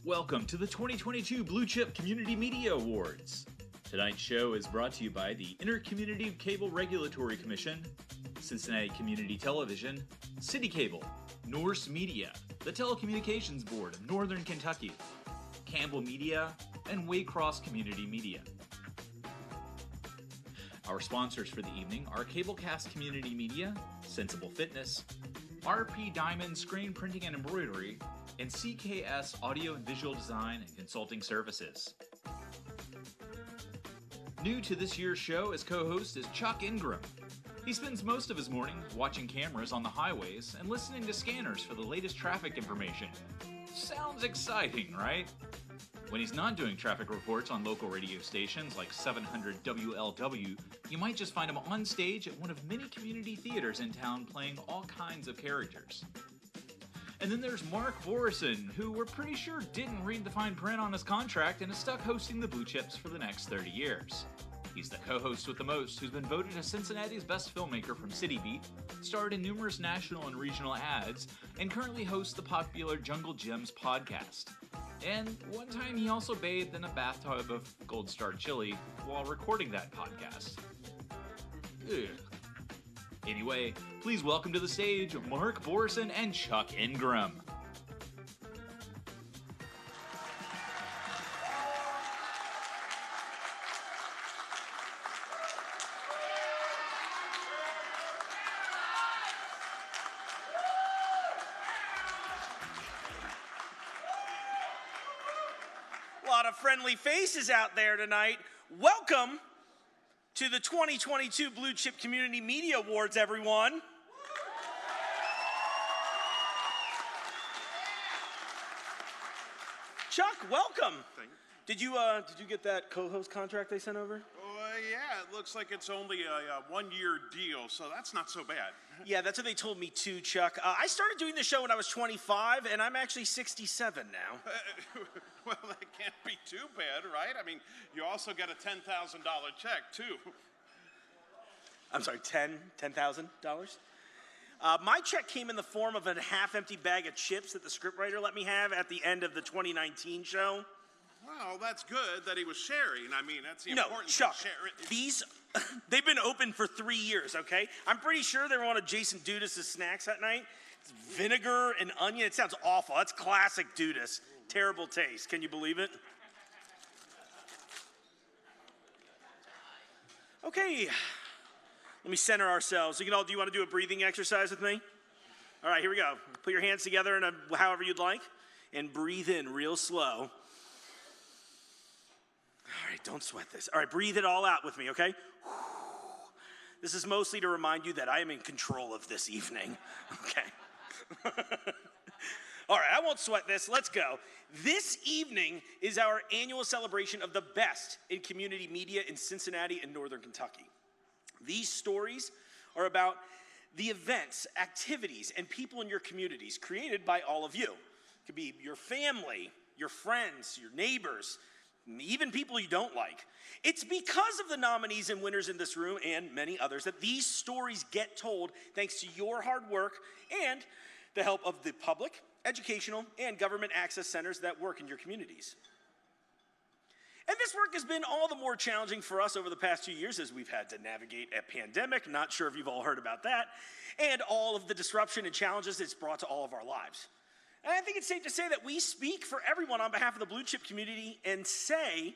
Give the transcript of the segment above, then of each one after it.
Welcome to the 2022 Blue Chip Community Media Awards. Tonight's show is brought to you by the Intercommunity Cable Regulatory Commission, Cincinnati Community Television, City Cable, Norse Media, the Telecommunications Board of Northern Kentucky, Campbell Media, and Waycross Community Media. Our sponsors for the evening are Cablecast Community Media, Sensible Fitness, RP Diamond Screen Printing and Embroidery, and CKS Audio and Visual Design and Consulting Services. New to this year's show as co-host is Chuck Ingram. He spends most of his morning watching cameras on the highways and listening to scanners for the latest traffic information. Sounds exciting, right? When he's not doing traffic reports on local radio stations like 700 WLW, you might just find him on stage at one of many community theaters in town playing all kinds of characters. And then there's Mark Vorison, who we're pretty sure didn't read the fine print on his contract and is stuck hosting the Blue Chips for the next 30 years. He's the co-host with the most, who's been voted as Cincinnati's best filmmaker from City Beat, starred in numerous national and regional ads, and currently hosts the popular Jungle Gems podcast. And one time he also bathed in a bathtub of Gold Star chili while recording that podcast. Ugh. Anyway, please welcome to the stage Mark Vorison and Chuck Ingram. A lot of friendly faces out there tonight. Welcome to the 2022 Blue Chip Community Media Awards, everyone. Chuck, welcome. Thank you. Did you get that co-host contract they sent over? Yeah, it looks like it's only a one-year deal, so that's not so bad. Yeah, that's what they told me too, Chuck. I started doing the show when I was 25, and I'm actually 67 now. Well, that can't be too bad, right? I mean, you also get a $10,000 check, too. I'm sorry, $10,000? My check came in the form of a half-empty bag of chips that the scriptwriter let me have at the end of the 2019 show. Well, that's good that he was sharing. I mean, that's the No, important Chuck, thing. these, they've been open for 3 years, okay? I'm pretty sure they were one of Jason Dudas' snacks that night. It's vinegar and onion. It sounds awful. That's classic Dudas. Terrible taste. Can you believe it? Okay, let me center ourselves. Do you want to do a breathing exercise with me? All right, here we go. Put your hands together in however you'd like and breathe in real slow. All right, don't sweat this. All right, breathe it all out with me, okay? This is mostly to remind you that I am in control of this evening, okay? All right, I won't sweat this. Let's go. This evening is our annual celebration of the best in community media in Cincinnati and Northern Kentucky. These stories are about the events, activities, and people in your communities created by all of you. It could be your family, your friends, your neighbors, even people you don't like. It's because of the nominees and winners in this room and many others that these stories get told thanks to your hard work and the help of the public, educational, and government access centers that work in your communities. And this work has been all the more challenging for us over the past 2 years as we've had to navigate a pandemic, not sure if you've all heard about that, and all of the disruption and challenges it's brought to all of our lives. And I think it's safe to say that we speak for everyone on behalf of the Blue Chip community and say,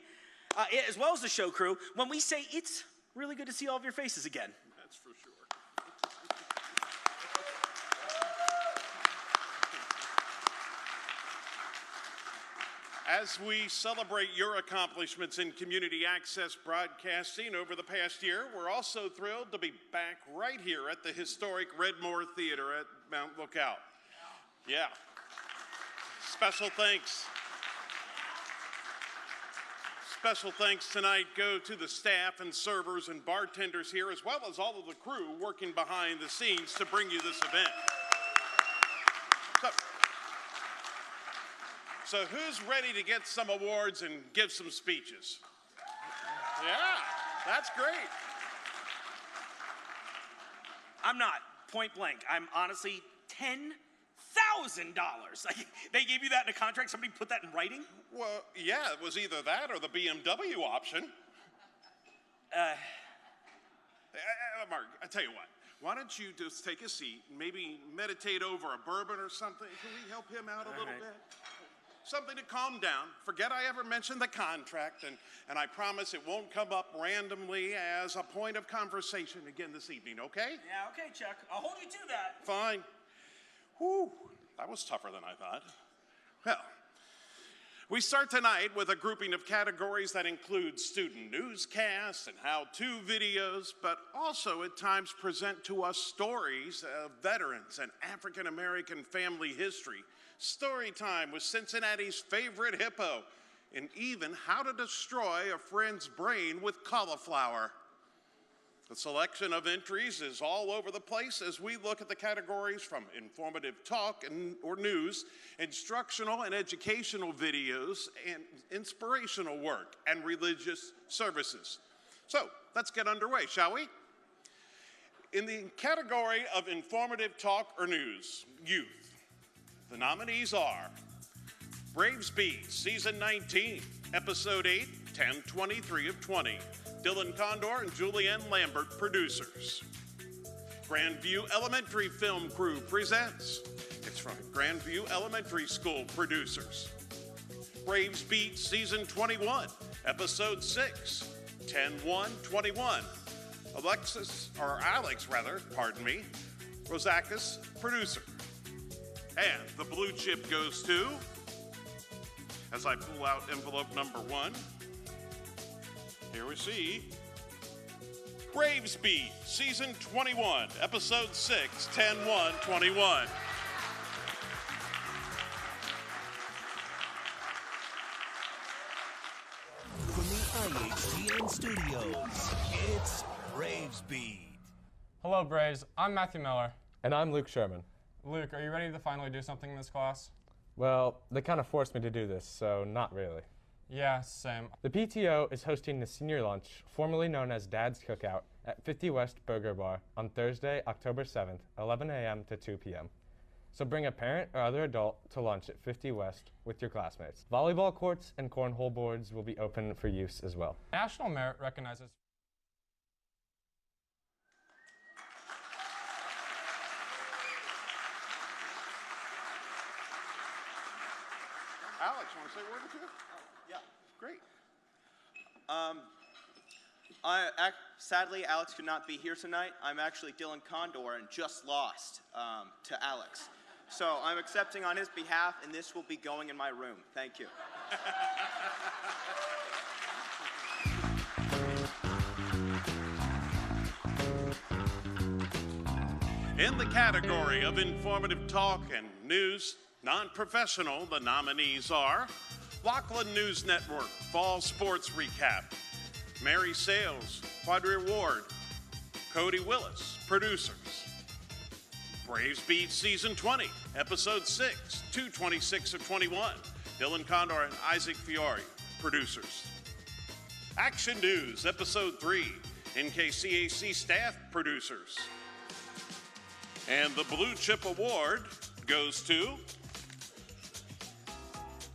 as well as the show crew, when we say it's really good to see all of your faces again. That's for sure. As we celebrate your accomplishments in community access broadcasting over the past year, we're also thrilled to be back right here at the historic Redmore Theater at Mount Lookout. Yeah. Special thanks. Special thanks tonight go to the staff and servers and bartenders here, as well as all of the crew working behind the scenes to bring you this event. So who's ready to get some awards and give some speeches? Yeah, that's great. I'm not, point blank. I'm honestly 10,000 Like, they gave you that in a contract? Somebody put that in writing? Well, yeah, it was either that or the BMW option. Mark, I tell you what. Why don't you just take a seat and maybe meditate over a bourbon or something? Can we help him out a little bit? Something to calm down. Forget I ever mentioned the contract, and I promise it won't come up randomly as a point of conversation again this evening, okay? Yeah, okay, Chuck. I'll hold you to that. Fine. Whew, that was tougher than I thought. Well, we start tonight with a grouping of categories that include student newscasts and how-to videos, but also at times present to us stories of veterans and African-American family history. Story time with Cincinnati's favorite hippo, and even how to destroy a friend's brain with cauliflower. The selection of entries is all over the place as we look at the categories from informative talk or news, instructional and educational videos, and inspirational work, and religious services. So let's get underway, shall we? In the category of informative talk or news, youth, the nominees are Braves Beat, Season 19, Episode 8, 10/23 of 20. Dylan Condor and Julianne Lambert, producers. Grandview Elementary Film Crew presents. It's from Grandview Elementary School, producers. Braves Beat, Season 21, Episode 6, 10/1/21. Alex, Rosakis, producer. And the blue chip goes to, as I pull out envelope number 1, here we see Braves Beat, Season 21, Episode 6, 10/1/21. From the IHTN studios, it's Braves Beat. Hello, Braves. I'm Matthew Miller. And I'm Luke Sherman. Luke, are you ready to finally do something in this class? Well, they kind of forced me to do this, so not really. Yeah, same. The PTO is hosting the senior lunch, formerly known as Dad's Cookout, at 50 West Burger Bar on Thursday, October 7th, 11 a.m. to 2 p.m. So bring a parent or other adult to lunch at 50 West with your classmates. Volleyball courts and cornhole boards will be open for use as well. National Merit recognizes Alex, want to say a word or two? Yeah. Great. Sadly, Alex could not be here tonight. I'm actually Dylan Condor and just lost to Alex. So I'm accepting on his behalf, and this will be going in my room. Thank you. In the category of informative talk and news, non-professional, the nominees are Lachlan News Network, Fall Sports Recap, Mary Sales, Quadri Ward, Cody Willis, producers. Braves Beat Season 20, Episode 6, 2/26 of 21. Dylan Condor and Isaac Fiore, producers. Action News, Episode 3, NKCAC staff, producers. And the Blue Chip Award goes to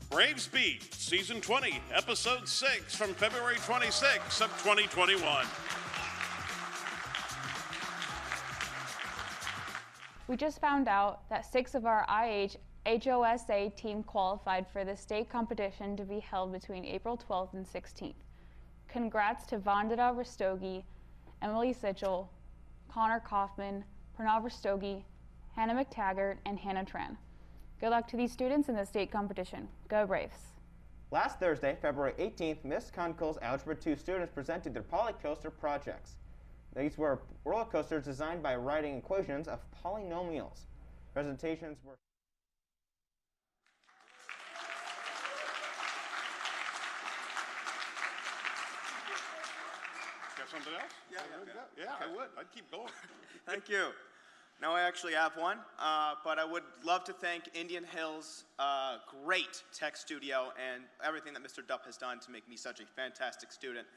Braves Beat, Season 20, Episode 6 from February 26 of 2021. We just found out that 6 of our HOSA team qualified for the state competition to be held between April 12th and 16th. Congrats to Vandana Rastogi, Emily Sitchell, Connor Kaufman, Pranav Rastogi, Hannah McTaggart, and Hannah Tran. Good luck to these students in the state competition. Go Braves. Last Thursday, February 18th, Miss Kunkel's Algebra 2 students presented their polycoaster projects. These were roller coasters designed by writing equations of polynomials. Presentations were... Got something else? Yeah, I would. I'd keep going. Thank you. Now I actually have one, but I would love to thank Indian Hill's great tech studio and everything that Mr. Dupp has done to make me such a fantastic student.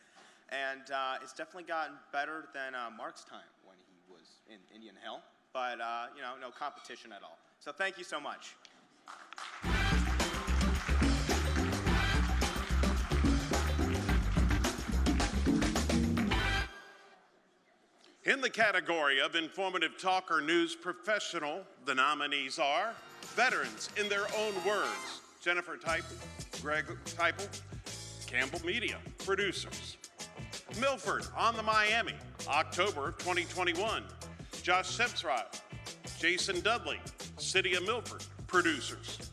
And it's definitely gotten better than Mark's time when he was in Indian Hill, but you know, no competition at all. So thank you so much. In the category of informative talk or news professional, the nominees are Veterans in Their Own Words, Jennifer Teipel, Greg Teipel, Campbell Media, producers. Milford on the Miami, October of 2021, Josh Sepsrod, Jason Dudley, City of Milford, producers.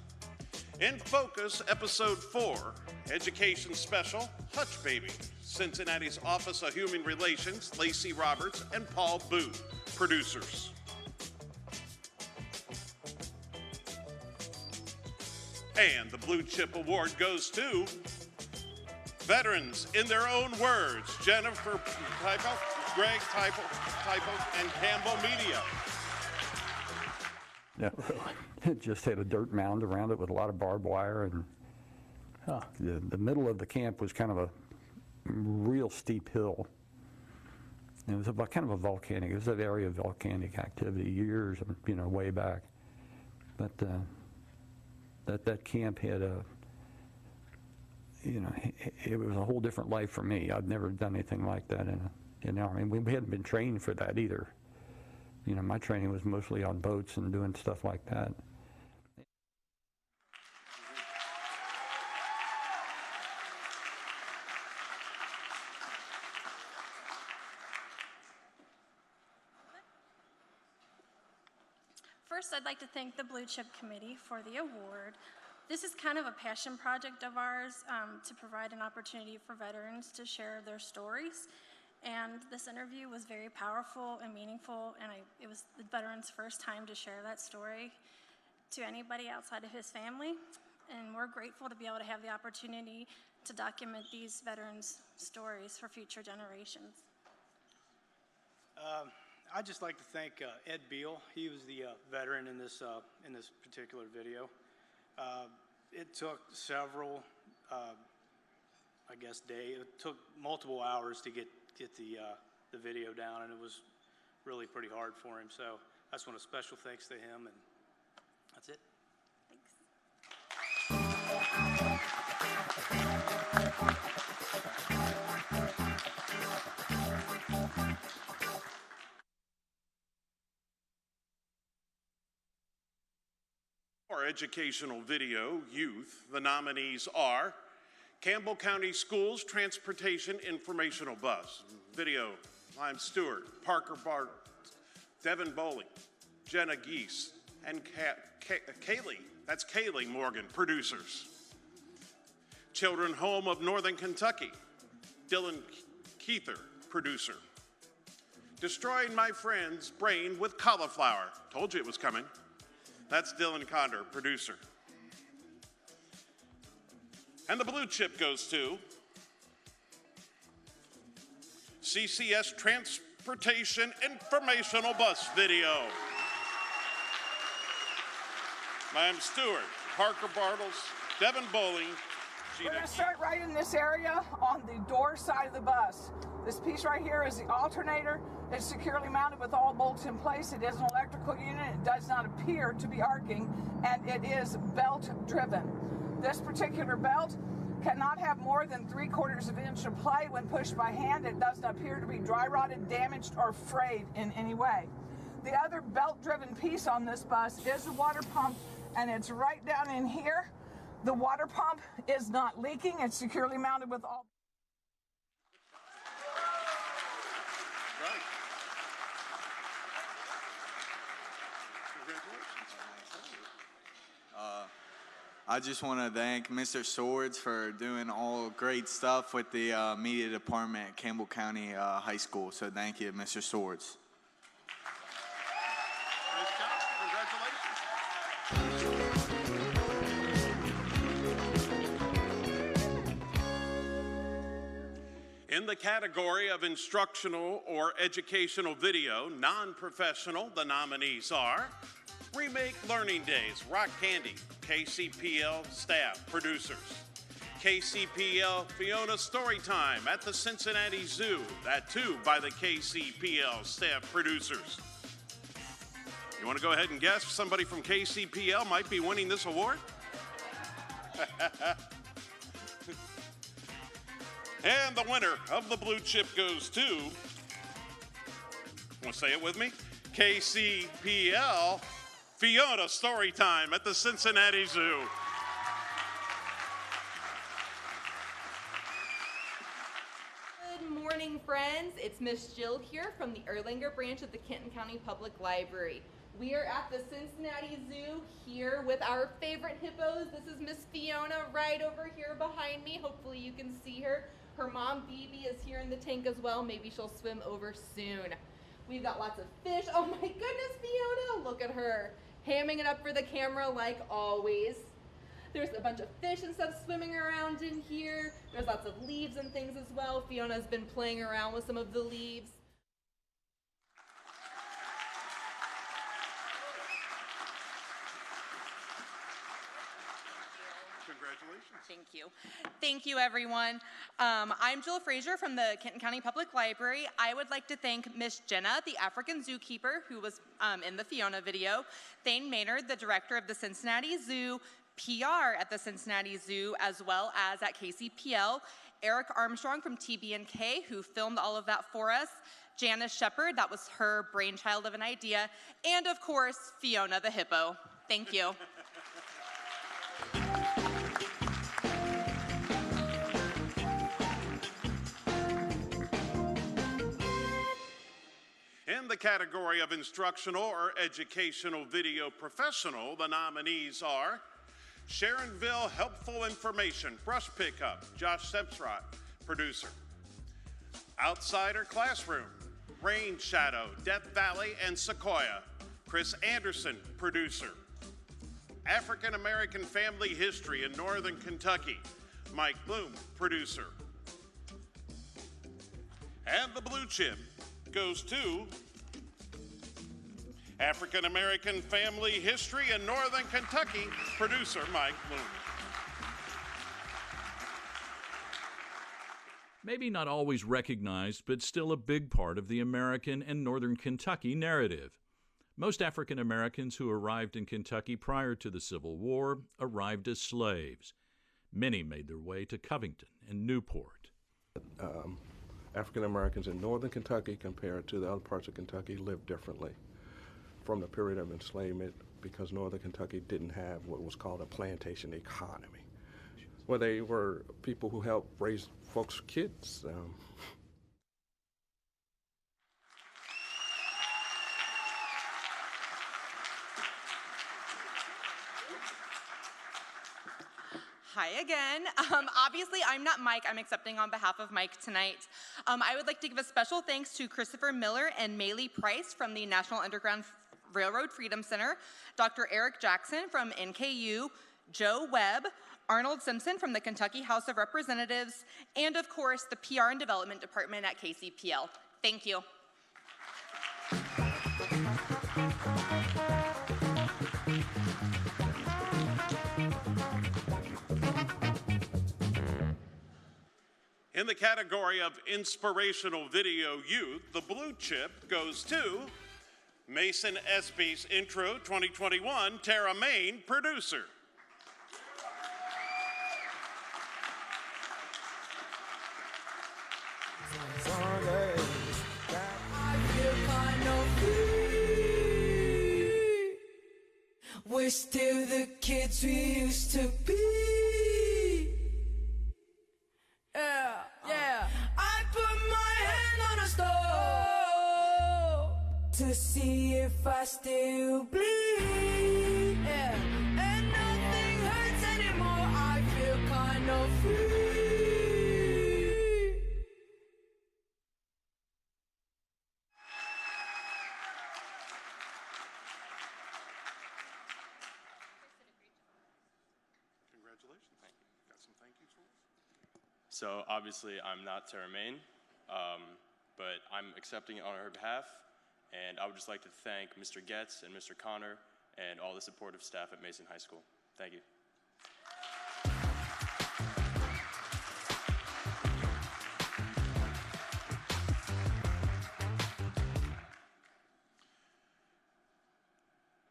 In Focus, Episode 4, Education Special, Hutch Baby, Cincinnati's Office of Human Relations, Lacey Roberts and Paul Booth, producers. And the Blue Chip Award goes to Veterans in Their Own Words, Jennifer Teipel, Greg Teipel, and Campbell Media. Yeah, it just had a dirt mound around it with a lot of barbed wire, and the middle of the camp was kind of a real steep hill. It was about kind of a volcanic. It was an area of volcanic activity years, way back. But that camp had it was a whole different life for me. I'd never done anything like that in the Army. We hadn't been trained for that either. My training was mostly on boats and doing stuff like that. First, I'd like to thank the Blue Chip Committee for the award. This is kind of a passion project of ours to provide an opportunity for veterans to share their stories. And this interview was very powerful and meaningful, and it was the veteran's first time to share that story to anybody outside of his family. And we're grateful to be able to have the opportunity to document these veterans' stories for future generations. I'd just like to thank Ed Beal. He was the veteran in this particular video. It took several, days. It took multiple hours to get the video down, and it was really pretty hard for him. So I just want a special thanks to him, and that's it. For educational video, youth, the nominees are Campbell County Schools Transportation Informational Bus. Video, Lime Stewart, Parker Bart, Devin Bowling, Jenna Geese, and Kaylee, that's Kaylee Morgan, producers. Children Home of Northern Kentucky, Dylan Keither, producer. Destroying My Friend's Brain with Cauliflower, told you it was coming. That's Dylan Condor, producer. And the Blue Chip goes to CCS Transportation Informational Bus Video. Lime Stewart, Parker Bartles, Devin Bowling. We're going to start right in this area on the door side of the bus. This piece right here is the alternator. It's securely mounted with all bolts in place. It is an electrical unit. It does not appear to be arcing, and it is belt driven. This particular belt cannot have more than 3/4 of an inch of play when pushed by hand. It does not appear to be dry rotted, damaged, or frayed in any way. The other belt driven piece on this bus is the water pump, and it's right down in here. The water pump is not leaking. It's securely mounted with all. I just want to thank Mr. Swords for doing all great stuff with the media department at Campbell County High School. So thank you, Mr. Swords. Nice job. Congratulations. In the category of instructional or educational video, non-professional, the nominees are Remake Learning Days, Rock Candy, KCPL staff, producers. KCPL Fiona Storytime at the Cincinnati Zoo, that too by the KCPL staff producers. You want to go ahead and guess somebody from KCPL might be winning this award? And the winner of the blue chip goes to, want to say it with me? KCPL, Fiona Storytime at the Cincinnati Zoo. Good morning, friends. It's Miss Jill here from the Erlanger branch of the Kenton County Public Library. We are at the Cincinnati Zoo here with our favorite hippos. This is Miss Fiona right over here behind me. Hopefully you can see her. Her mom, Bibi, is here in the tank as well. Maybe she'll swim over soon. We've got lots of fish. Oh my goodness, Fiona, look at her. Hamming it up for the camera like always. There's a bunch of fish and stuff swimming around in here. There's lots of leaves and things as well. Fiona's been playing around with some of the leaves. Congratulations. Thank you. Thank you, everyone. I'm Jill Frazier from the Kenton County Public Library. I would like to thank Miss Jenna, the African zookeeper, who was in the Fiona video, Thane Maynard, the director of the Cincinnati Zoo, PR at the Cincinnati Zoo, as well as at KCPL, Eric Armstrong from TBNK, who filmed all of that for us, Janice Shepard, that was her brainchild of an idea, and of course, Fiona the hippo. Thank you. In the category of instructional or educational video professional, the nominees are Sharonville Helpful Information, Brush Pickup, Josh Sepsrott, producer. Outsider Classroom, Rain Shadow, Death Valley, and Sequoia, Chris Anderson, producer. African American Family History in Northern Kentucky, Mike Bloom, producer. And the blue chip goes to African American Family History in Northern Kentucky, producer Mike Bloom. Maybe not always recognized, but still a big part of the American and Northern Kentucky narrative. Most African Americans who arrived in Kentucky prior to the Civil War arrived as slaves. Many made their way to Covington and Newport. African Americans in Northern Kentucky compared to the other parts of Kentucky lived differently from the period of enslavement because Northern Kentucky didn't have what was called a plantation economy. Well, they were people who helped raise folks' kids. Hi again. Obviously, I'm not Mike. I'm accepting on behalf of Mike tonight. I would like to give a special thanks to Christopher Miller and Maylee Price from the National Underground Railroad Freedom Center, Dr. Eric Jackson from NKU, Joe Webb, Arnold Simpson from the Kentucky House of Representatives, and of course, the PR and Development Department at KCPL. Thank you. In the category of inspirational video youth, the blue chip goes to Mason Espy's Intro 2021, Tara Main, producer. We're still the kids we used to be. Yeah, yeah. I put my hand on a stove to see if I still bleed. Yeah, and nothing hurts anymore. I feel kind of free. Congratulations. Thank you. Got some thank yous for us? So obviously I'm not Tara Main, but I'm accepting it on her behalf, and I would just like to thank Mr. Getz and Mr. Connor and all the supportive staff at Mason High School. Thank you.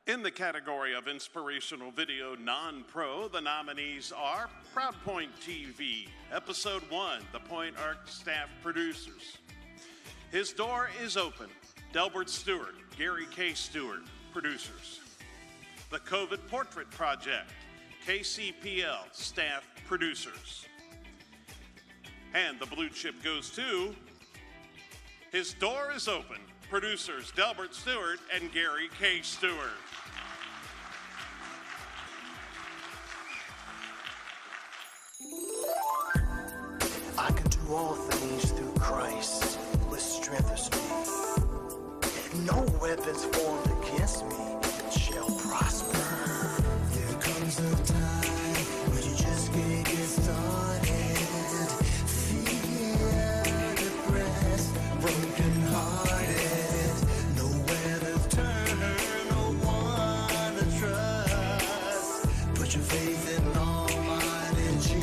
In the category of Inspirational Video Non-Pro, the nominees are Proud Point TV, Episode 1, The Point Arc Staff Producers. His Door is Open, Delbert Stewart, Gary K. Stewart, Producers. The COVID Portrait Project, KCPL, Staff Producers. And the blue chip goes to His Door is Open, Producers Delbert Stewart and Gary K. Stewart. I can do all things through Christ, which strengthens me. No weapons formed against me shall prosper. There comes a time when you just can't get started. Fear, depressed, broken-hearted. Nowhere to turn, no one to trust. Put your faith in Almighty Jesus.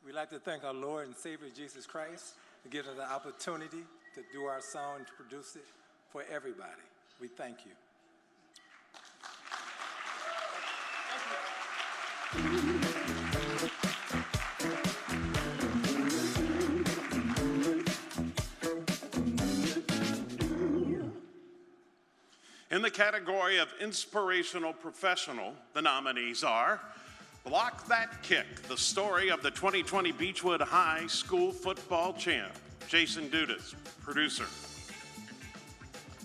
We'd like to thank our Lord and Savior Jesus Christ for giving us the opportunity to do our song and to produce it for everybody. We thank you. In the category of Inspirational Professional, the nominees are Block That Kick, the story of the 2020 Beechwood High School football champ, Jason Dudas, producer.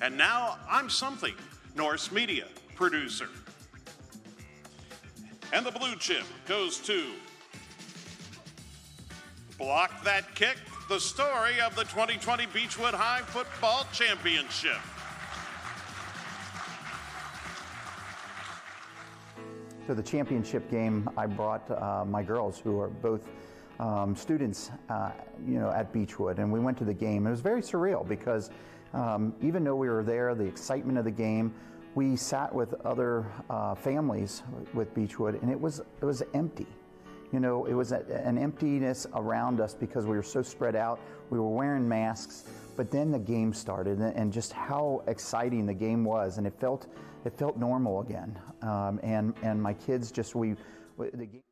And Now I'm Something, Norse Media, producer. And the blue chip goes to Block That Kick, the story of the 2020 Beechwood High football championship. To the championship game, I brought my girls, who are both students, at Beechwood, and we went to the game. It was very surreal because even though we were there, the excitement of the game, we sat with other families with Beechwood, and it was empty. It was an emptiness around us because we were so spread out. We were wearing masks, but then the game started, and just how exciting the game was, and it felt normal again. And my kids just the game.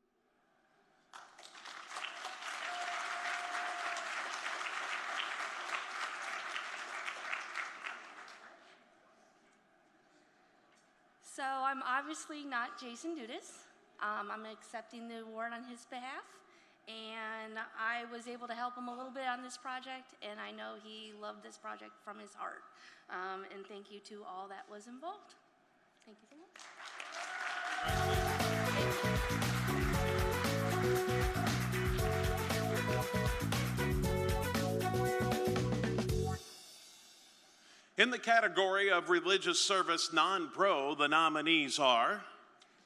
So I'm obviously not Jason Dudas. I'm accepting the award on his behalf, and I was able to help him a little bit on this project, and I know he loved this project from his heart. And thank you to all that was involved. Thank you so much. In the category of Religious Service Non-Pro, the nominees are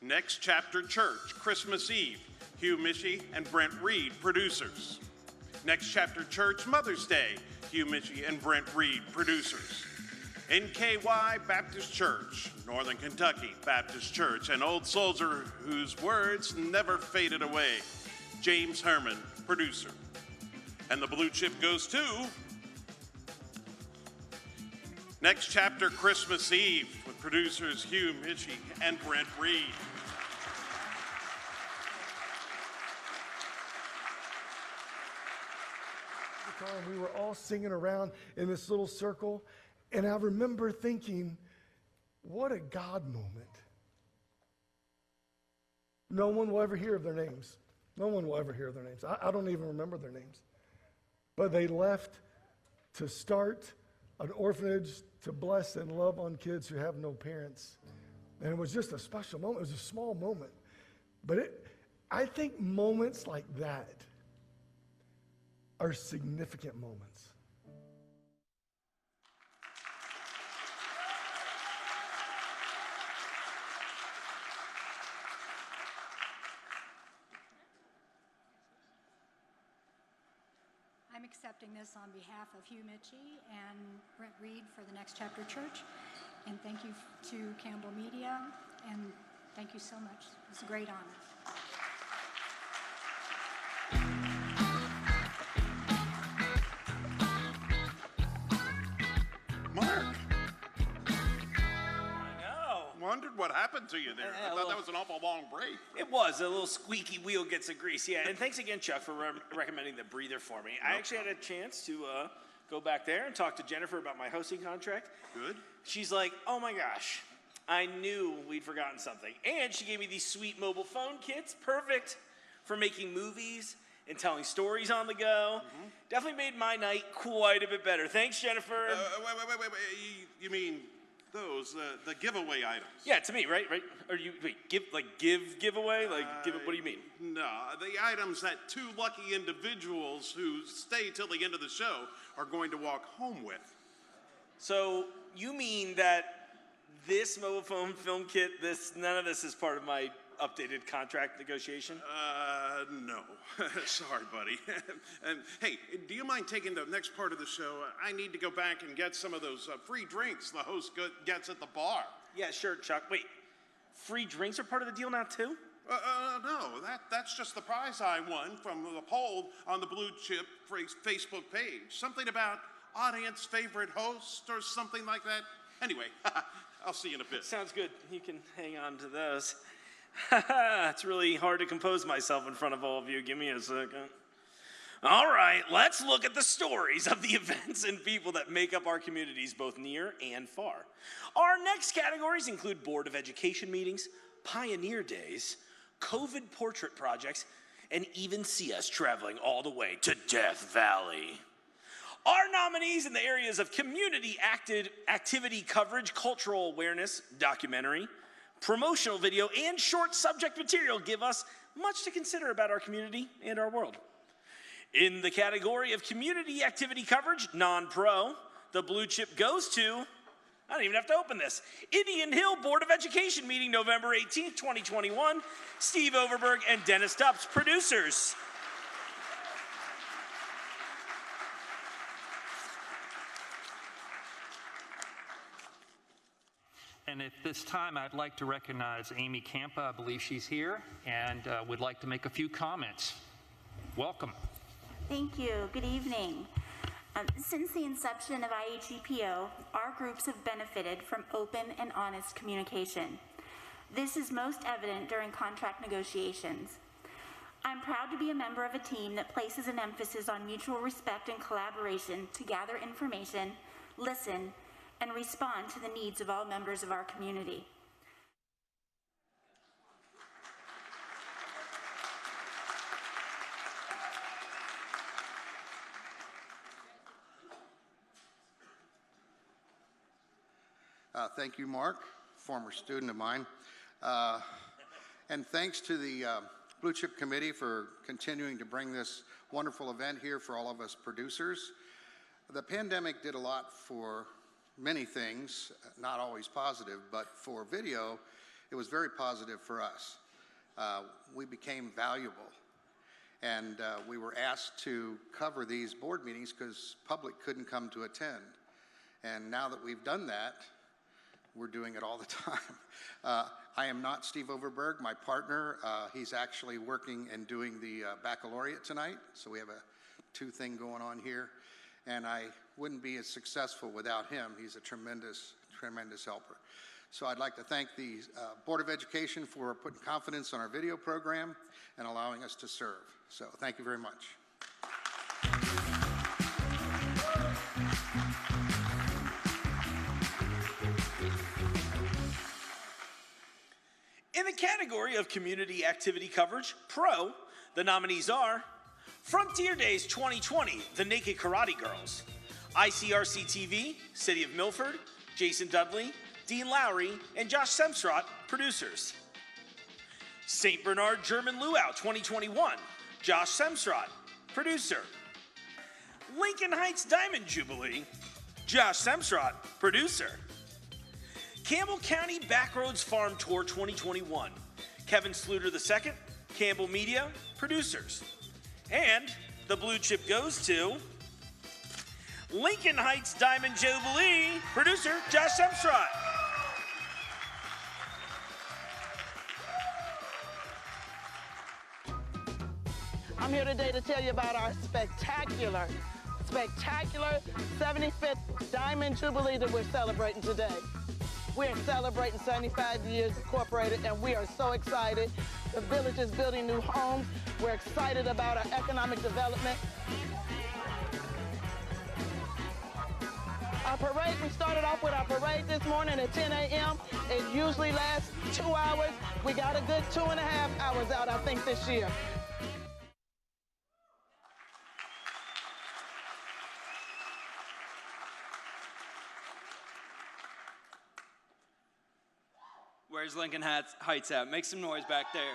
Next Chapter Church, Christmas Eve, Hugh Michie and Brent Reed, producers. Next Chapter Church, Mother's Day, Hugh Michie and Brent Reed, producers. NKY Baptist Church, Northern Kentucky Baptist Church, an old soldier whose words never faded away, James Herman, producer. And the blue chip goes to Next Chapter Christmas Eve with producers Hugh Michie and Brent Reed. We were all singing around in this little circle, and I remember thinking, what a God moment. No one will ever hear of their names. No one will ever hear their names. I don't even remember their names. But they left to start an orphanage to bless and love on kids who have no parents. And it was just a special moment. It was a small moment. But I think moments like that are significant moments. I'm accepting this on behalf of Hugh Michie and Brent Reed for the Next Chapter Church. And thank you to Campbell Media and Thank you so much. It's a great honor. Mark, I know. wondered what happened to you there. I thought that was an awful long break. It was. A little squeaky wheel gets the grease. Yeah, and thanks again, Chuck, for recommending the breather for me. I actually had a chance to go back there and talk to Jennifer about my hosting contract. Good. She's like, oh my gosh, I knew we'd forgotten something. And she gave me these sweet mobile phone kits, perfect for making movies and telling stories on the go. Definitely made my night quite a bit better. Thanks, Jennifer. Wait. You mean those, the giveaway items? Yeah, to me, right? Or you give giveaway? What do you mean? No, the items that two lucky individuals who stay till the end of the show are going to walk home with. So you mean that this mobile phone film kit, none of this is part of my updated contract negotiation? No. Sorry, buddy. And hey, do you mind taking the next part of the show? I need to go back and get some of those free drinks the host gets at the bar. Yeah, sure, Chuck. Wait, free drinks are part of the deal now, too? No, that's just the prize I won from the poll on the Blue Chip Facebook page. Something about audience favorite host or something like that. Anyway, I'll see you in a bit. Sounds good. You can hang on to those. It's really hard to compose myself in front of all of you. Give me a second. All right, let's look at the stories of the events and people that make up our communities both near and far. Our next categories include Board of Education meetings, Pioneer Days, COVID portrait projects, and even see us traveling all the way to Death Valley. Our nominees in the areas of community activity coverage, cultural awareness, documentary, promotional video, and short subject material give us much to consider about our community and our world. In the category of community activity coverage, non-pro, the Blue Chip goes to, I don't even have to open this, Indian Hill Board of Education meeting November 18th, 2021, Steve Overberg and Dennis Dupps, producers. And at this time, I'd like to recognize Amy Campa. I believe she's here and would like to make a few comments. Welcome. Thank you. Good evening. Since the inception of IHEPO, our groups have benefited from open and honest communication. This is most evident during contract negotiations. I'm proud to be a member of a team that places an emphasis on mutual respect and collaboration to gather information, listen, and respond to the needs of all members of our community. Thank you, Mark, former student of mine. And thanks to the Blue Chip Committee for continuing to bring this wonderful event here for all of us producers. The pandemic did a lot for many things, not always positive, but for video, it was very positive for us. We became valuable, and we were asked to cover these board meetings because public couldn't come to attend. And now that we've done that, we're doing it all the time. I am not Steve Overberg, my partner. He's actually working and doing the baccalaureate tonight, so we have a two-thing going on here. And I wouldn't be as successful without him. He's a tremendous, tremendous helper. So I'd like to thank the Board of Education for putting confidence on our video program and allowing us to serve. So thank you very much. In the category of community activity coverage, pro, the nominees are Frontier Days 2020, The Naked Karate Girls, ICRC-TV, City of Milford, Jason Dudley, Dean Lowry, and Josh Semstrott, producers. St. Bernard German Luau 2021, Josh Semstrott, producer. Lincoln Heights Diamond Jubilee, Josh Semstrott, producer. Campbell County Backroads Farm Tour 2021, Kevin Sluter II, Campbell Media, producers. And the Blue Chip goes to Lincoln Heights Diamond Jubilee, producer Josh Semstrott. I'm here today to tell you about our spectacular 75th Diamond Jubilee that we're celebrating today. We're celebrating 75 years incorporated, and we are so excited. The village is building new homes. We're excited about our economic development. Our parade, we started off with our parade this morning at 10 a.m. It usually lasts 2 hours. We got a good 2.5 hours out, I think, this year. Where's Lincoln Heights at? Make some noise back there.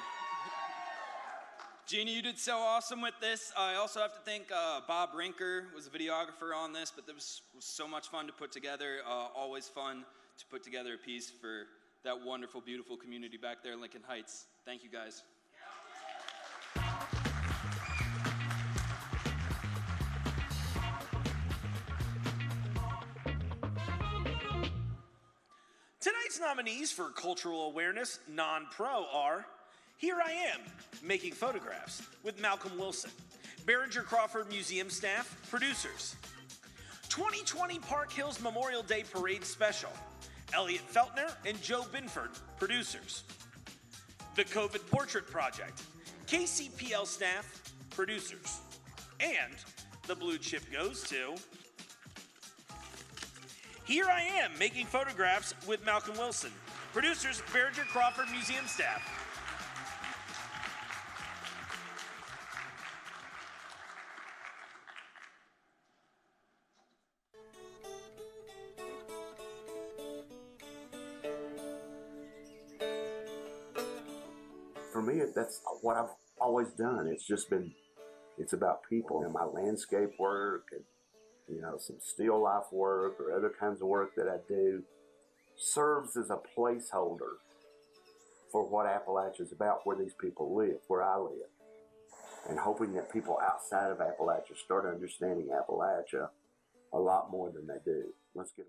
Jeannie, you did so awesome with this. I also have to thank Bob Rinker, was a videographer on this, but this was so much fun to put together. Always fun to put together a piece for that wonderful, beautiful community back there in Lincoln Heights. Thank you, guys. Tonight's nominees for Cultural Awareness Non-Pro are Here I Am, Making Photographs with Malcolm Wilson, Behringer Crawford Museum staff, producers. 2020 Park Hills Memorial Day Parade Special, Elliot Feltner and Joe Binford, producers. The COVID Portrait Project, KCPL staff, producers. And the blue chip goes to Here I Am, Making Photographs with Malcolm Wilson, producers, Behringer Crawford Museum staff. For me, that's what I've always done. It's about people and my landscape work and, some still life work or other kinds of work that I do serves as a placeholder for what Appalachia is about, where these people live, where I live. And hoping that people outside of Appalachia start understanding Appalachia a lot more than they do. Let's get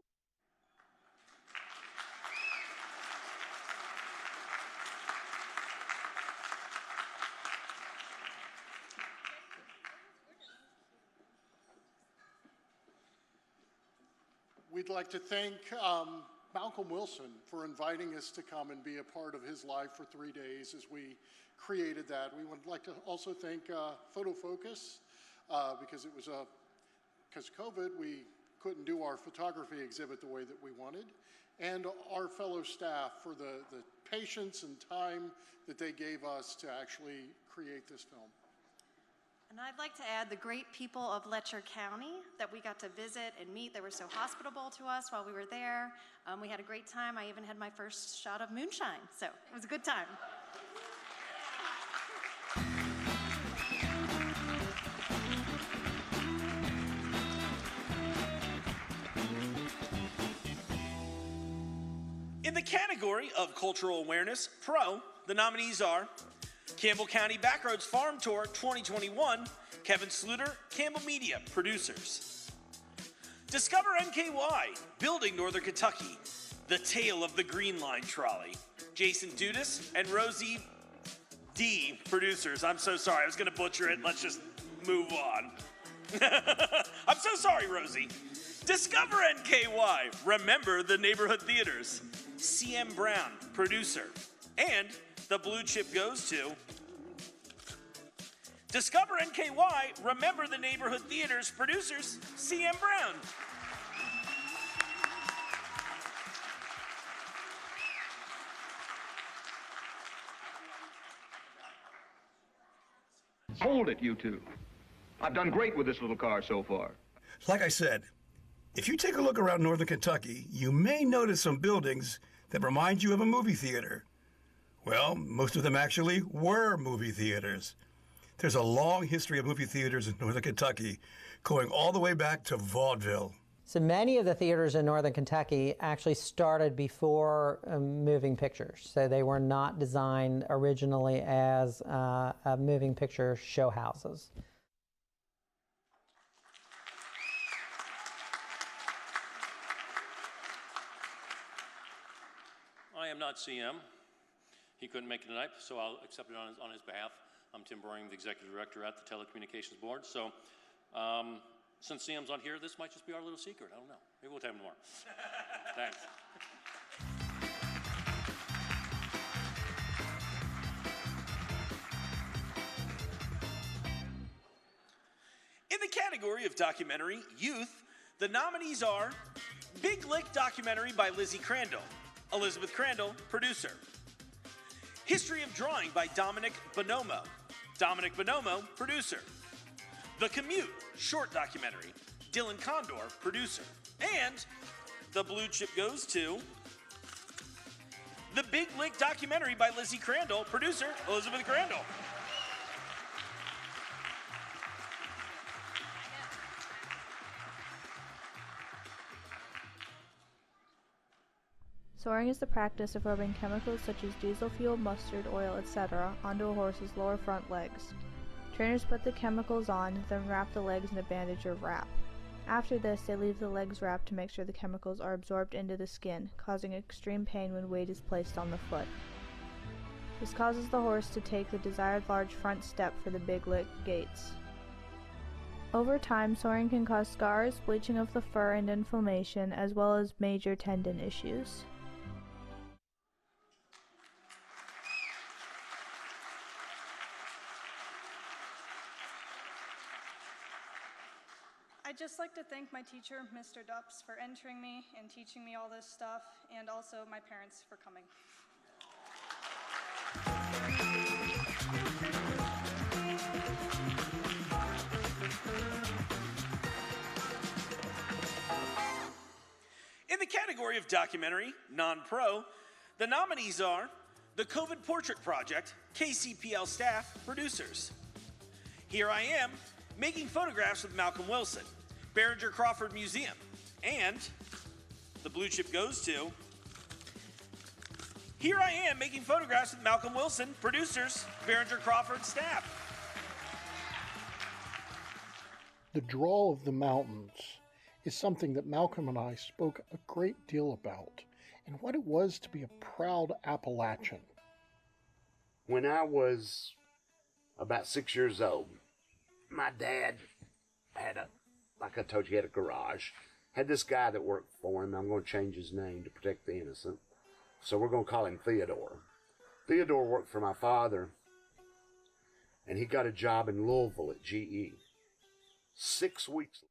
We'd like to thank Malcolm Wilson for inviting us to come and be a part of his life for 3 days as we created that. We would like to also thank Photo Focus because it was because of COVID, we couldn't do our photography exhibit the way that we wanted, and our fellow staff for the patience and time that they gave us to actually create this film. And I'd like to add the great people of Letcher County that we got to visit and meet. They were so hospitable to us while we were there. We had a great time. I even had my first shot of moonshine, so it was a good time. In the category of Cultural Awareness Pro, the nominees are Campbell County Backroads Farm Tour 2021, Kevin Sluter, Campbell Media, producers. Discover NKY, Building Northern Kentucky, The Tale of the Green Line Trolley, Jason Dudas and Rosie D, producers. I'm so sorry, I was gonna butcher it, let's just move on. I'm so sorry, Rosie. Discover NKY, Remember the Neighborhood Theaters, CM Brown, producer. And the blue chip goes to Discover NKY, Remember the Neighborhood Theaters, producers, CM Brown. Hold it, you two. I've done great with this little car so far. Like I said, if you take a look around Northern Kentucky, you may notice some buildings that remind you of a movie theater. Well, most of them actually were movie theaters. There's a long history of movie theaters in Northern Kentucky, going all the way back to vaudeville. So many of the theaters in Northern Kentucky actually started before moving pictures. So they were not designed originally as moving picture show houses. I am not CM. He couldn't make it tonight, so I'll accept it on his behalf. I'm Tim Boring, the Executive Director at the Telecommunications Board. So since Sam's on here, this might just be our little secret. I don't know. Maybe we'll tell him tomorrow. Thanks. In the category of documentary youth, the nominees are Big Lick documentary by Lizzie Crandall, Elizabeth Crandall, producer. History of Drawing by Dominic Bonomo, Dominic Bonomo, producer. The Commute, short documentary, Dylan Condor, producer. And the blue chip goes to the Big Lick documentary by Lizzie Crandall, producer, Elizabeth Crandall. Soaring is the practice of rubbing chemicals such as diesel fuel, mustard, oil, etc. onto a horse's lower front legs. Trainers put the chemicals on, then wrap the legs in a bandage or wrap. After this, they leave the legs wrapped to make sure the chemicals are absorbed into the skin, causing extreme pain when weight is placed on the foot. This causes the horse to take the desired large front step for the Big Lick gaits. Over time, soaring can cause scars, bleaching of the fur, and inflammation, as well as major tendon issues. I'd just like to thank my teacher, Mr. Dupps, for entering me and teaching me all this stuff, and also my parents for coming. In the category of documentary, non-pro, the nominees are The COVID Portrait Project, KCPL staff, producers. Here I Am, Making Photographs with Malcolm Wilson, Behringer Crawford Museum, and the blue chip goes to Here I Am, Making Photographs with Malcolm Wilson, producers, Behringer Crawford staff. The draw of the mountains is something that Malcolm and I spoke a great deal about, and what it was to be a proud Appalachian. When I was about 6 years old, my dad had like I told you, he had a garage. Had this guy that worked for him. I'm going to change his name to protect the innocent. So we're going to call him Theodore. Theodore worked for my father, and he got a job in Louisville at GE. 6 weeks.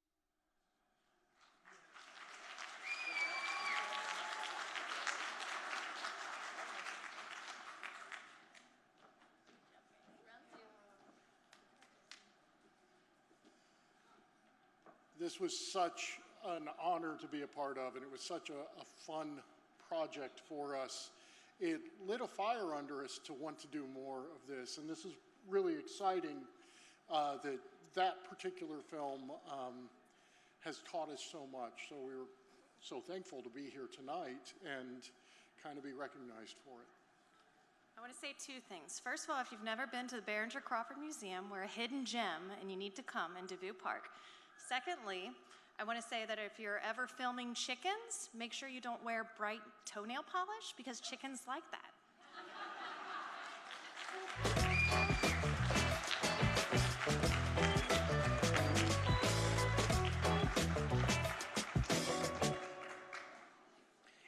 This was such an honor to be a part of, and it was such a fun project for us. It lit a fire under us to want to do more of this, and this is really exciting that particular film has taught us so much. So we're so thankful to be here tonight and kind of be recognized for it. I want to say two things. First of all, if you've never been to the Behringer Crawford Museum, we're a hidden gem, and you need to come in Dubuque Park. Secondly, I want to say that if you're ever filming chickens, make sure you don't wear bright toenail polish because chickens like that.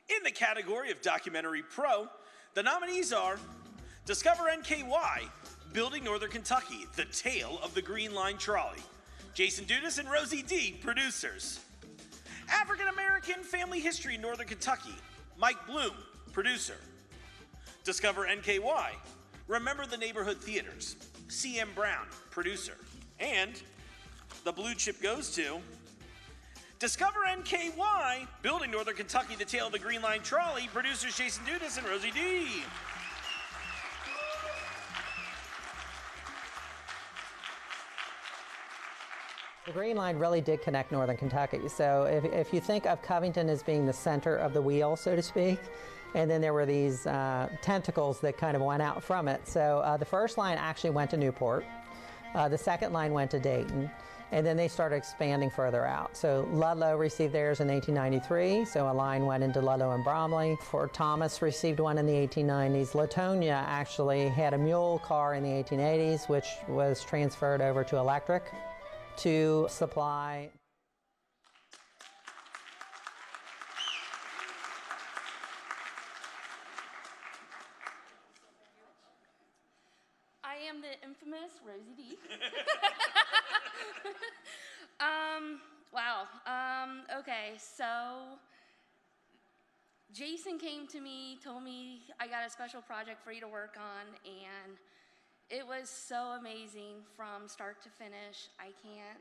In the category of documentary pro, the nominees are Discover NKY, Building Northern Kentucky, The Tale of the Green Line Trolley. Jason Dudas and Rosie D, producers. African American Family History in Northern Kentucky, Mike Bloom, producer. Discover NKY, Remember the Neighborhood Theaters, C.M. Brown, producer. And the blue chip goes to Discover NKY, Building Northern Kentucky, The Tale of the Green Line Trolley, producers Jason Dudas and Rosie D. The Green Line really did connect Northern Kentucky. So if you think of Covington as being the center of the wheel, so to speak, and then there were these tentacles that kind of went out from it. So the first line actually went to Newport. The second line went to Dayton. And then they started expanding further out. So Ludlow received theirs in 1893, so a line went into Ludlow and Bromley. Fort Thomas received one in the 1890s. Latonia actually had a mule car in the 1880s, which was transferred over to electric to supply. I am the infamous Rosie D. Wow. Okay, so Jason came to me, told me I got a special project for you to work on, and it was so amazing from start to finish. I can't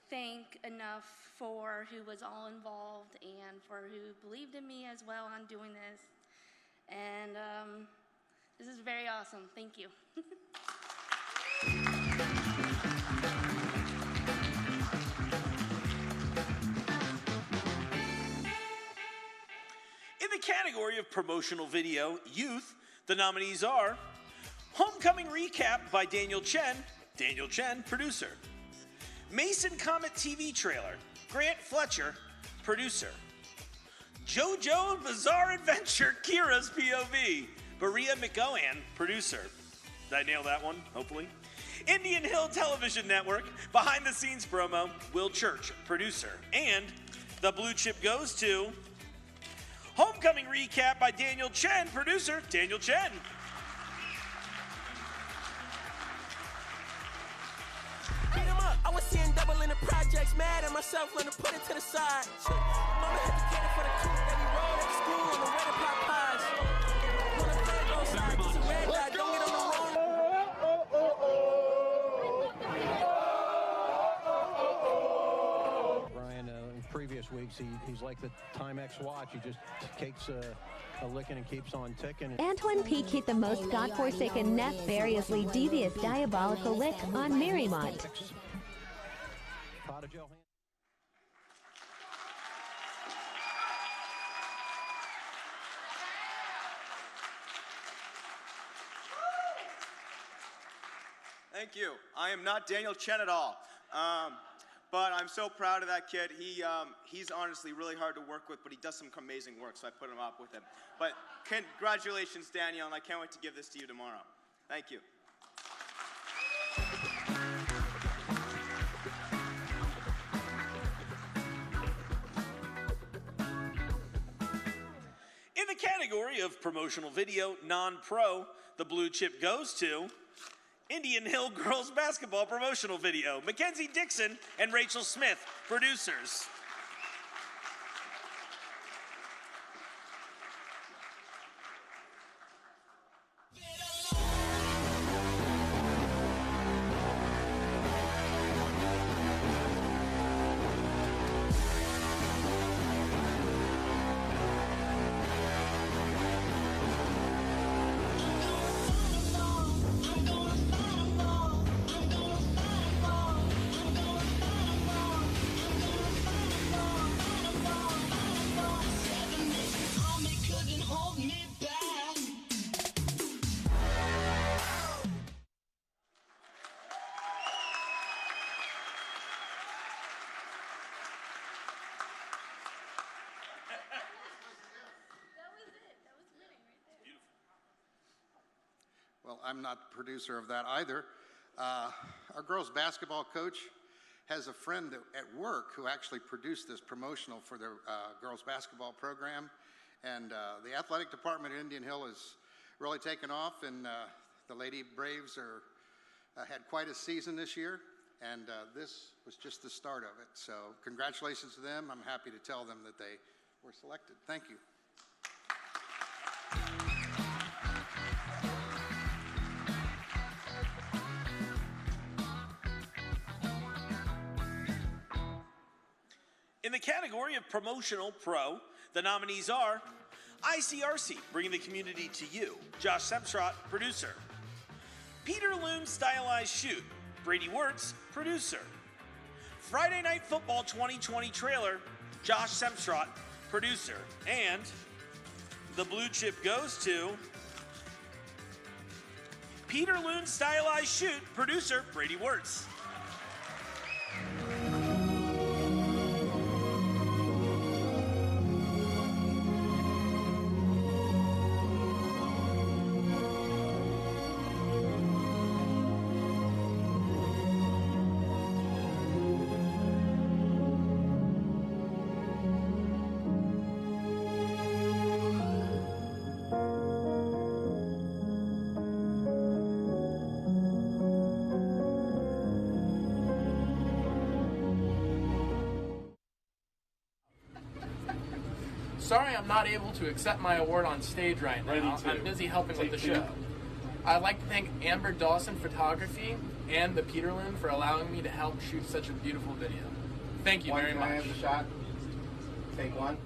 thank enough for who was all involved and for who believed in me as well on doing this. And this is very awesome. Thank you. In the category of promotional video, youth, the nominees are Homecoming Recap by Daniel Chen, producer. Mason Comet TV trailer, Grant Fletcher, producer. JoJo Bizarre Adventure, Kira's POV, Berea McGowan, producer. Did I nail that one? Hopefully. Indian Hill Television Network, behind the scenes promo, Will Church, producer. And the blue chip goes to Homecoming Recap by Daniel Chen, producer, Daniel Chen. I was seeing double in the projects, mad at myself, learning to put it to the side. Mama had to get it for the coupe that we rode at school on the way to pop pies. Wanna play both sides, it's a red dot, don't get on the wrong. Brian, in previous weeks, he's like the Timex watch. He just takes a licking and keeps on ticking. Antoine Peake hit the most godforsaken, nefariously devious, diabolical lick on Marymount. Thank you. I am not Daniel Chen at all. But I'm so proud of that kid. He's honestly really hard to work with, but he does some amazing work, so I put him up with him. But congratulations, Daniel, and I can't wait to give this to you tomorrow. Thank you. In the category of promotional video, non-pro, the blue chip goes to Indian Hill Girls Basketball promotional video, Mackenzie Dixon and Rachel Smith, producers. Well, I'm not the producer of that either. Our girls basketball coach has a friend at work who actually produced this promotional for their girls basketball program. And the athletic department at Indian Hill has really taken off, and the Lady Braves had quite a season this year. And this was just the start of it. So congratulations to them. I'm happy to tell them that they were selected. Thank you. In the category of promotional pro, the nominees are ICRC, bringing the community to you, Josh Semstrott, producer. Peter Loon Stylized Shoot, Brady Wirtz, producer. Friday Night Football 2020 trailer, Josh Semstrott, producer. And the blue chip goes to Peter Loon Stylized Shoot, producer, Brady Wirtz. Sorry I'm not able to accept my award on stage right now. I'm busy helping with the show. I'd like to thank Amber Dawson Photography and the Peterland for allowing me to help shoot such a beautiful video. Thank you very much. Can I have the shot? Take one.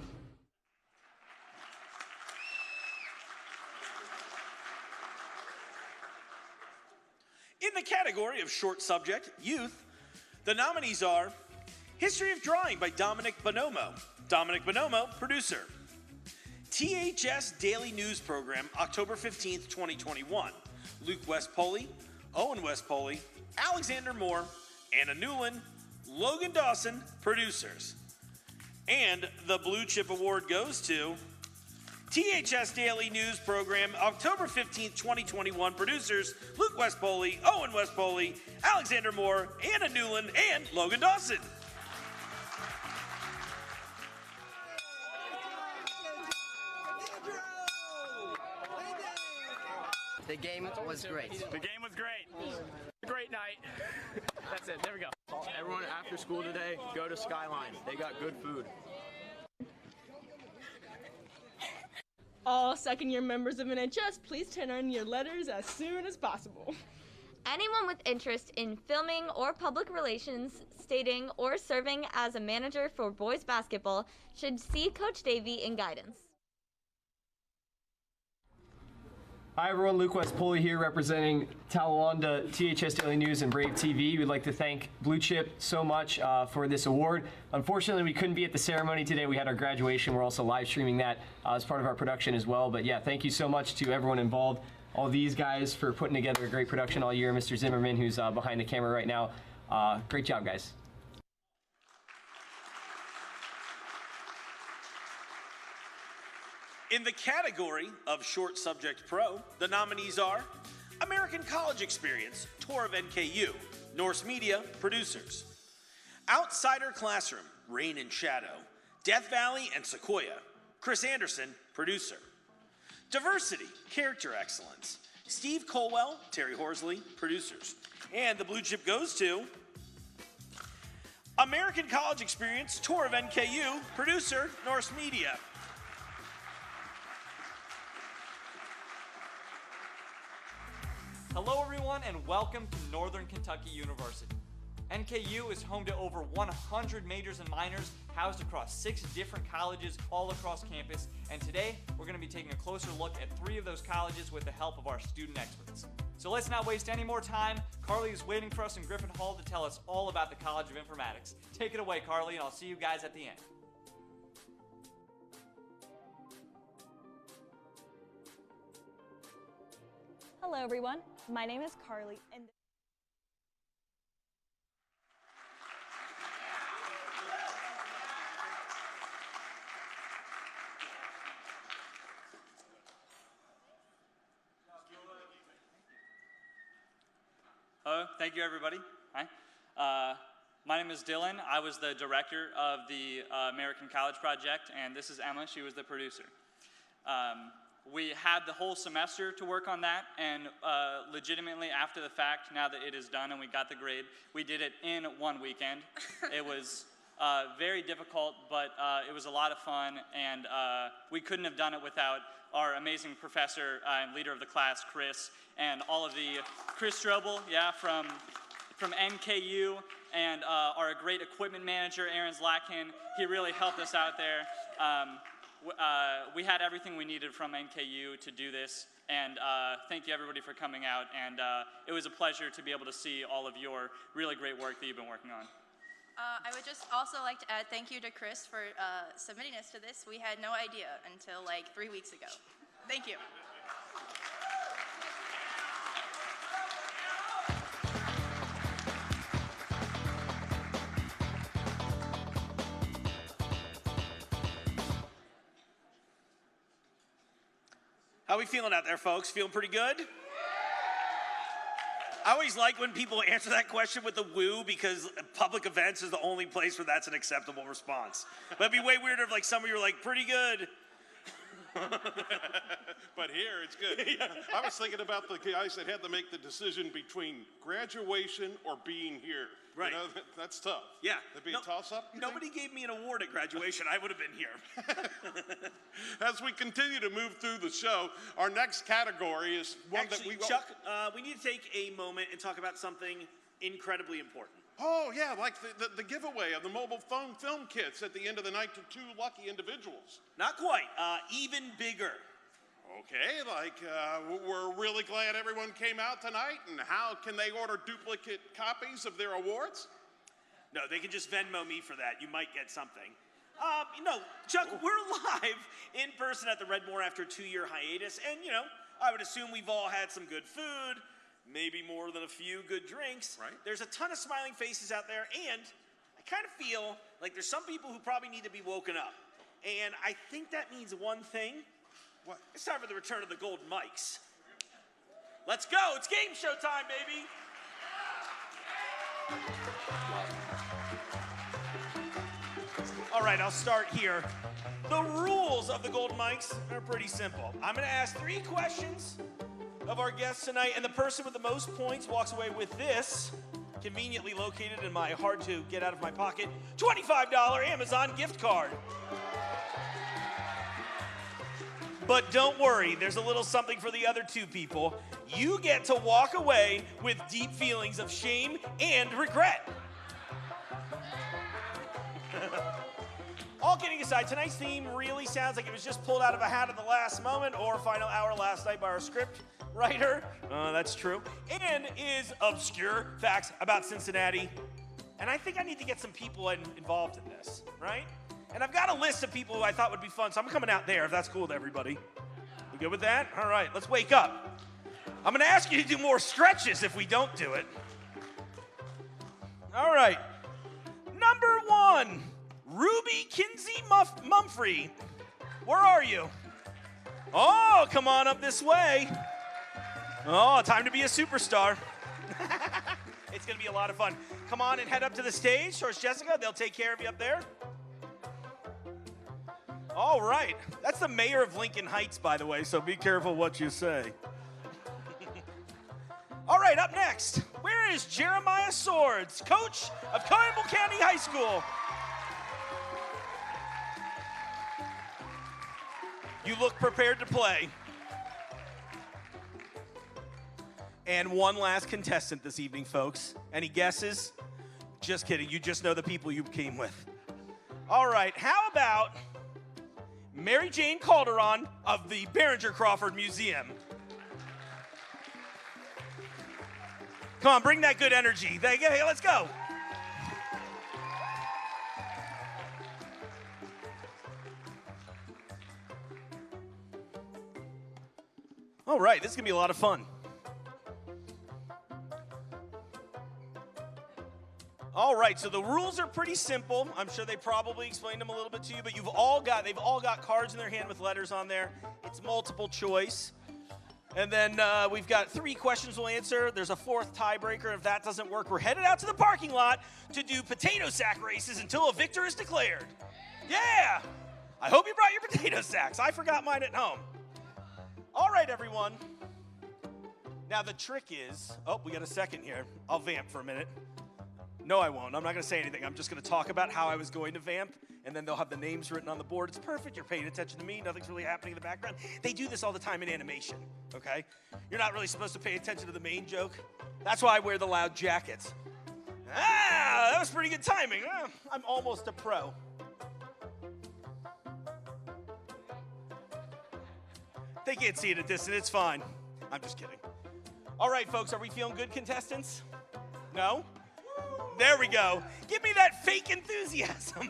In the category of short subject, youth, the nominees are History of Drawing by Dominic Bonomo. Dominic Bonomo, producer. THS Daily News Program, October 15th, 2021. Luke Westpoli, Owen Westpoli, Alexander Moore, Anna Newland, Logan Dawson, producers. And the Blue Chip Award goes to THS Daily News Program, October 15th, 2021, producers Luke Westpoli, Owen Westpoli, Alexander Moore, Anna Newland, and Logan Dawson. The game was great. The game was great. Great night. That's it. There we go. Everyone after school today, go to Skyline. They got good food. All second-year members of NHS, please turn in your letters as soon as possible. Anyone with interest in filming or public relations, stating, or serving as a manager for boys basketball should see Coach Davey in guidance. Hi everyone, Luke Westpoli here representing Talawanda, THS Daily News, and Brave TV. We'd like to thank Blue Chip so much for this award. Unfortunately, we couldn't be at the ceremony today. We had our graduation. We're also live streaming that as part of our production as well. But yeah, thank you so much to everyone involved, all these guys for putting together a great production all year. Mr. Zimmerman, who's behind the camera right now. Great job, guys. In the category of Short Subject Pro, the nominees are American College Experience, Tour of NKU, Norse Media, producers. Outsider Classroom, Rain and Shadow, Death Valley and Sequoia, Chris Anderson, producer. Diversity, Character Excellence, Steve Colwell, Terry Horsley, producers. And the Blue Chip goes to American College Experience, Tour of NKU, producer, Norse Media. Hello everyone and welcome to Northern Kentucky University. NKU is home to over 100 majors and minors housed across 6 different colleges all across campus, and today we're going to be taking a closer look at 3 of those colleges with the help of our student experts. So let's not waste any more time. Carly is waiting for us in Griffin Hall to tell us all about the College of Informatics. Take it away, Carly, and I'll see you guys at the end. Hello everyone, my name is Carly and Hello, thank you everybody. Hi. My name is Dylan. I was the director of the American College Project, and this is Emma. She was the producer. We had the whole semester to work on that, and legitimately after the fact, now that it is done and we got the grade, we did it in one weekend. It was very difficult, but it was a lot of fun, and we couldn't have done it without our amazing professor and leader of the class, Chris, and all of the, Chris Strobel, yeah, from NKU, and our great equipment manager, Aaron Zlatkin. He really helped us out there. We had everything we needed from NKU to do this, and thank you everybody for coming out, and it was a pleasure to be able to see all of your really great work that you've been working on. I would just also like to add thank you to Chris for submitting us to this. We had no idea until like 3 weeks ago. Thank you. How we feeling out there, folks? Feeling pretty good? I always like when people answer that question with a woo, because public events is the only place where that's an acceptable response. But it'd be way weirder if like some of you were like, pretty good. But here, it's good. I was thinking about the guys that had to make the decision between graduation or being here. Right. You know, that's tough. Yeah. That'd be a toss-up. Nobody gave me an award at graduation. I would have been here. As we continue to move through the show, our next category is one that we... Chuck, we need to take a moment and talk about something incredibly important. Oh, yeah, like the giveaway of the mobile phone film kits at the end of the night to 2 lucky individuals. Not quite. Even bigger. Okay, we're really glad everyone came out tonight, and how can they order duplicate copies of their awards? No, they can just Venmo me for that. You might get something. Chuck, we're live in person at the Redmore after a 2-year hiatus, and, I would assume we've all had some good food, maybe more than a few good drinks. Right. There's a ton of smiling faces out there, and I kind of feel like there's some people who probably need to be woken up. And I think that means one thing. What? It's time for the return of the Golden Mics. Let's go. It's game show time, baby. All right, I'll start here. The rules of the Golden Mics are pretty simple. I'm going to ask 3 questions of our guests tonight, and the person with the most points walks away with this, conveniently located in my hard-to-get-out-of-my-pocket, $25 Amazon gift card. But don't worry, there's a little something for the other 2 people. You get to walk away with deep feelings of shame and regret. All kidding aside, tonight's theme really sounds like it was just pulled out of a hat at the last moment or final hour last night by our script writer. That's true. And is obscure facts about Cincinnati. And I think I need to get some people involved in this, right? And I've got a list of people who I thought would be fun, so I'm coming out there if that's cool with everybody. You good with that? All right, let's wake up. I'm going to ask you to do more stretches if we don't do it. All right. Number 1, Ruby Kinsey Mumphrey. Where are you? Oh, come on up this way. Oh, time to be a superstar. It's going to be a lot of fun. Come on and head up to the stage. Towards Jessica. They'll take care of you up there. All right. That's the mayor of Lincoln Heights, by the way, so be careful what you say. All right, up next, where is Jeremiah Swords, coach of Campbell County High School? You look prepared to play. And one last contestant this evening, folks. Any guesses? Just kidding. You just know the people you came with. All right, how about Mary Jane Calderon of the Behringer Crawford Museum? Come on, bring that good energy. Hey, let's go. All right, this is going to be a lot of fun. All right, so the rules are pretty simple. I'm sure they probably explained them a little bit to you, but they've all got cards in their hand with letters on there. It's multiple choice. And then we've got 3 questions we'll answer. There's a 4th tiebreaker. If that doesn't work, we're headed out to the parking lot to do potato sack races until a victor is declared. Yeah! I hope you brought your potato sacks. I forgot mine at home. All right, everyone. Now the trick is, we got a second here. I'll vamp for a minute. No, I won't. I'm not going to say anything. I'm just going to talk about how I was going to vamp, and then they'll have the names written on the board. It's perfect. You're paying attention to me. Nothing's really happening in the background. They do this all the time in animation, okay? You're not really supposed to pay attention to the main joke. That's why I wear the loud jackets. That was pretty good timing. I'm almost a pro. They can't see it at distance. It's fine. I'm just kidding. All right, folks, are we feeling good, contestants? No? There we go. Give me that fake enthusiasm.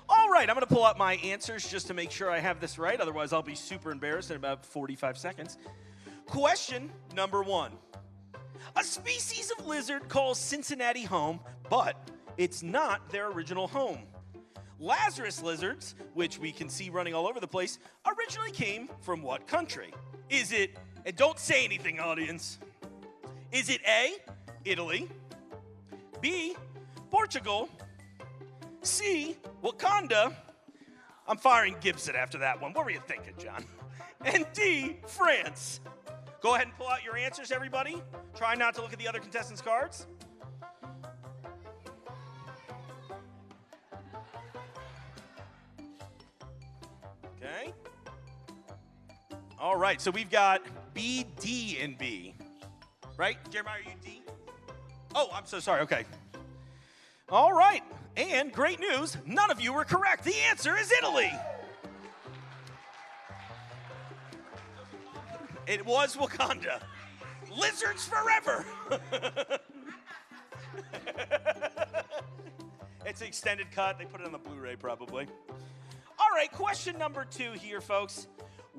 All right, I'm going to pull out my answers just to make sure I have this right. Otherwise, I'll be super embarrassed in about 45 seconds. Question number 1. A species of lizard calls Cincinnati home, but it's not their original home. Lazarus lizards, which we can see running all over the place, originally came from what country? Is it, and don't say anything, audience, is it A, Italy, B, Portugal, C, Wakanda. I'm firing Gibson after that one. What were you thinking, John? And D, France. Go ahead and pull out your answers, everybody. Try not to look at the other contestants' cards. Okay. All right, so we've got B, D, and B. Right? Jeremiah, are you D? Oh, I'm so sorry. Okay. All right. And great news, none of you were correct. The answer is Italy. It was Wakanda. Lizards forever. It's an extended cut. They put it on the Blu-ray probably. All right, question number 2 here, folks.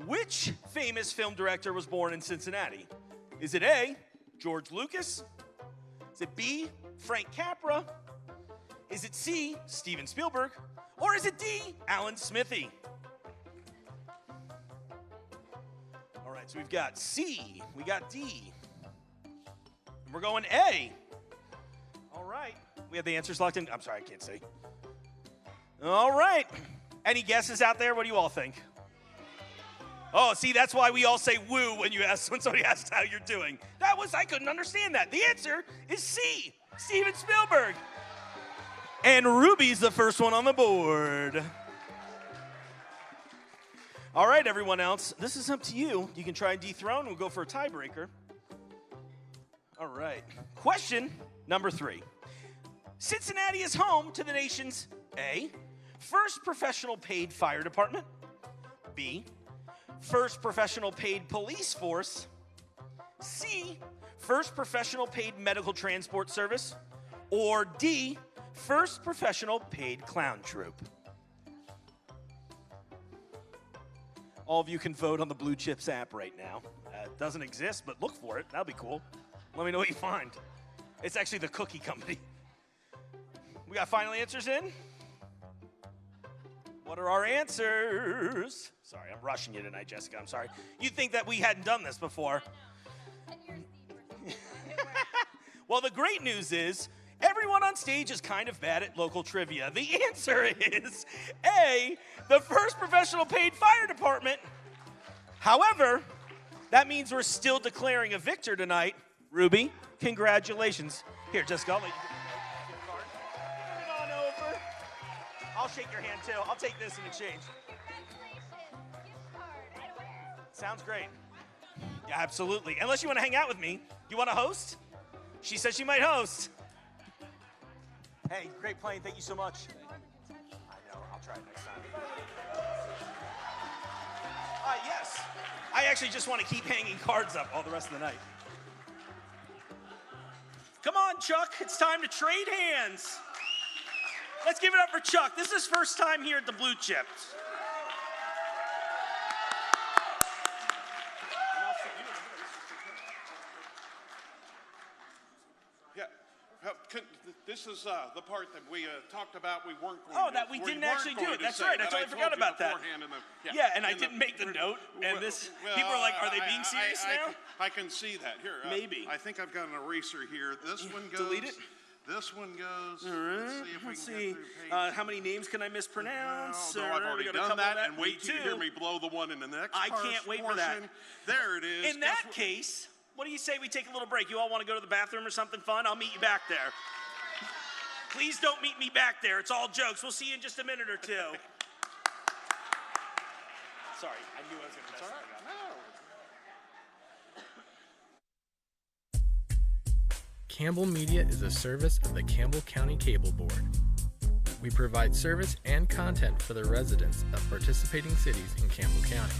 Which famous film director was born in Cincinnati? Is it A, George Lucas? Is it B, Frank Capra? Is it C, Steven Spielberg? Or is it D, Alan Smithy? All right, so we've got C, we got D, and we're going A. All right, we have the answers locked in. I'm sorry, I can't see. All right, any guesses out there? What do you all think? Oh, see, that's why we all say woo when somebody asks how you're doing. I couldn't understand that. The answer is C, Steven Spielberg. And Ruby's the first one on the board. All right, everyone else, this is up to you. You can try and dethrone. We'll go for a tiebreaker. All right. Question number 3. Cincinnati is home to the nation's A, first professional paid fire department, B, first professional paid police force, C, first professional paid medical transport service, or D, first professional paid clown troupe. All of you can vote on the Blue Chips app right now. It doesn't exist, but look for it. That'll be cool. Let me know what you find. It's actually the cookie company. We got final answers in? What are our answers? Sorry, I'm rushing you tonight, Jessica. I'm sorry. You'd think that we hadn't done this before. Well, the great news is everyone on stage is kind of bad at local trivia. The answer is A, the first professional paid fire department. However, that means we're still declaring a victor tonight. Ruby, congratulations. Here, Jessica, I'll let you get a card. Come on over. I'll shake your hand, too. I'll take this in exchange. Sounds great. Yeah, absolutely. Unless you want to hang out with me. You want to host? She said she might host. Hey, great playing. Thank you so much. I know. I'll try it next time. Yes. I actually just want to keep hanging cards up all the rest of the night. Come on, Chuck. It's time to trade hands. Let's give it up for Chuck. This is his first time here at the Blue Chips. This is the part that we talked about we weren't going to do. That we didn't actually do it. That's right. I totally forgot about that. Yeah, and I didn't make the note. And people are like, are they being serious now? I can see that. Here. Maybe. I think I've got an eraser here. This one goes. Delete it. This one goes. All right. Let's see if we can get through page. How many names can I mispronounce? No, I've already done that. And wait till you hear me blow the one in the next I can't wait for that. There it is. In that case, what do you say we take a little break? You all want to go to the bathroom or something fun? I'll meet you back there. Please don't meet me back there. It's all jokes. We'll see you in just a minute or two. Sorry, I knew I was going to mess something up. Campbell Media is a service of the Campbell County Cable Board. We provide service and content for the residents of participating cities in Campbell County.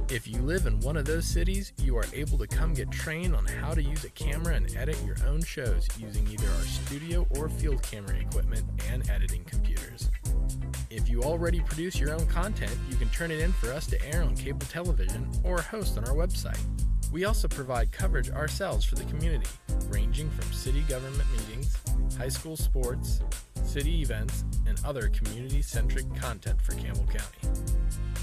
If you live in one of those cities, you are able to come get trained on how to use a camera and edit your own shows using either our studio or field camera equipment and editing computers. If you already produce your own content, you can turn it in for us to air on cable television or host on our website. We also provide coverage ourselves for the community, ranging from city government meetings, high school sports, city events, and other community-centric content for Campbell County.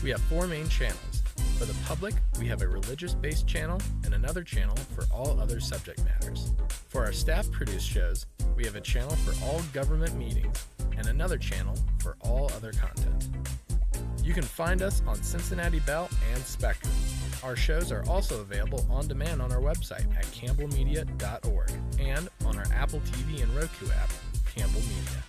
We have 4 main channels. For the public, we have a religious-based channel and another channel for all other subject matters. For our staff-produced shows, we have a channel for all government meetings and another channel for all other content. You can find us on Cincinnati Bell and Spectrum. Our shows are also available on demand on our website at campbellmedia.org and on our Apple TV and Roku app, Campbell Media.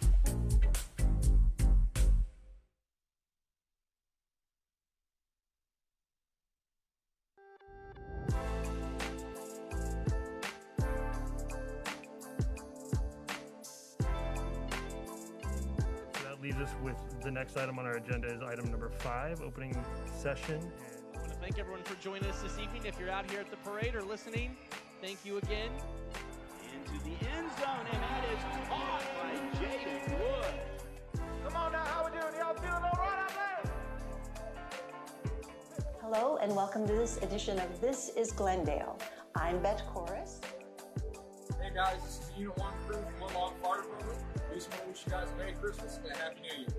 Leaves us with the next item on our agenda is item number 5, opening session. I want to thank everyone for joining us this evening. If you're out here at the parade or listening, thank you again. Into the end zone, and that is caught by Jaden Wood. Come on now, how we doing? Y'all feeling all right out there? Hello and welcome to this edition of This is Glendale. I'm Bet Chorus. Hey guys, this is Unit 1 crew from Woodlawn Fire Department. We just want to wish you guys a Merry Christmas and a Happy New Year.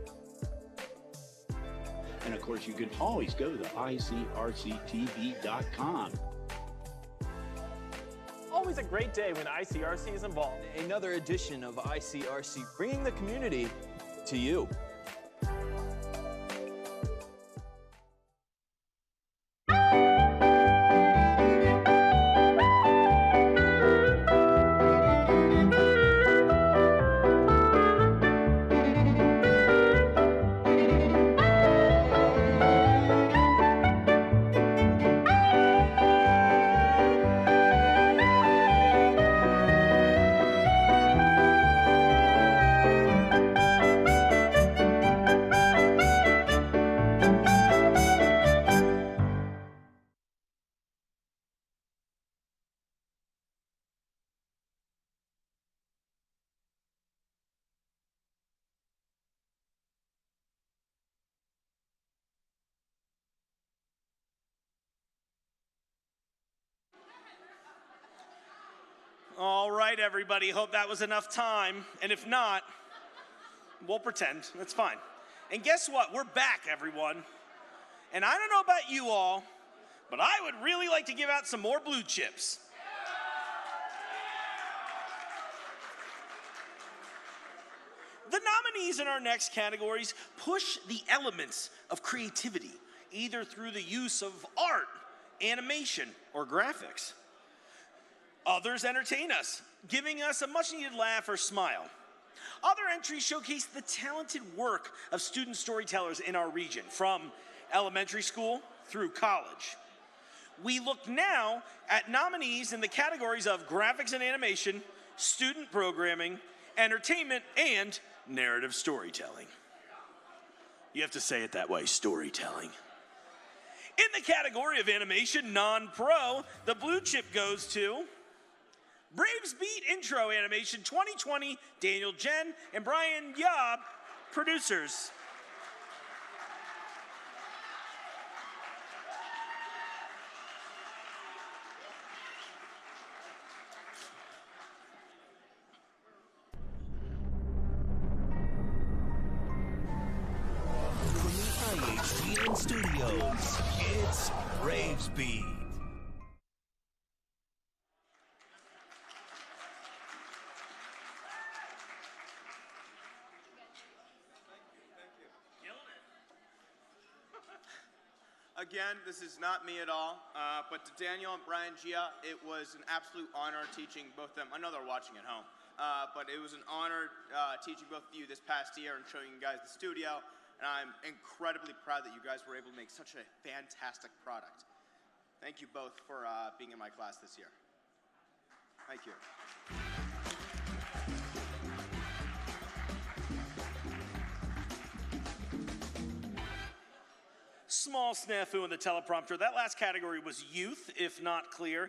And of course, you can always go to ICRC-TV.com. Always a great day when ICRC is involved. Another edition of ICRC, bringing the community to you. All right, everybody. Hope that was enough time. And if not, we'll pretend. That's fine. And guess what? We're back, everyone. And I don't know about you all, but I would really like to give out some more blue chips. The nominees in our next categories push the elements of creativity, either through the use of art, animation, or graphics. Others entertain us, giving us a much-needed laugh or smile. Other entries showcase the talented work of student storytellers in our region, from elementary school through college. We look now at nominees in the categories of graphics and animation, student programming, entertainment, and narrative storytelling. You have to say it that way, storytelling. In the category of animation, non-pro, the blue chip goes to Braves Beat Intro Animation 2020, Daniel Jen and Brian Yob, producers. From the IHGN Studios, it's Braves Beat. Again, this is not me at all, but to Daniel and Brian Gia, it was an absolute honor teaching both of them. I know they're watching at home, but it was an honor teaching both of you this past year and showing you guys the studio, and I'm incredibly proud that you guys were able to make such a fantastic product. Thank you both for being in my class this year. Thank you. Small snafu in the teleprompter. That last category was youth, if not clear.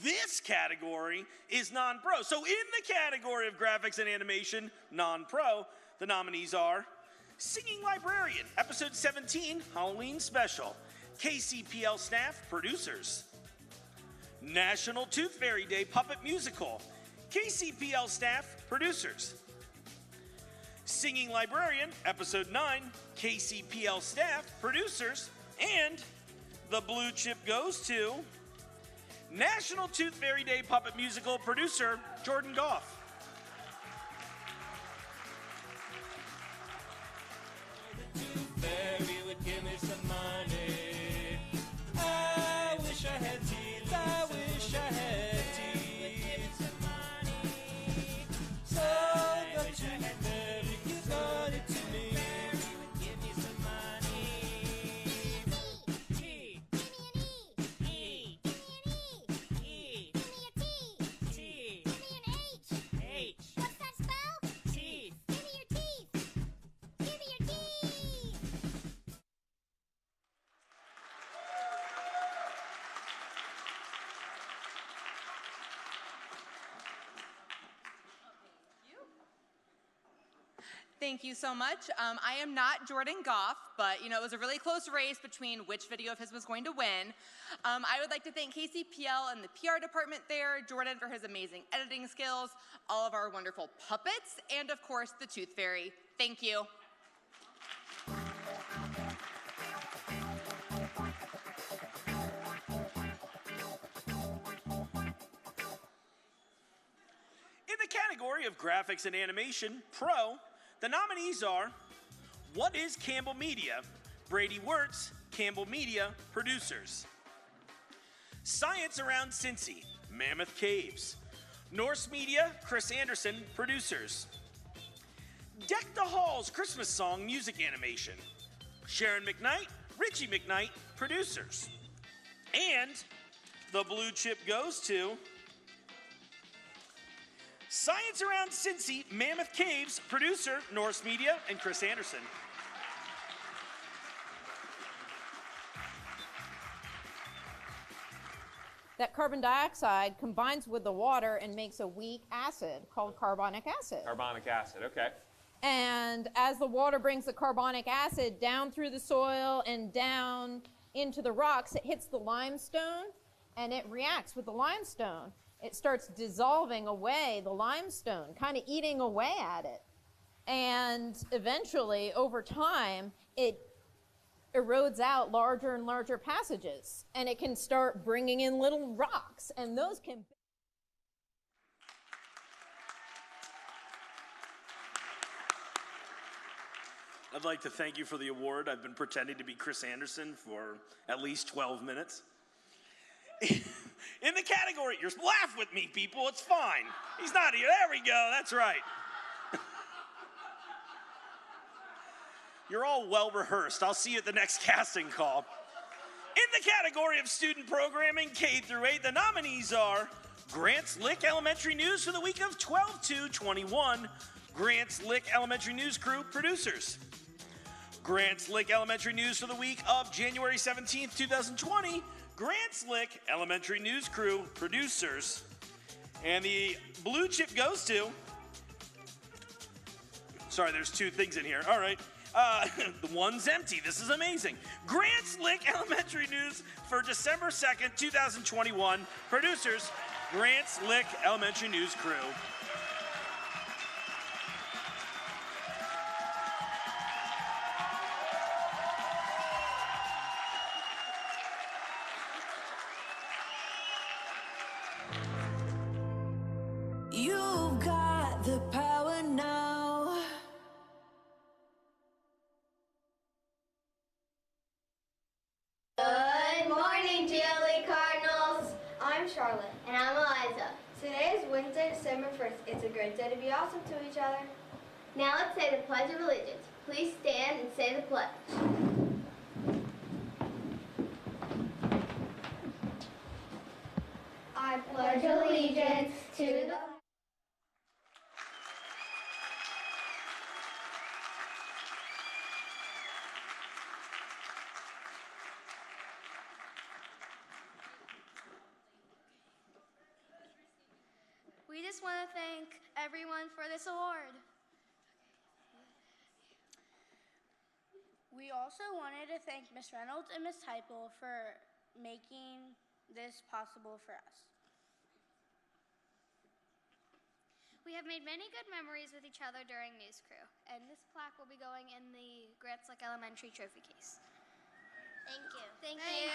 This category is non-pro. So in the category of graphics and animation, non-pro, the nominees are Singing Librarian, Episode 17, Halloween Special. KCPL staff, producers. National Tooth Fairy Day Puppet Musical. KCPL staff, producers. Singing Librarian, Episode 9, KCPL staff, producers, and the blue chip goes to National Tooth Fairy Day Puppet Musical producer, Jordan Goff. tooth fairy would give me some money. I wish I had teeth, I wish I had teeth. So the tooth fairy give money to me. Give me some money. E, give me an E. E, give me an E. E, give me a T. T, give me an H. H. What's that spell? Teeth. Give me your teeth. Give me your teeth. Thank you so much. I am not Jordan Goff, but it was a really close race between which video of his was going to win. I would like to thank KCPL and the PR department there, Jordan for his amazing editing skills, all of our wonderful puppets, and of course the Tooth Fairy. Thank you. In the category of graphics and animation, Pro, the nominees are What is Campbell Media? Brady Wirtz, Campbell Media, producers. Science Around Cincy, Mammoth Caves. Norse Media, Chris Anderson, producers. Deck the Halls Christmas Song Music Animation. Sharon McKnight, Richie McKnight, producers. And the blue chip goes to Science Around Cincy, Mammoth Caves, producer, Norse Media, and Chris Anderson. That carbon dioxide combines with the water and makes a weak acid called carbonic acid. Carbonic acid, okay. And as the water brings the carbonic acid down through the soil and down into the rocks, it hits the limestone and it reacts with the limestone. It starts dissolving away the limestone, kind of eating away at it. And eventually, over time, it erodes out larger and larger passages. And it can start bringing in little rocks. And those can... I'd like to thank you for the award. I've been pretending to be Chris Anderson for at least 12 minutes. In the category, laugh with me, people, it's fine. He's not here, there we go, that's right. You're all well rehearsed. I'll see you at the next casting call. In the category of student programming, K through 8, the nominees are Grants Lick Elementary News for the week of 12/2/21, Grants Lick Elementary News Crew, producers. Grants Lick Elementary News for the week of January 17th, 2020, Grants Lick Elementary News Crew, producers. And the blue chip goes to, sorry, there's two things in here, all right. The one's empty, this is amazing. Grants Lick Elementary News for December 2nd, 2021, producers, Grants Lick Elementary News Crew. You've got the power now. Good morning, GLE Cardinals. I'm Charlotte. And I'm Eliza. Today is Wednesday, December 1st. It's a great day to be awesome to each other. Now let's say the Pledge of Allegiance. Please stand and say the pledge. I pledge allegiance to the... We just want to thank everyone for this award. We also wanted to thank Ms. Reynolds and Ms. Heipel for making this possible for us. We have made many good memories with each other during News Crew, and this plaque will be going in the Grants Lick Elementary trophy case. Thank you. Thank you.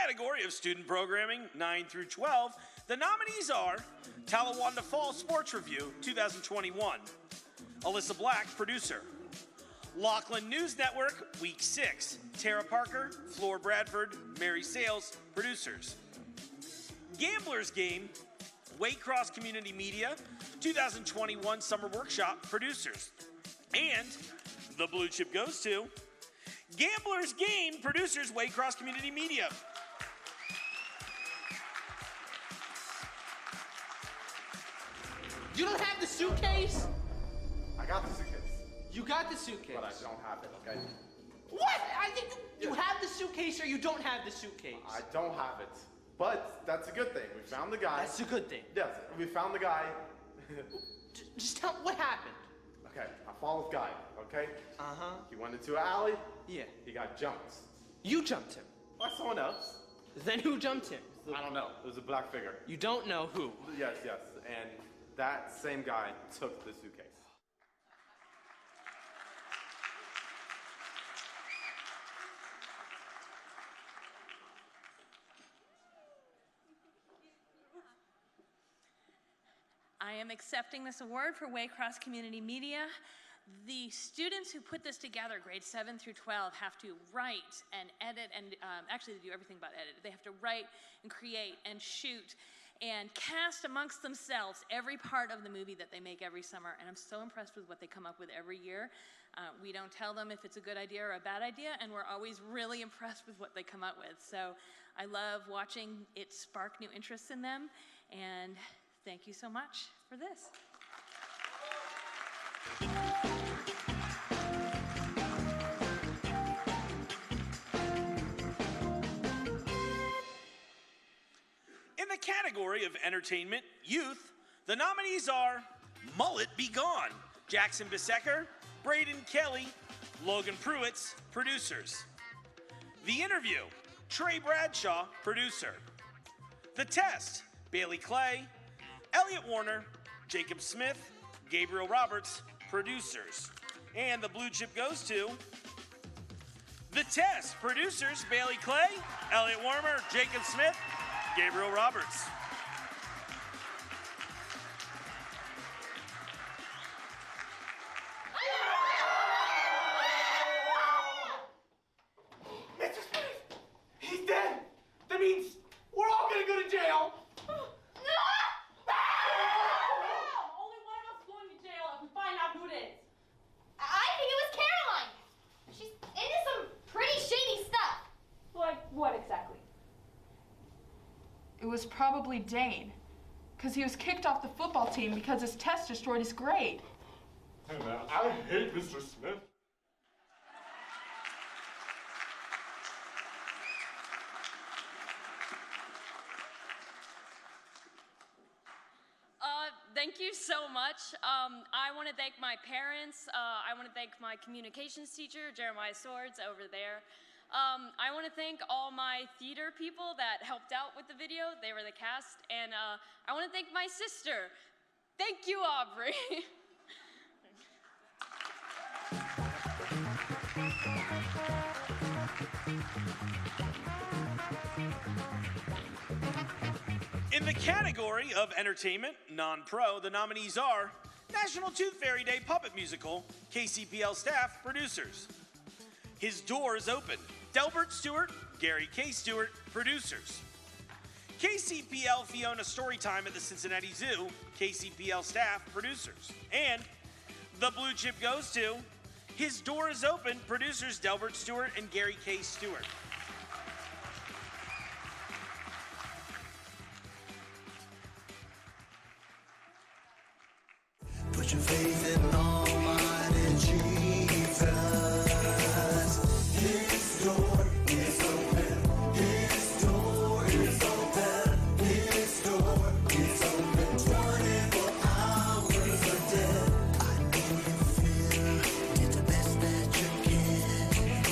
category of student programming, 9 through 12, the nominees are Talawanda Fall Sports Review 2021, Alyssa Black, producer, Laughlin News Network, Week 6, Tara Parker, Floor Bradford, Mary Sales, producers, Gambler's Game, Waycross Community Media 2021 Summer Workshop, producers, and the blue chip goes to Gambler's Game, producers, Waycross Community Media. You don't have the suitcase? I got the suitcase. You got the suitcase. But I don't have it, okay? What? I think you have the suitcase or you don't have the suitcase. I don't have it. But that's a good thing. We found the guy. That's a good thing. Yes, we found the guy. Just tell me what happened. Okay, I followed the guy, okay? Uh-huh. He went into an alley. Yeah. He got jumped. You jumped him. By someone else. Then who jumped him? I don't know. It was a black figure. You don't know who? Yes. And that same guy took the suitcase. I am accepting this award for Waycross Community Media. The students who put this together, grades 7 through 12, have to write and edit, and actually they do everything but edit. They have to write and create and shoot and cast amongst themselves every part of the movie that they make every summer, and I'm so impressed with what they come up with every year. We don't tell them if it's a good idea or a bad idea, and we're always really impressed with what they come up with. So I love watching it spark new interests in them, and thank you so much for this. In the category of entertainment, youth, the nominees are Mullet Be Gone, Jackson Bisecker, Braden Kelly, Logan Pruitts, producers. The Interview, Trey Bradshaw, producer. The Test, Bailey Clay, Elliot Warner, Jacob Smith, Gabriel Roberts, producers. And the blue chip goes to The Test, producers, Bailey Clay, Elliot Warner, Jacob Smith, Gabriel Roberts. Mr. Smith, he's dead. That means we're all gonna go to jail. Only one of us is going to jail if we find out who it is. I think it was Caroline. She's into some pretty shady stuff. Like what exactly? It was probably Dane, because he was kicked off the football team because his test destroyed his grade. Hey man, I hate Mr. Smith. Thank you so much. I want to thank my parents. I want to thank my communications teacher, Jeremiah Swords, over there. I want to thank all my theater people that helped out with the video. They were the cast. And I want to thank my sister. Thank you, Aubrey. In the category of entertainment, non-pro, the nominees are National Tooth Fairy Day Puppet Musical, KCPL staff, producers. His Door is Open, Delbert Stewart, Gary K. Stewart, producers. KCPL Fiona Storytime at the Cincinnati Zoo, KCPL staff, producers. And the blue chip goes to His Door is Open, producers Delbert Stewart and Gary K. Stewart. Put your faith in Almighty Jesus. His door is open. His door is open. His door is open 24 hours a day. I know you feel did the best that you can.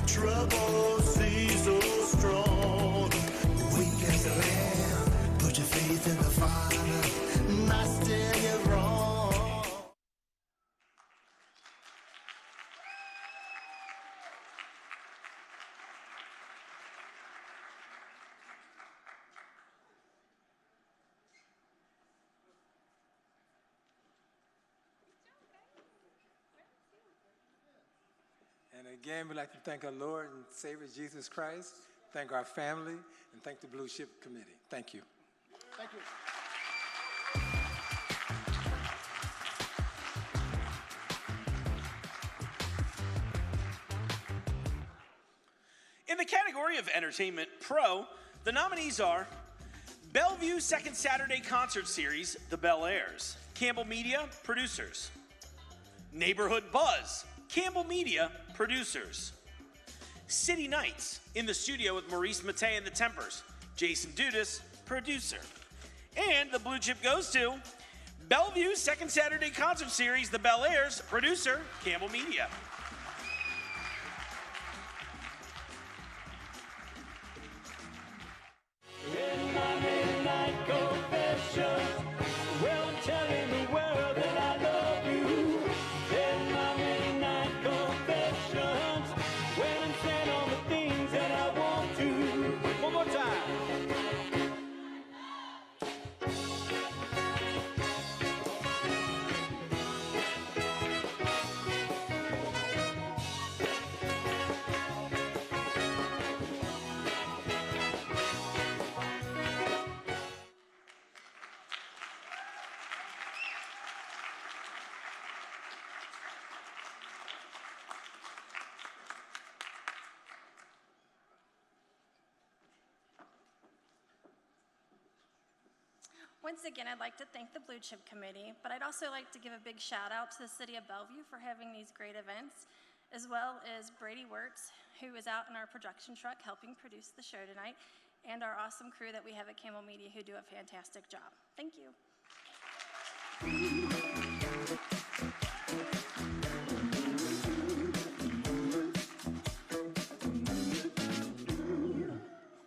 Trouble seems so strong. Weak as a lamb. Put your faith in the Father. Not still you're wrong. And again, we'd like to thank our Lord and Savior Jesus Christ, thank our family, and thank the Blue Chip Committee. Thank you. Thank you. In the category of Entertainment Pro, the nominees are Bellevue Second Saturday Concert Series, The Bel Airs, Campbell Media, producers. Neighborhood Buzz, Campbell Media, producers. City Nights, in the studio with Maurice Mattei and the Tempers, Jason Dudas, producer. And the Blue Chip goes to Bellevue Second Saturday Concert Series, The Bel Airs, producer, Campbell Media. In my midnight confession, well, I'm telling the world that I love you. In my midnight confessions, when I'm saying all the things that I want to. One more time. Once again, I'd like to thank the Blue Chip Committee, but I'd also like to give a big shout out to the City of Bellevue for having these great events, as well as Brady Wirtz, who is out in our production truck helping produce the show tonight, and our awesome crew that we have at Campbell Media who do a fantastic job. Thank you.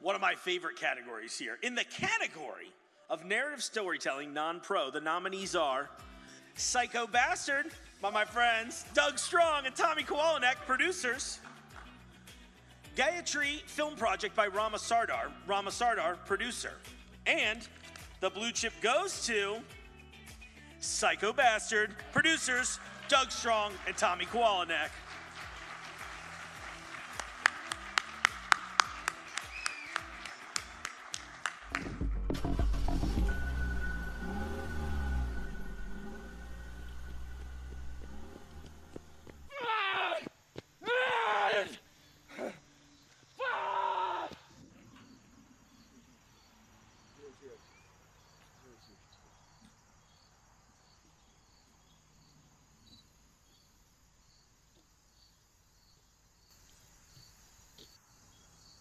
One of my favorite categories here. In the category of narrative storytelling non-pro, the nominees are Psycho Bastard by my friends Doug Strong and Tommy Kowalinek, producers. Gayatri Film Project by Rama Sardar, producer. And the Blue Chip goes to Psycho Bastard, producers Doug Strong and Tommy Kowalinek.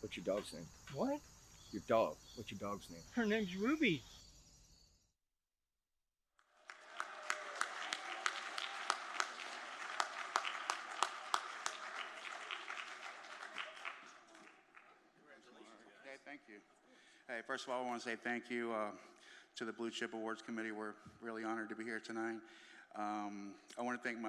What's your dog's name? What? Your dog. What's your dog's name? Her name's Ruby. Okay, thank you. Hey, first of all, I want to say thank you to the Blue Chip Awards Committee. We're really honored to be here tonight. I want to thank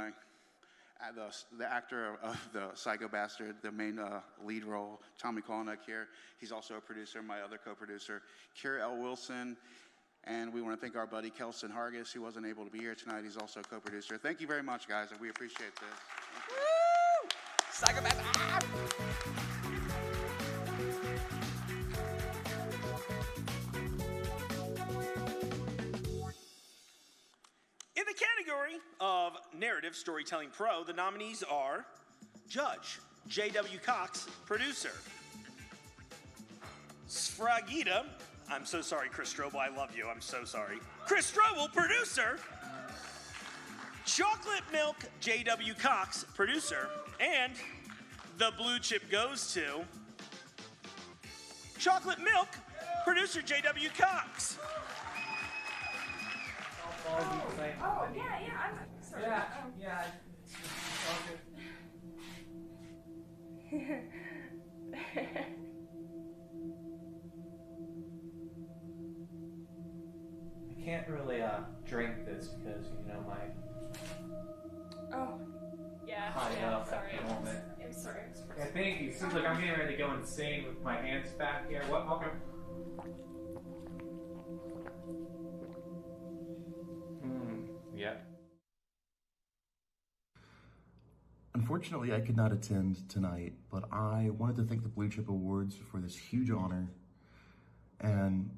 the actor of the Psycho Bastard, the main lead role, Tommy Kowalinek here. He's also a producer, my other co-producer, Kira L. Wilson. And we want to thank our buddy Kelson Hargis, who wasn't able to be here tonight. He's also a co-producer. Thank you very much, guys, and we appreciate this. Woo! Psycho Bastard! Ah! In the category of Narrative Storytelling Pro, the nominees are Judge J.W. Cox, producer. Sfragita, I'm so sorry, Chris Strobel, I love you, I'm so sorry. Chris Strobel, producer. Chocolate Milk, J.W. Cox, producer. And the Blue Chip goes to Chocolate Milk, producer J.W. Cox. Oh, yeah, I'm sorry. Yeah. I can't really drink this because my Oh, yeah. high Yeah, up sorry. at the moment. I'm sorry. Yeah, thank you. Seems like I'm getting ready to go insane with my hands back here. What? Okay. Yeah. Unfortunately, I could not attend tonight, but I wanted to thank the Blue Chip Awards for this huge honor. And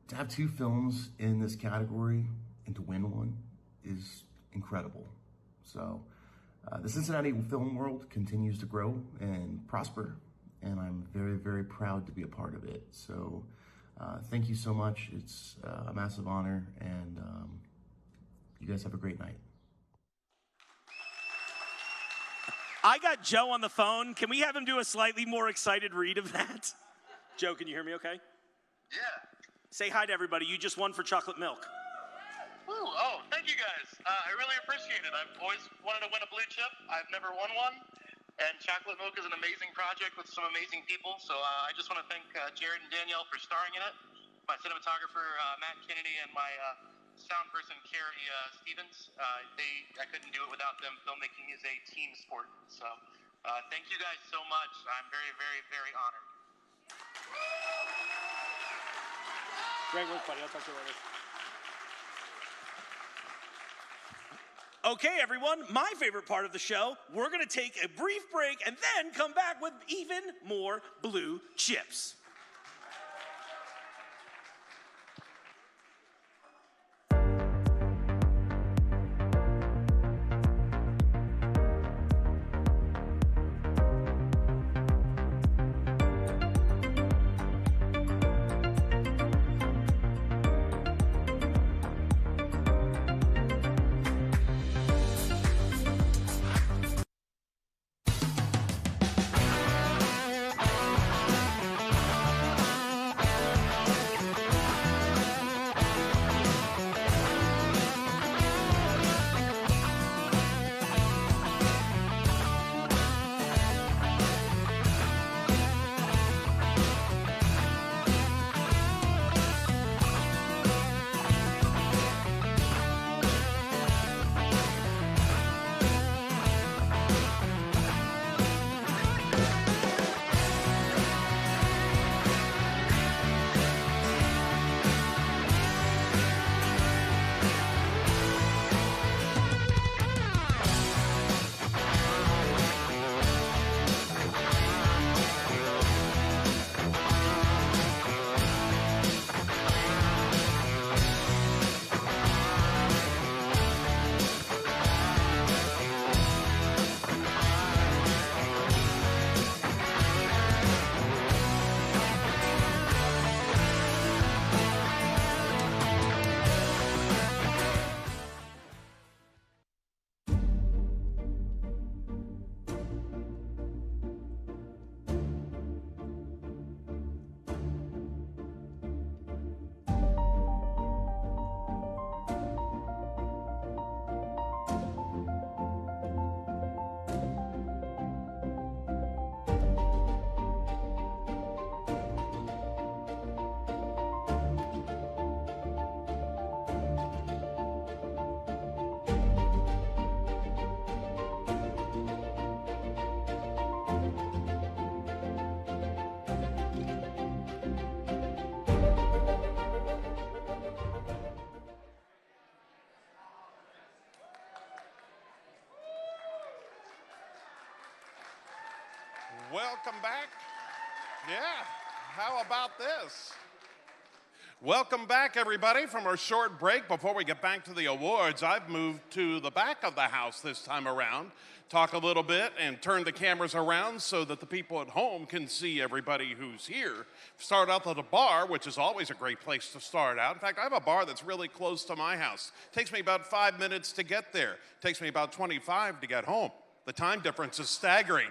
to have 2 films in this category and to win one is incredible. So the Cincinnati film world continues to grow and prosper, and I'm very, very proud to be a part of it. So thank you so much. It's a massive honor, and you guys have a great night. I got Joe on the phone. Can we have him do a slightly more excited read of that? Joe, can you hear me okay? Yeah. Say hi to everybody. You just won for chocolate milk. Woo. Oh, thank you guys. I really appreciate it. I've always wanted to win a blue chip. I've never won one. And Chocolate Milk is an amazing project with some amazing people. So I just want to thank Jared and Danielle for starring in it, my cinematographer, Matt Kennedy, and my sound person, Carrie Stevens. I couldn't do it without them. Filmmaking is a team sport. So thank you guys so much. I'm very, very, very honored. Great work, buddy. I'll talk to you later. Okay, everyone, my favorite part of the show, we're going to take a brief break and then come back with even more blue chips. Welcome back. Yeah, how about this? Welcome back, everybody, from our short break. Before we get back to the awards, I've moved to the back of the house this time around, talk a little bit and turn the cameras around so that the people at home can see everybody who's here. Start out at a bar, which is always a great place to start out. In fact, I have a bar that's really close to my house. It takes me about 5 minutes to get there. It takes me about 25 to get home. The time difference is staggering.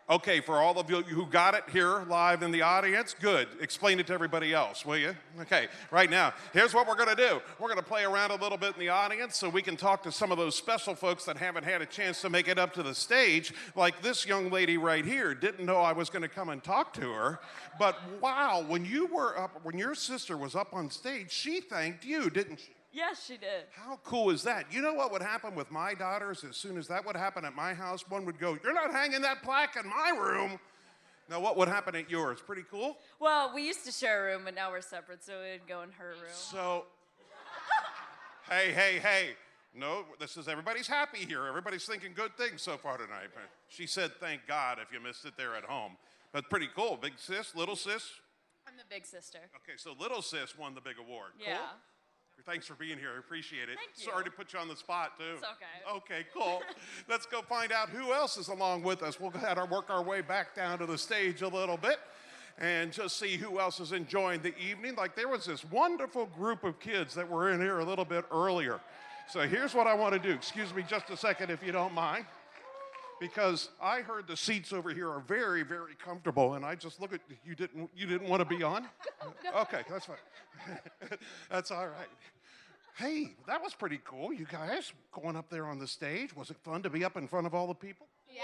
Okay, for all of you who got it here live in the audience, good. Explain it to everybody else, will you? Okay, right now, here's what we're going to do. We're going to play around a little bit in the audience so we can talk to some of those special folks that haven't had a chance to make it up to the stage, like this young lady right here. Didn't know I was going to come and talk to her, but wow, when your sister was up on stage, she thanked you, didn't she? Yes, she did. How cool is that? You know what would happen with my daughters as soon as that would happen at my house? One would go, "You're not hanging that plaque in my room." Now, what would happen at yours? Pretty cool? Well, we used to share a room, but now we're separate, so it would go in her room. So, hey, No, this is everybody's happy here. Everybody's thinking good things so far tonight. She said, thank God, if you missed it there at home. But pretty cool. Big sis, little sis? I'm the big sister. Okay, so little sis won the big award. Yeah. Cool. Thanks for being here. I appreciate it. Thank you. Sorry to put you on the spot, too. It's okay. Okay, cool. Let's go find out who else is along with us. We'll work our way back down to the stage a little bit and just see who else is enjoying the evening. Like there was this wonderful group of kids that were in here a little bit earlier. So here's what I want to do. Excuse me just a second if you don't mind. Because I heard the seats over here are very, very comfortable, and I just look at you didn't want to be on? Okay, that's fine. That's all right. Hey, that was pretty cool, you guys, going up there on the stage. Was it fun to be up in front of all the people? Yeah.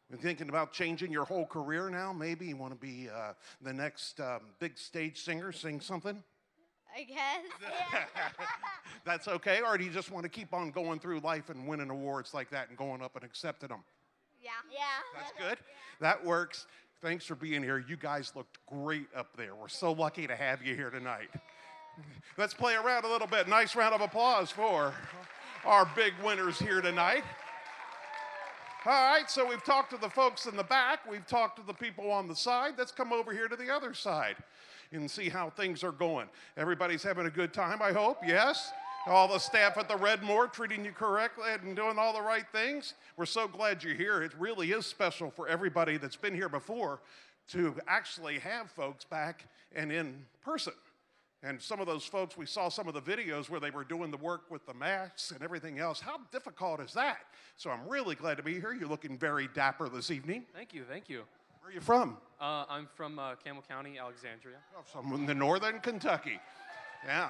You're thinking about changing your whole career now? Maybe you want to be the next big stage singer, sing something? I guess. That's okay, or do you just want to keep on going through life and winning awards like that and going up and accepting them? Yeah. That's good. That works. Thanks for being here. You guys looked great up there. We're so lucky to have you here tonight. Let's play around a little bit. Nice round of applause for our big winners here tonight. All right, so we've talked to the folks in the back. We've talked to the people on the side. Let's come over here to the other side and see how things are going. Everybody's having a good time, I hope, yes? All the staff at the Redmore treating you correctly and doing all the right things. We're so glad you're here. It really is special for everybody that's been here before to actually have folks back and in person. And some of those folks, we saw some of the videos where they were doing the work with the masks and everything else. How difficult is that? So I'm really glad to be here. You're looking very dapper this evening. Thank you, thank you. Where are you from? I'm from Campbell County, Alexandria. Oh, from in the northern Kentucky. Yeah.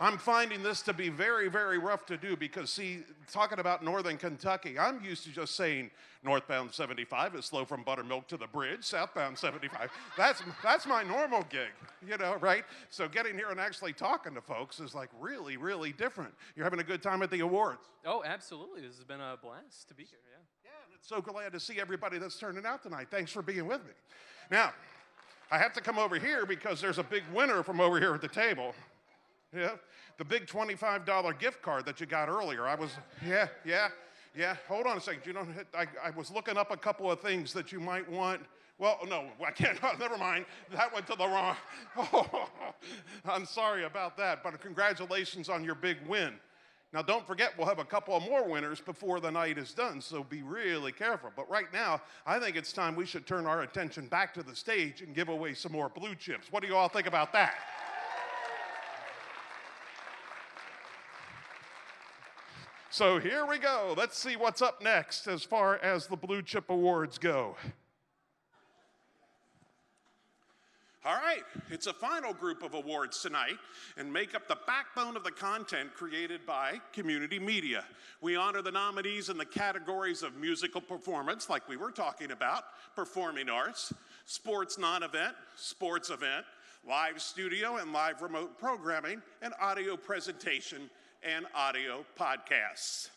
I'm finding this to be very, very rough to do because, see, talking about northern Kentucky, I'm used to just saying northbound 75 is slow from Buttermilk to the bridge, southbound 75. That's my normal gig, you know, right? So getting here and actually talking to folks is like really, really different. You're having a good time at the awards. Oh, absolutely. This has been a blast to be here, yeah. So glad to see everybody that's turning out tonight. Thanks for being with me. Now, I have to come over here because there's a big winner from over here at the table. Yeah, the big $25 gift card that you got earlier. Yeah. Hold on a second. You know, I was looking up a couple of things that you might want. Well, no, I can't. Never mind. That went to the wrong. Oh, I'm sorry about that, but congratulations on your big win. Now, don't forget, we'll have a couple of more winners before the night is done, so be really careful. But right now, I think it's time we should turn our attention back to the stage and give away some more blue chips. What do you all think about that? So here we go. Let's see what's up next as far as the Blue Chip Awards go. All right, it's a final group of awards tonight and make up the backbone of the content created by community media. We honor the nominees in the categories of musical performance, like we were talking about, performing arts, sports non-event, sports event, live studio and live remote programming, and audio presentation and audio podcasts.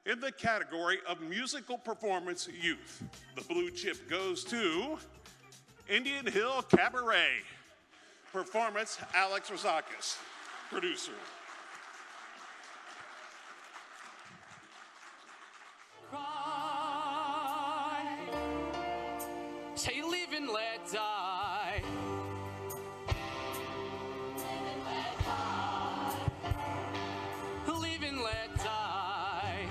In the category of musical performance youth, the blue chip goes to Indian Hill Cabaret. Performance, Alex Rozakis, producer. Say live and let die. Live and let die.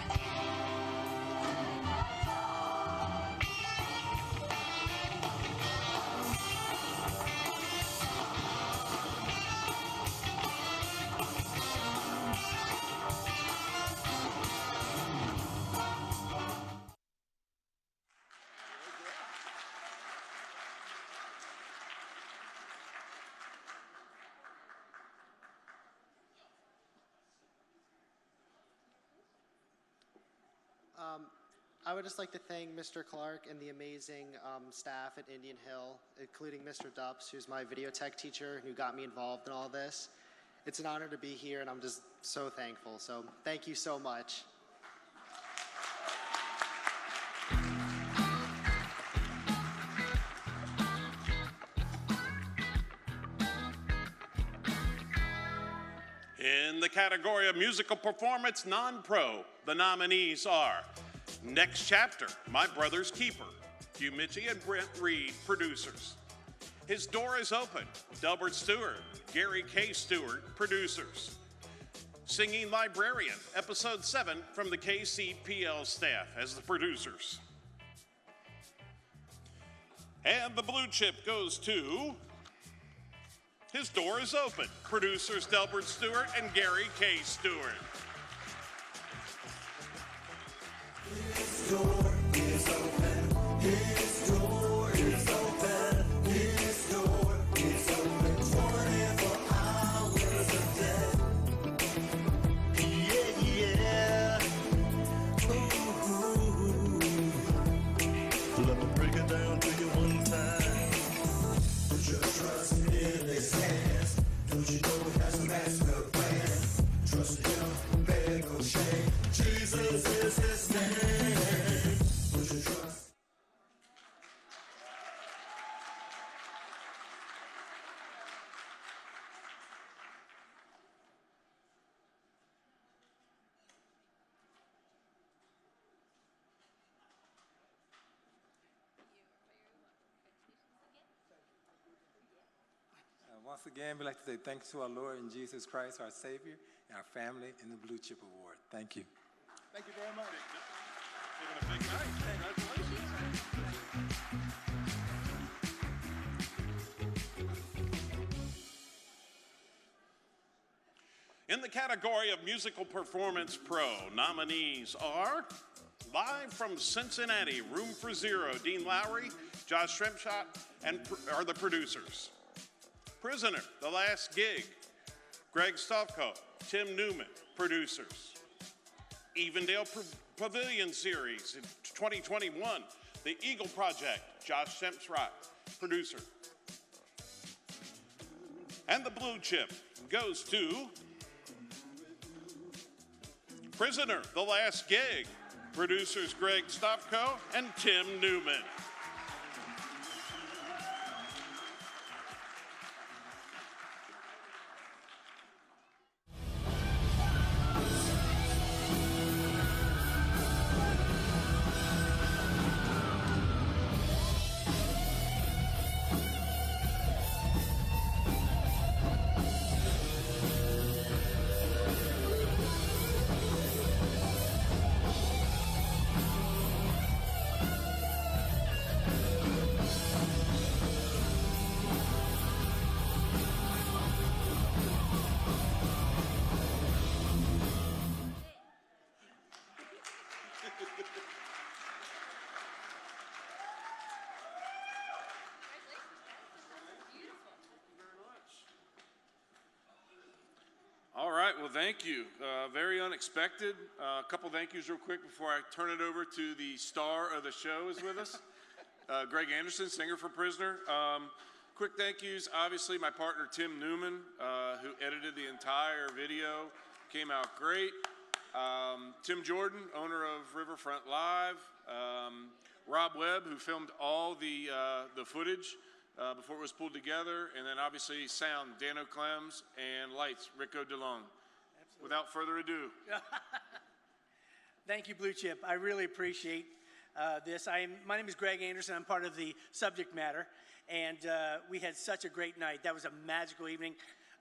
I would just like to thank Mr. Clark and the amazing staff at Indian Hill, including Mr. Dupps, who's my video tech teacher, who got me involved in all this. It's an honor to be here, and I'm just so thankful. So thank you so much. In the category of musical performance non-pro, the nominees are Next Chapter, My Brother's Keeper, Hugh Mitchie and Brent Reed, producers. His Door is Open, Delbert Stewart, Gary K. Stewart, producers. Singing Librarian, Episode 7 from the KCPL staff as the producers. And the blue chip goes to His Door is Open, producers Delbert Stewart and Gary K. Stewart. His door is open. His door is open. His door is open 24 hours a day. Yeah, yeah. Ooh. Let me break it down to you one time. Put your trust in His hands. Don't you know He has a master plan? Trust Him, bear no shame. Jesus is His name. Put your trust. Once again, we'd like to say thanks to our Lord and Jesus Christ, our Savior, and our family in the Blue Chip Award. Thank you. Thank you very much. Given a big night. Congratulations. In the category of musical performance pro, nominees are Live from Cincinnati, Room for Zero, Dean Lowry, Josh Shrimpshot, and are the producers. Prisoner, The Last Gig, Greg Stavko, Tim Newman, producers. Evendale Pavilion Series in 2021, The Eagle Project, Josh Shemsrott, producer. And the blue chip goes to Prisoner, The Last Gig, producers Greg Stavko and Tim Newman. All right, well, thank you. Very unexpected. A couple thank yous real quick before I turn it over to the star of the show is with us. Greg Anderson, singer for Prisoner. Quick thank yous, obviously my partner Tim Newman, who edited the entire video, came out great. Tim Jordan, owner of Riverfront Live. Rob Webb, who filmed all the footage before it was pulled together, and then obviously sound, Dano Clems, and lights, Rico DeLong. Without further ado. Thank you, Blue Chip. I really appreciate this. My name is Greg Anderson. I'm part of the subject matter, and we had such a great night. That was a magical evening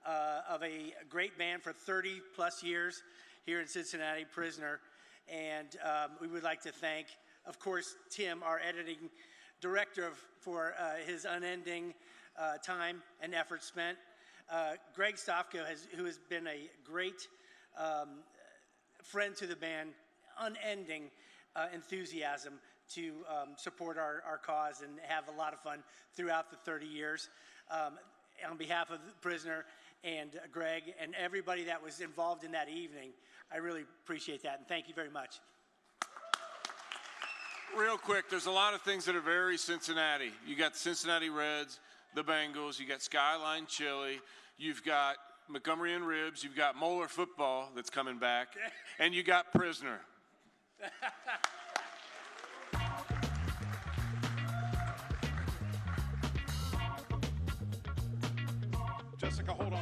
of a great band for 30 plus years here in Cincinnati, Prisoner, and we would like to thank, of course, Tim, our editing director, for his unending time and effort spent. Greg Stavko, who has been a great friend to the band, unending enthusiasm to support our cause and have a lot of fun throughout the 30 years. On behalf of the Prisoner and Greg and everybody that was involved in that evening, I really appreciate that, and thank you very much. Real quick, there's a lot of things that are very Cincinnati. You got the Cincinnati Reds, the Bengals, you got Skyline Chili, you've got Montgomery and Ribs, you've got Moeller football that's coming back, and you got Prisoner. Jessica, hold on.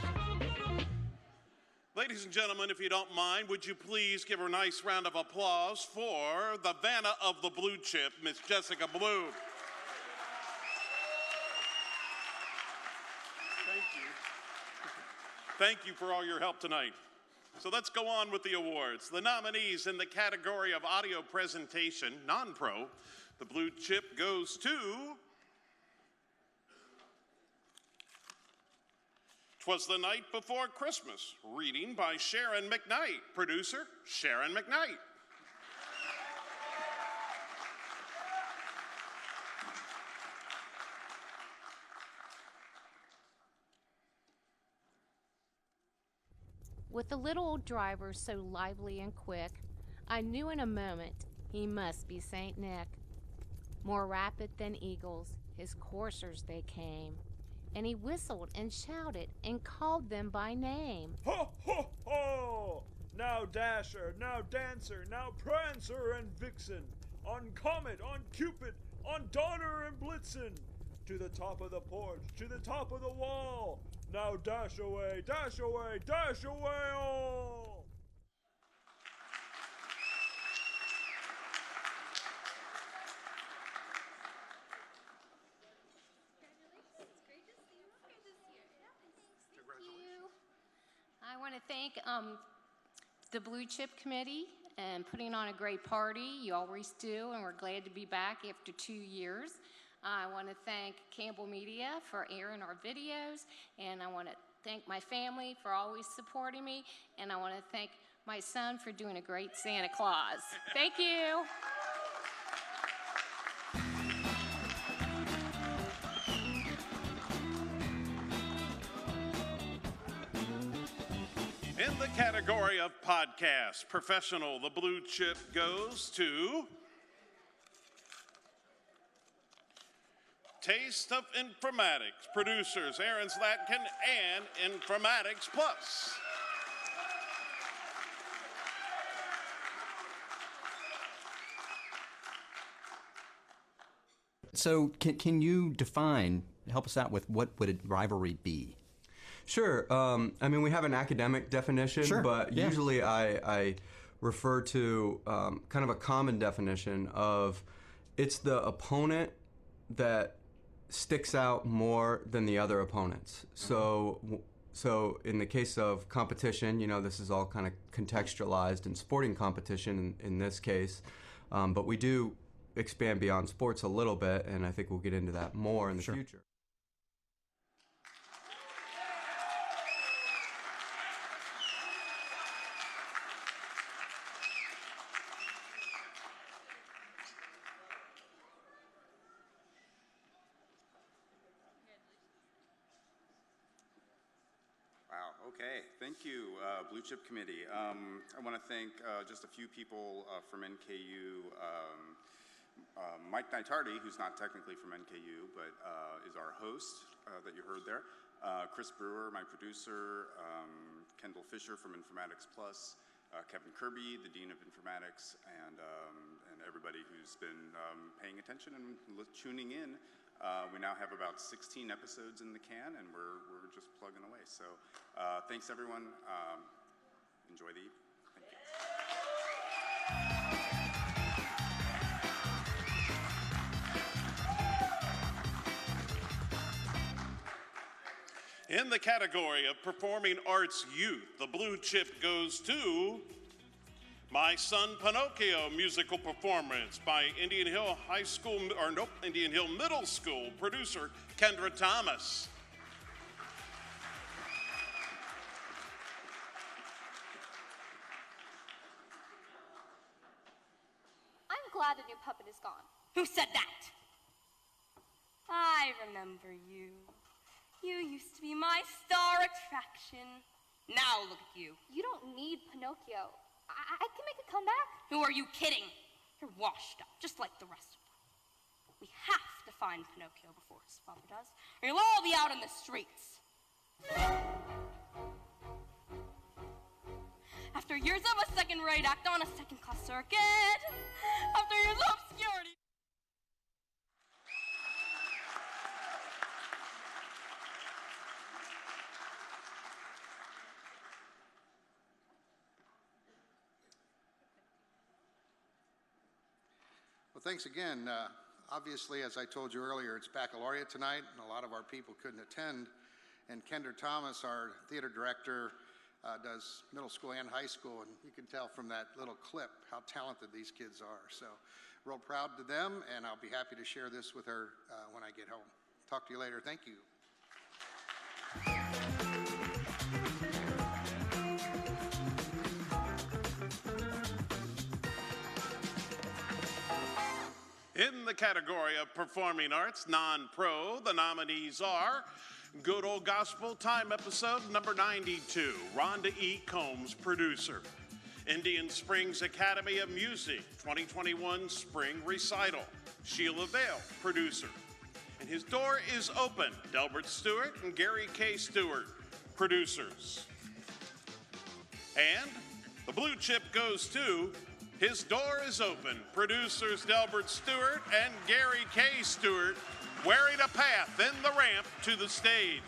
Ladies and gentlemen, if you don't mind, would you please give her a nice round of applause for the Vanna of the Blue Chip, Miss Jessica Blue. Thank you. Thank you for all your help tonight. So let's go on with the awards. The nominees in the category of audio presentation, non-pro, the Blue Chip goes to 'Twas the Night Before Christmas, reading by Sharon McKnight, producer Sharon McKnight. With the little old driver so lively and quick, I knew in a moment he must be Saint Nick. More rapid than eagles, his coursers they came, and he whistled and shouted and called them by name. Ho, ho, ho! Now Dasher, now Dancer, now Prancer and Vixen, on Comet, on Cupid, on Donner and Blitzen, to the top of the porch, to the top of the wall. Now dash away, dash away, dash away all! I want to thank the Blue Chip Committee and putting on a great party. You always do, and we're glad to be back after 2 years. I want to thank Campbell Media for airing our videos, and I want to thank my family for always supporting me, and I want to thank my son for doing a great Santa Claus. Thank you. In the category of podcast professional, the Blue Chip goes to Taste of Informatics, producers Aaron Slatkin and Informatics Plus. So can you help us out with what would a rivalry be? Sure. I mean, we have an academic definition, Sure. but Yeah. usually I refer to kind of a common definition of it's the opponent that sticks out more than the other opponents. So in the case of competition, this is all kind of contextualized in sporting competition in this case, but we do expand beyond sports a little bit, and I think we'll get into that more in the future. Wow, okay. Thank you, Blue Chip Committee. I want to thank just a few people from NKU. Mike Nitardi, who's not technically from NKU, but is our host that you heard there. Chris Brewer, my producer. Kendall Fisher from Informatics Plus. Kevin Kirby, the Dean of Informatics, and everybody who's been paying attention and tuning in. We now have about 16 episodes in the can, and we're just plugging away. So thanks, everyone. Enjoy the evening. Thank you. In the category of Performing Arts Youth, the Blue Chip goes to My Son Pinocchio musical performance by Indian Hill Indian Hill Middle School producer Kendra Thomas. I'm glad the new puppet is gone. Who said that? I remember you. You used to be my star attraction. Now look at you. You don't need Pinocchio. I can make a comeback. Who are you kidding? You're washed up, just like the rest of them. We have to find Pinocchio before his father does, or you'll all be out in the streets. After years of a second-rate act on a second-class circuit, after years of obscurity. thanks again. Obviously, as I told you earlier, it's baccalaureate tonight, and a lot of our people couldn't attend. And Kendra Thomas, our theater director, does middle school and high school, and you can tell from that little clip how talented these kids are. So, real proud to them, and I'll be happy to share this with her when I get home. Talk to you later. Thank you. In the category of performing arts, non-pro, the nominees are Good Old Gospel Time episode number 92, Rhonda E. Combs, producer. Indian Springs Academy of Music 2021 Spring Recital, Sheila Vale, producer. And His Door is Open, Delbert Stewart and Gary K. Stewart, producers. And the blue chip goes to His Door is Open, producers Delbert Stewart and Gary K. Stewart, wearing a path in the ramp to the stage.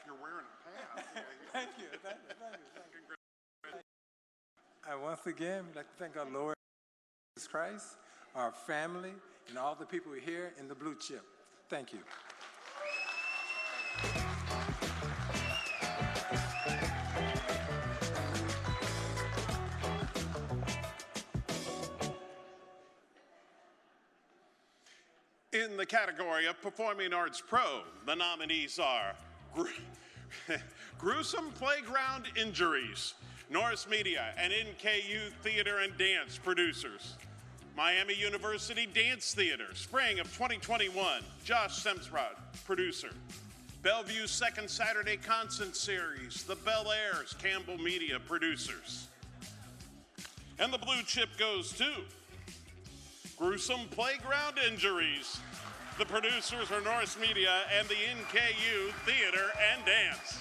You're wearing a path. Thank you. I once again would like to thank our Lord Jesus Christ, our family, and all the people here in the blue chip. Thank you. In the category of Performing Arts Pro, the nominees are Gruesome Playground Injuries, Norris Media and NKU Theater and Dance producers. Miami University Dance Theater, Spring of 2021, Josh Semsrod, producer. Bellevue Second Saturday Concert Series, The Bel Airs, Campbell Media, producers. And the blue chip goes to Gruesome Playground Injuries. The producers are Norris Media and the NKU Theater and Dance.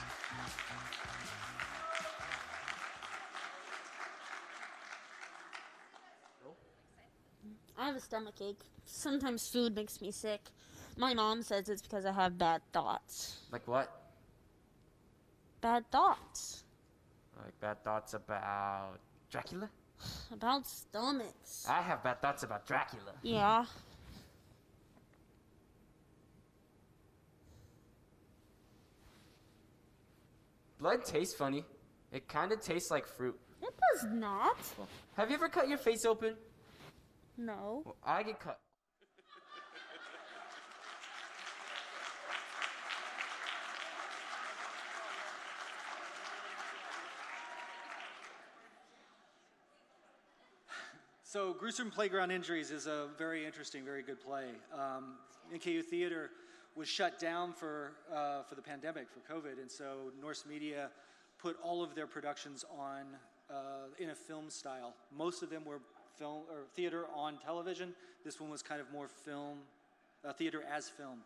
I have a stomach ache. Sometimes food makes me sick. My mom says it's because I have bad thoughts. Like what? Bad thoughts. Like bad thoughts about Dracula? About stomachs. I have bad thoughts about Dracula. Yeah. Blood tastes funny. It kind of tastes like fruit. It does not. Have you ever cut your face open? No. Well, I get cut. So Gruesome Playground Injuries is a very interesting, very good play. NKU Theater was shut down for the pandemic, for COVID, and so Norse Media put all of their productions on in a film style. Most of them were film or theater on television. This one was kind of more film, theater as film.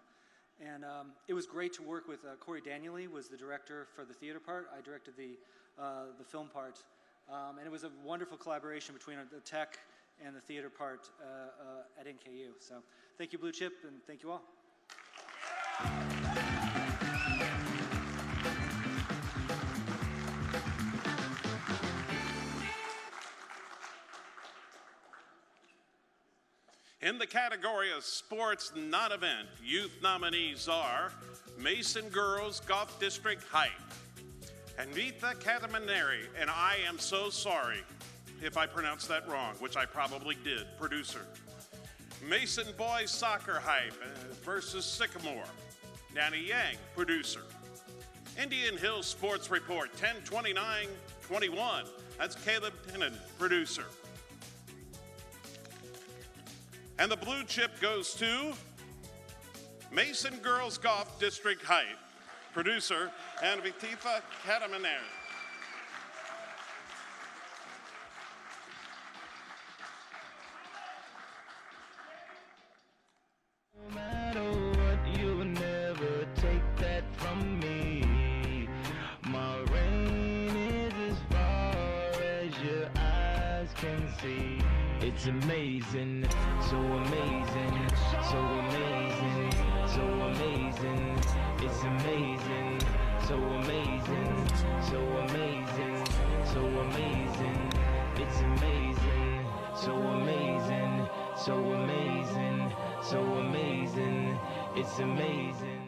And it was great to work with Corey Daniely was the director for the theater part. I directed the film part. And it was a wonderful collaboration between the tech and the theater part at NKU. So thank you, Blue Chip, and thank you all. In the category of sports non-event, youth nominees are Mason Girls Golf District Hype, Anvita Katamaneri, and I am so sorry if I pronounced that wrong, which I probably did, producer. Mason Boys Soccer Hype versus Sycamore, Nanny Yang, producer. Indian Hills Sports Report, 10/29/21, that's Caleb Tennant, producer. And the blue chip goes to Mason Girls Golf District Height, producer and Vitifa Katamaneri. No matter what, you'll never take that from me. My reign is as far as your eyes can see. It's amazing, so amazing, so amazing, so amazing. It's amazing, so amazing, so amazing, so amazing. It's amazing, so amazing, so amazing, so amazing. It's amazing.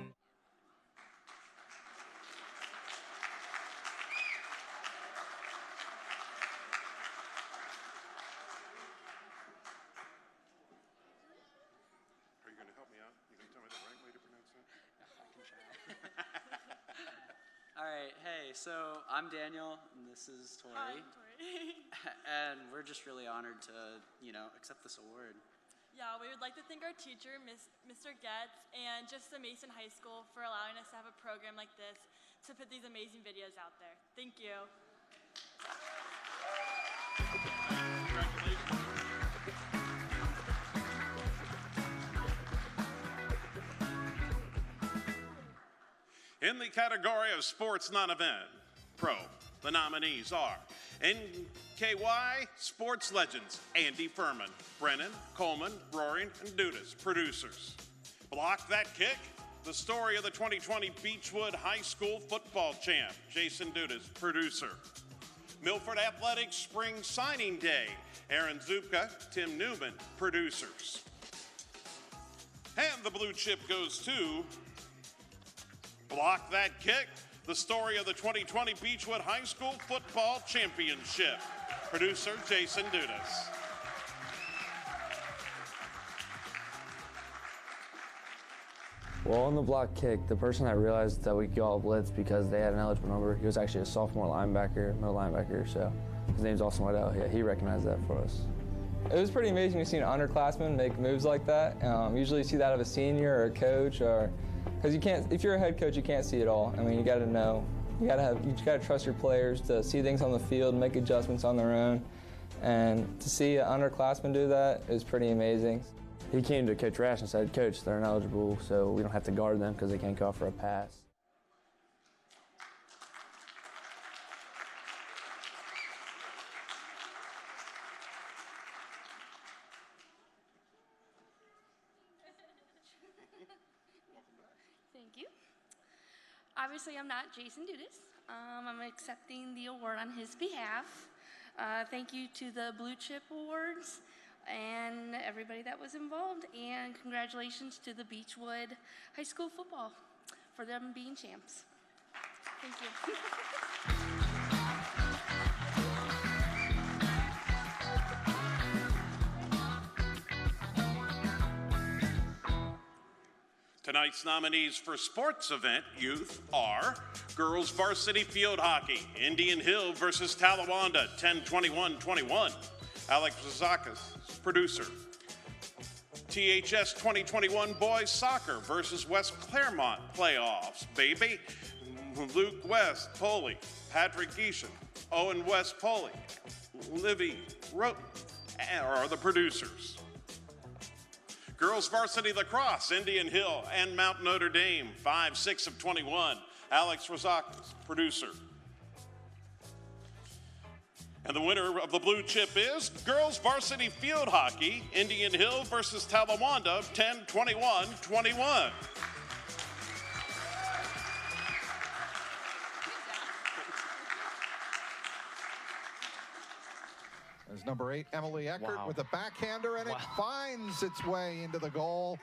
Are you going to help me out? You going to tell me the right way to pronounce that? I can try. All right, hey, so I'm Daniel, and this is Tori. Hi, Tori. And we're just really honored to, accept this award. Yeah, we would like to thank our teacher, Mr. Getz, and just the Mason High School for allowing us to have a program like this to put these amazing videos out there. Thank you. In the category of sports non-event, pro, the nominees are NKY Sports Legends, Andy Furman, Brennan, Coleman, Roaring, and Dudas, producers. Block That Kick, the story of the 2020 Beechwood High School football champ, Jason Dudas, producer. Milford Athletics Spring Signing Day, Aaron Zupka, Tim Newman, producers. And the blue chip goes to Block That Kick, the story of the 2020 Beechwood High School Football Championship. Producer Jason Dudas. Well, on the block kick, the person that realized that we could all blitz because they had an eligible number, he was actually a sophomore linebacker, middle linebacker, so his name's Austin Waddell. Yeah, he recognized that for us. It was pretty amazing to see an underclassman make moves like that. Usually you see that of a senior or a coach, or because you can't. If you're a head coach, you can't see it all. I mean, you got to know. You got to trust your players to see things on the field, make adjustments on their own, and to see an underclassman do that is pretty amazing. He came to Coach Rash and said, "Coach, they're ineligible, so we don't have to guard them because they can't go for a pass." Thank you. Obviously, I'm not Jason Dudas. I'm accepting the award on his behalf. Thank you to the Blue Chip Awards and everybody that was involved, and congratulations to the Beechwood High School football for them being champs. Thank you. Tonight's nominees for sports event youth are girls varsity field hockey, Indian Hill versus Talawanda, 10-21-21. Alex Zazakis, producer. THS 2021 boys soccer versus West Claremont playoffs, baby. Luke West, Poley, Patrick Geishan, Owen West Poley, Livy Roten are the producers. Girls varsity lacrosse, Indian Hill and Mount Notre Dame, 5-6-21. Alex Razakis, producer. And the winner of the blue chip is girls varsity field hockey, Indian Hill versus Talawanda, 10-21-21. There's number 8, Emily Eckert, with a backhander, and it finds its way into the goal.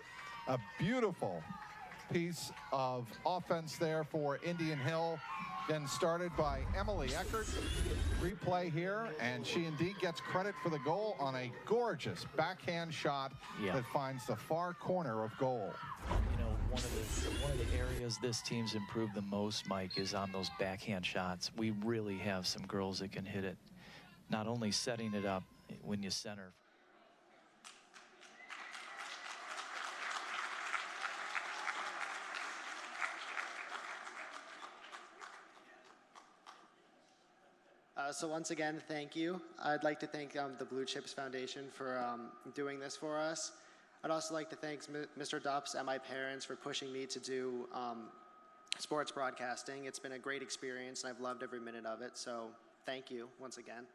A beautiful piece of offense there for Indian Hill. Again, started by Emily Eckert. Replay here, and she indeed gets credit for the goal on a gorgeous backhand shot that finds the far corner of goal. You know, one of the areas this team's improved the most, Mike, is on those backhand shots. We really have some girls that can hit it. Not only setting it up when you center. So once again, thank you. I'd like to thank the Blue Chips Foundation for doing this for us. I'd also like to thank Mr. Dupps and my parents for pushing me to do sports broadcasting. It's been a great experience, and I've loved every minute of it. So thank you once again.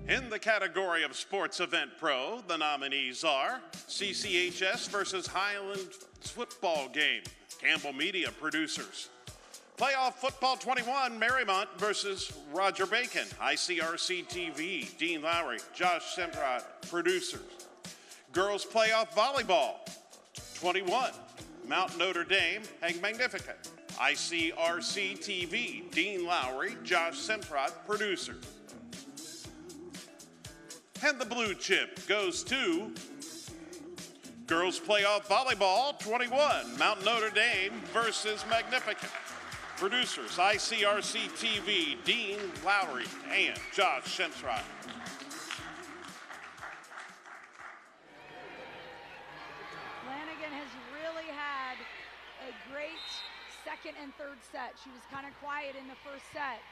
In the category of Sports Event Pro, the nominees are CCHS versus Highland Football Game, Campbell Media producers. Playoff Football 21, Marymount versus Roger Bacon, ICRC-TV, Dean Lowry, Josh Semprot, producers. Girls Playoff Volleyball 21, Mount Notre Dame, Hang Magnificat, ICRC-TV, Dean Lowry, Josh Semprot, producers. And the blue chip goes to Girls Playoff Volleyball 21, Mount Notre Dame versus Magnificent. Producers, ICRC-TV, Dean Lowry, and Josh Semprot. Flanagan has really had a great second and third set. She was kind of quiet in the first set,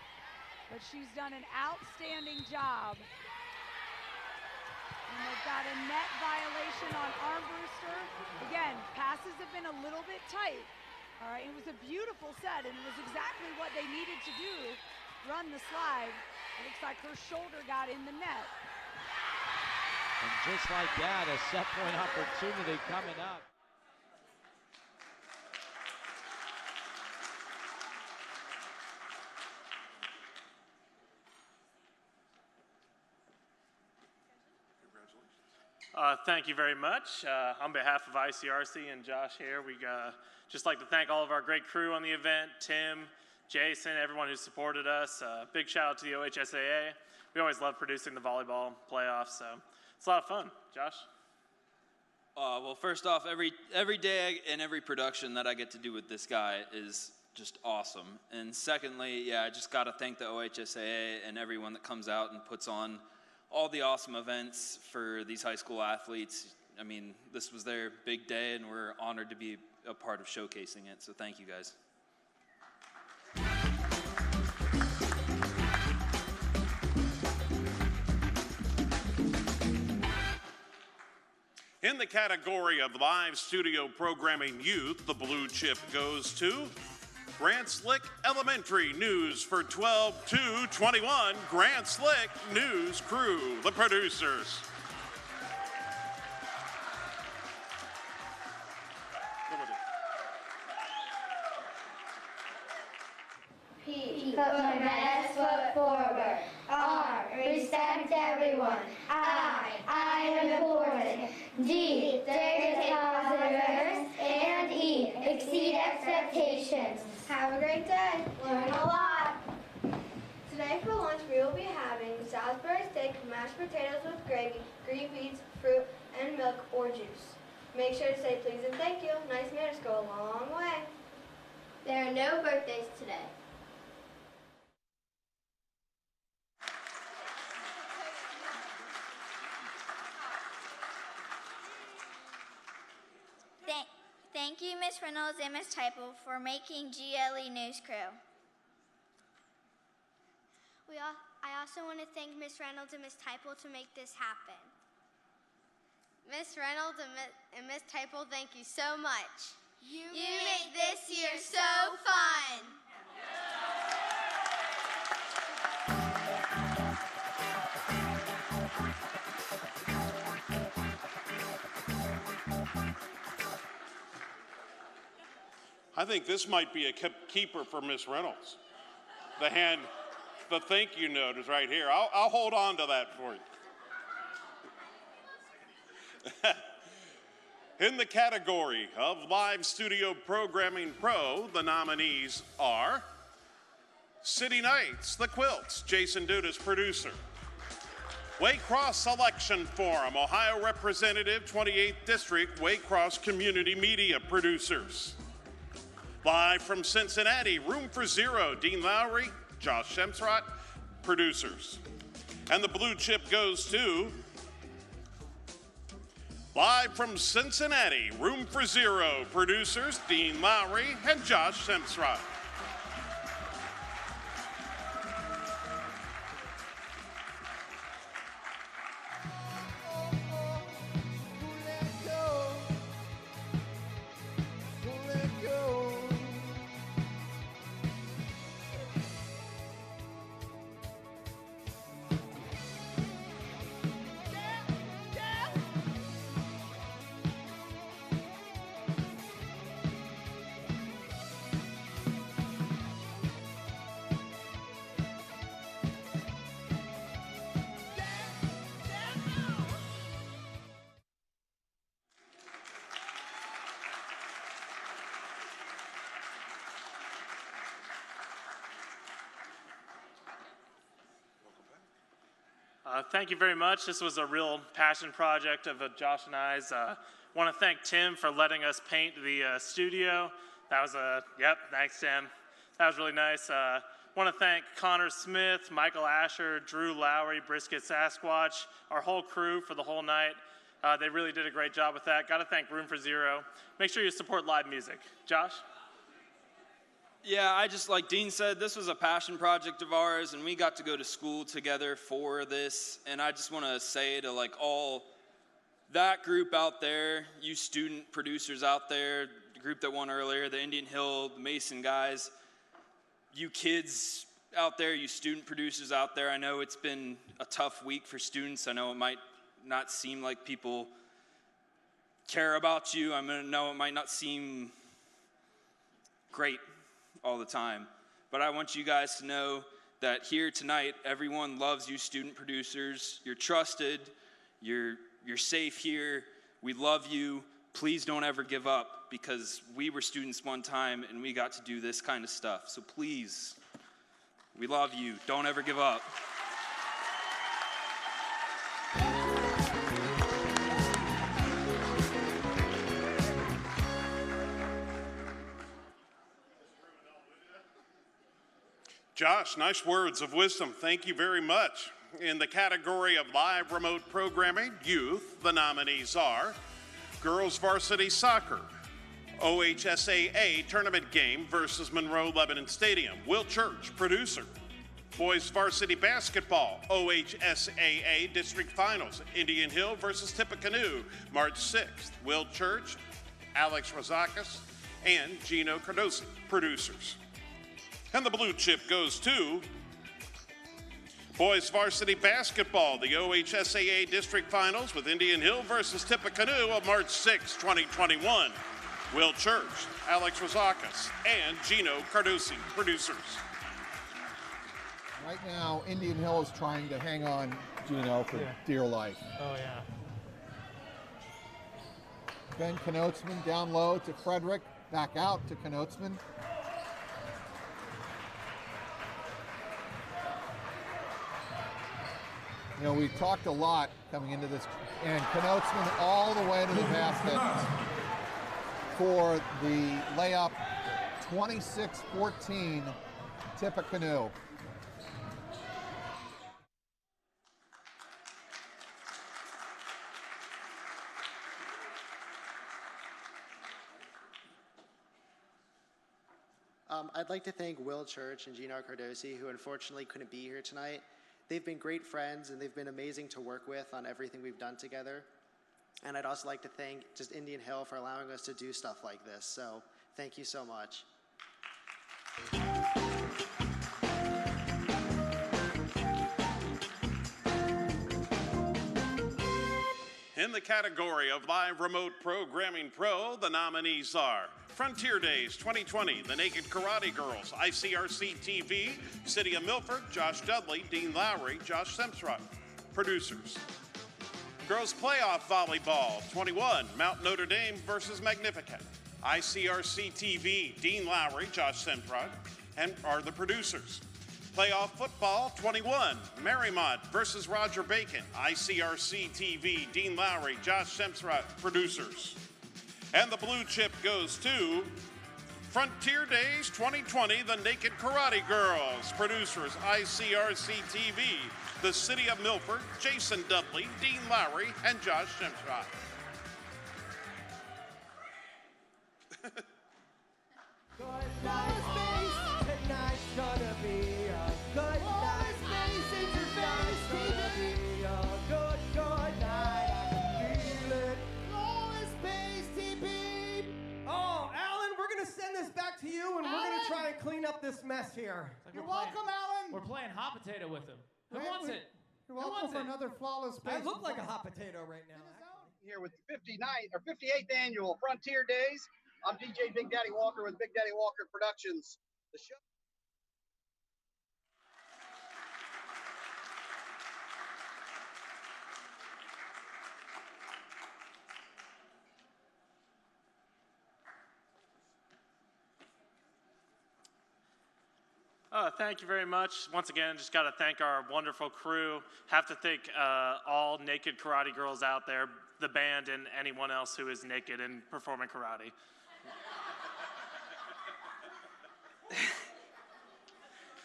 but she's done an outstanding job. And they've got a net violation on Armbruster. Again, passes have been a little bit tight. All right, it was a beautiful set, and it was exactly what they needed to do, run the slide. It looks like her shoulder got in the net. And just like that, a set point opportunity coming up. Thank you very much. On behalf of ICRC and Josh here, we just like to thank all of our great crew on the event, Tim, Jason, everyone who supported us. Big shout out to the OHSAA. We always love producing the volleyball playoffs, so it's a lot of fun. Josh? Well, first off, every day and every production that I get to do with this guy is just awesome. And secondly, yeah, I just got to thank the OHSAA and everyone that comes out and puts on all the awesome events for these high school athletes. I mean, this was their big day, and we're honored to be a part of showcasing it, so thank you guys. In the category of live studio programming youth, the blue chip goes to Grant Slick Elementary News for 12/2/21. Grant Slick News Crew, the producers. P, put my best foot forward. R, respect everyone. I am important. D, take positives. And E, exceed expectations. Have a great day. Learn a lot. Today for lunch we will be having Salisbury steak, mashed potatoes with gravy, green beans, fruit, and milk or juice. Make sure to say please and thank you. Nice manners go a long way. There are no birthdays today. Thank you, Ms. Reynolds and Ms. Teipel, for making GLE News Crew. I also want to thank Ms. Reynolds and Ms. Teipel to make this happen. Ms. Reynolds and Ms. Teipel, thank you so much. You make this year so fun. I think this might be a keeper for Miss Reynolds. The thank you note is right here. I'll hold on to that for you. In the category of Live Studio Programming Pro, the nominees are City Nights, The Quilts, Jason Dudas, producer. Waycross Selection Forum, Ohio Representative, 28th District, Waycross Community Media, producers. Live from Cincinnati, Room for Zero, Dean Lowry, Josh Semprot, producers. And the blue chip goes to Live from Cincinnati, Room for Zero, producers Dean Lowry and Josh Semsrott. Thank you very much. This was a real passion project of Josh and I's. Want to thank Tim for letting us paint the studio. That was thanks Tim. That was really nice. Want to thank Connor Smith, Michael Asher, Drew Lowry, Brisket Sasquatch, our whole crew for the whole night. They really did a great job with that. Got to thank Room for Zero. Make sure you support live music. Josh? Yeah, I just, like Dean said, this was a passion project of ours, and we got to go to school together for this. And I just want to say to like all that group out there, you student producers out there, the group that won earlier, the Indian Hill, the Mason guys, you kids out there, you student producers out there, I know it's been a tough week for students. I know it might not seem like people care about you. I know it might not seem great all the time, but I want you guys to know that here tonight, everyone loves you student producers. You're trusted, you're safe here, we love you. Please don't ever give up, because we were students one time and we got to do this kind of stuff. So please, we love you, don't ever give up. Josh, nice words of wisdom. Thank you very much. In the category of live remote programming, youth, the nominees are girls varsity soccer, OHSAA tournament game versus Monroe Lebanon Stadium, Will Church, producer. Boys varsity basketball, OHSAA district finals, Indian Hill versus Tippecanoe, March 6th, Will Church, Alex Razakis, and Gino Cardosi, producers. And the blue chip goes to boys varsity basketball, the OHSAA district finals with Indian Hill versus Tippecanoe of March 6, 2021. Will Church, Alex Razakis, and Gino Cardosi, producers. Right now, Indian Hill is trying to hang on Gino for dear life. Oh, yeah. Ben Knotzman down low to Frederick, back out to Knotzman. You know, we talked a lot coming into this, and Knotzman all the way to the basket for the layup, 26-14, Tippecanoe. I'd like to thank Will Church and Gino Cardosi, who unfortunately couldn't be here tonight. They've been great friends, and they've been amazing to work with on everything we've done together. And I'd also like to thank just Indian Hill for allowing us to do stuff like this. So thank you so much. In the category of Live Remote Programming Pro, the nominees are Frontier Days 2020, The Naked Karate Girls, ICRC-TV, City of Milford, Josh Dudley, Dean Lowry, Josh Semsrott, producers. Girls Playoff Volleyball 21, Mount Notre Dame versus Magnificat, ICRC-TV, Dean Lowry, Josh Semsrott, and are the producers. Playoff Football 21, Marymount versus Roger Bacon, ICRC-TV, Dean Lowry, Josh Semsrott, producers. And the blue chip goes to Frontier Days 2020, The Naked Karate Girls, producers, ICRC-TV, the City of Milford, Jason Dudley, Dean Lowry, and Josh Semsrott. Tonight's gonna be a good night. Space Interface TV. Good night. I can feel it. Flawless Space TV. Oh, Alan, we're going to send this back to you, and we're going to try and clean up this mess here. You're welcome, Alan. We're playing hot potato with him. Who Wait, wants wait. it? You're welcome for another Flawless Space. I look like a hot potato right now. Here with the 58th annual Frontier Days. I'm DJ Big Daddy Walker with Big Daddy Walker Productions. The show. Thank you very much. Once again, just got to thank our wonderful crew. Have to thank all naked karate girls out there, the band, and anyone else who is naked and performing karate.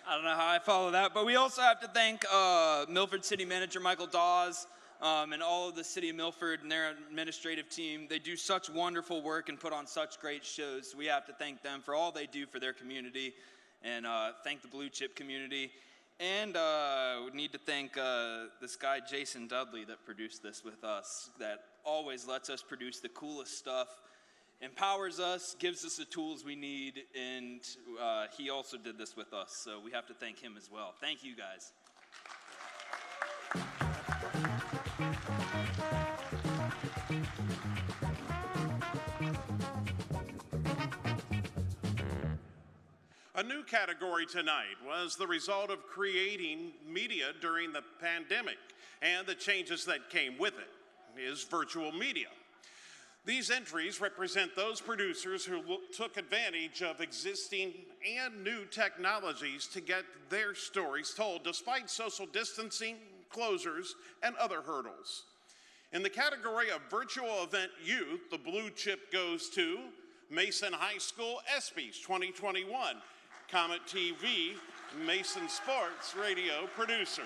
I don't know how I follow that, but we also have to thank Milford City Manager Michael Dawes and all of the City of Milford and their administrative team. They do such wonderful work and put on such great shows. We have to thank them for all they do for their community, and thank the Blue Chip community. And we need to thank this guy, Jason Dudley, that produced this with us, that always lets us produce the coolest stuff, empowers us, gives us the tools we need, and he also did this with us, so we have to thank him as well. Thank you, guys. A new category tonight was the result of creating media during the pandemic and the changes that came with it, is virtual media. These entries represent those producers who took advantage of existing and new technologies to get their stories told despite social distancing, closures, and other hurdles. In the category of virtual event youth, the Blue Chip goes to Mason High School ESPYs 2021. Comet TV, Mason Sports Radio producers.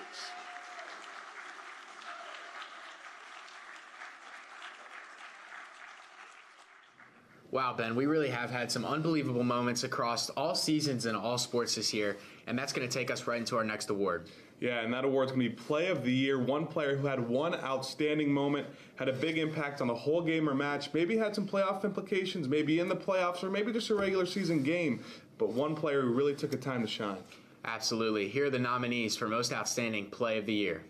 Wow, Ben, we really have had some unbelievable moments across all seasons and all sports this year, and that's going to take us right into our next award. Yeah, and that award's going to be Play of the Year. One player who had one outstanding moment, had a big impact on the whole game or match, maybe had some playoff implications, maybe in the playoffs, or maybe just a regular season game, but one player who really took a time to shine. Absolutely. Here are the nominees for Most Outstanding Play of the Year.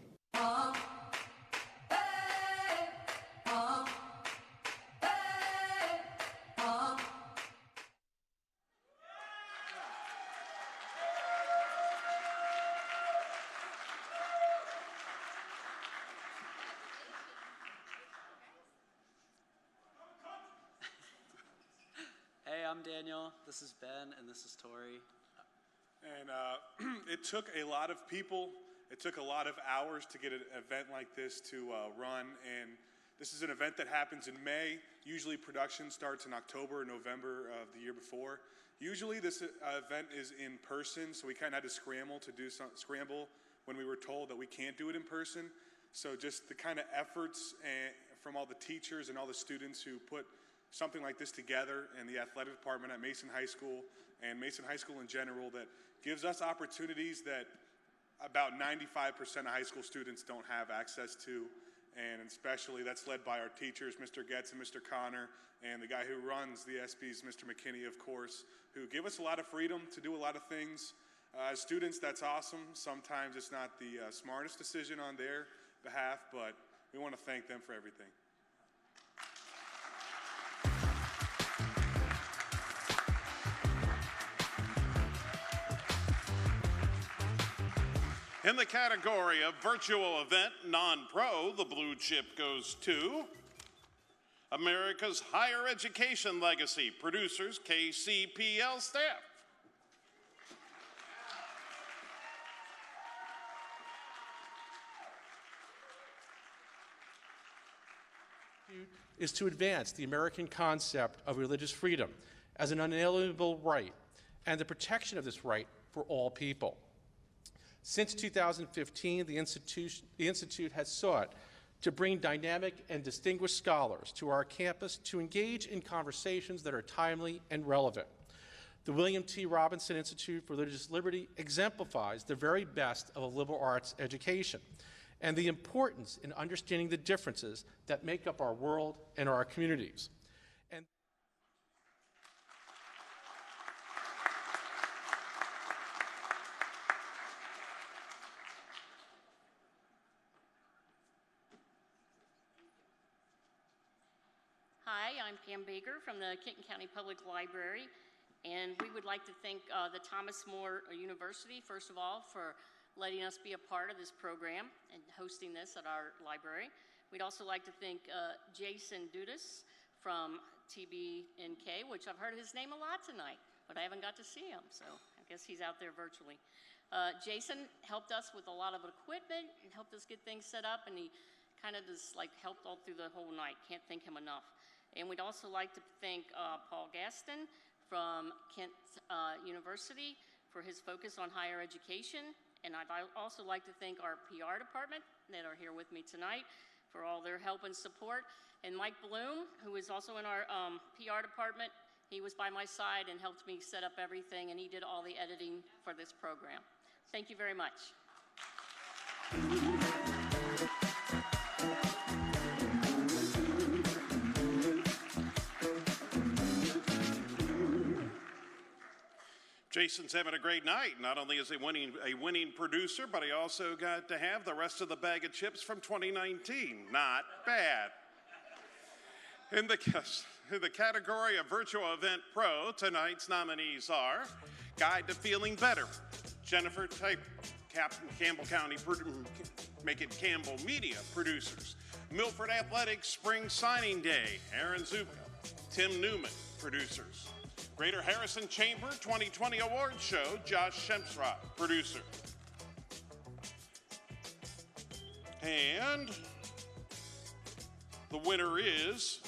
Hey, I'm Daniel, this is Ben, and this is Tori. And it took a lot of people, it took a lot of hours to get an event like this to run, and this is an event that happens in May. Usually production starts in October or November of the year before. Usually this event is in person, so we kind of had to scramble when we were told that we can't do it in person. So just the kind of efforts from all the teachers and all the students who put something like this together, and the athletic department at Mason High School and Mason High School in general, that gives us opportunities that about 95% of high school students don't have access to, and especially that's led by our teachers, Mr. Getz and Mr. Connor, and the guy who runs the ESPYs, Mr. McKinney, of course, who give us a lot of freedom to do a lot of things. As students, that's awesome. Sometimes it's not the smartest decision on their behalf, but we want to thank them for everything. In the category of virtual event non-pro, the Blue Chip goes to America's Higher Education Legacy, producers KCPL staff. Is to advance the American concept of religious freedom as an unalienable right and the protection of this right for all people. Since 2015, the Institute has sought to bring dynamic and distinguished scholars to our campus to engage in conversations that are timely and relevant. The William T. Robinson Institute for Religious Liberty exemplifies the very best of a liberal arts education and the importance in understanding the differences that make up our world and our communities. And Hi, I'm Pam Baker from the Kenton County Public Library, and we would like to thank the Thomas More University, first of all, for letting us be a part of this program and hosting this at our library. We'd also like to thank Jason Dudas from TBNK, which I've heard his name a lot tonight, but I haven't got to see him, so I guess he's out there virtually. Jason helped us with a lot of equipment and helped us get things set up, and he kind of just like helped all through the whole night. Can't thank him enough. And we'd also like to thank Paul Gaston from Kent University for his focus on higher education. And I'd also like to thank our PR department that are here with me tonight for all their help and support. And Mike Bloom, who is also in our PR department, he was by my side and helped me set up everything, and he did all the editing for this program. Thank you very much. Jason's having a great night. Not only is he a winning producer, but he also got to have the rest of the bag of chips from 2019. Not bad. In the category of Virtual Event Pro, tonight's nominees are Guide to Feeling Better, Jennifer Type, Campbell County, make it Campbell Media producers, Milford Athletics Spring Signing Day, Aaron Zupka, Tim Newman, producers. Greater Harrison Chamber 2020 Awards Show, Josh Shemsrott, producer. And the winner is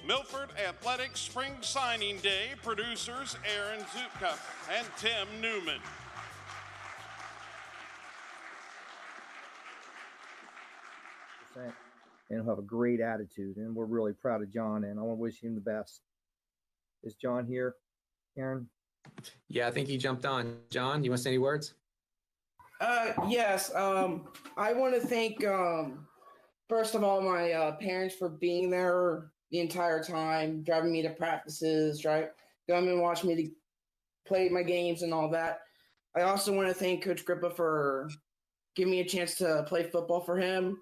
Milford Athletics Spring Signing Day, producers Aaron Zupka and Tim Newman. And he'll have a great attitude, and we're really proud of John, and I want to wish him the best. Is John here, Aaron? Yeah, I think he jumped on. John, you want to say any words? Yes. I want to thank, first of all, my parents for being there the entire time, driving me to practices, coming and watching me to play my games and all that. I also want to thank Coach Grippa for giving me a chance to play football for him.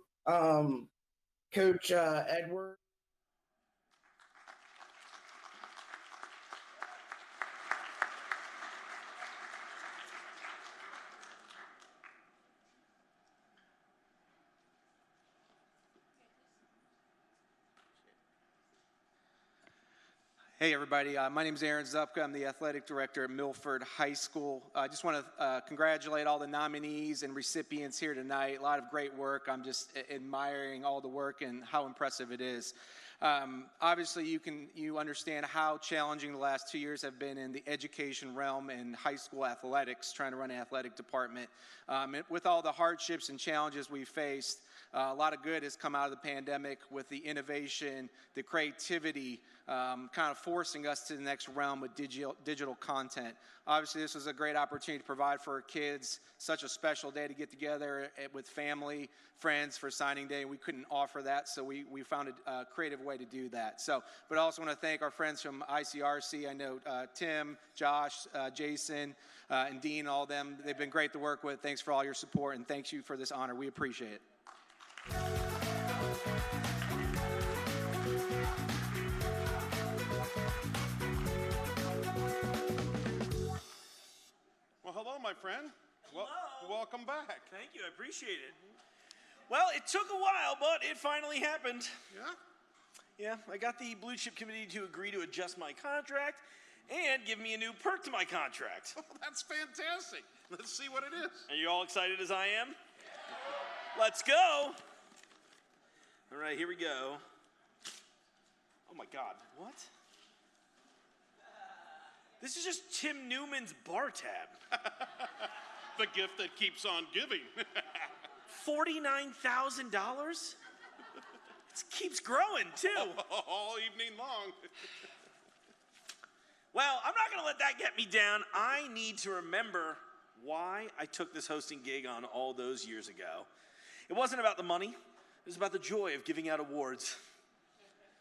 Coach Edward. Hey everybody, my name is Aaron Zupka. I'm the athletic director at Milford High School. I just want to congratulate all the nominees and recipients here tonight. A lot of great work. I'm just admiring all the work and how impressive it is. Obviously, you understand how challenging the last 2 years have been in the education realm and high school athletics, trying to run an athletic department. With all the hardships and challenges we faced, a lot of good has come out of the pandemic with the innovation, the creativity, kind of forcing us to the next realm with digital content. Obviously, this was a great opportunity to provide for our kids such a special day to get together with family, friends for signing day. We couldn't offer that, so we found a creative way to do that. But I also want to thank our friends from ICRC. I know Tim, Josh, Jason, and Dean, all of them. They've been great to work with. Thanks for all your support, and thanks you for this honor. We appreciate it. Well, hello, my friend. Welcome back. Thank you. I appreciate it. Well, it took a while, but it finally happened. Yeah? Yeah, I got the Blue Chip Committee to agree to adjust my contract and give me a new perk to my contract. Oh, that's fantastic. Let's see what it is. Are you all excited as I am? Let's go. All right, here we go. Oh my God, what? This is just Tim Newman's bar tab. The gift that keeps on giving. $49,000? It keeps growing, too. All evening long. Well, I'm not going to let that get me down. I need to remember why I took this hosting gig on all those years ago. It wasn't about the money. It was about the joy of giving out awards.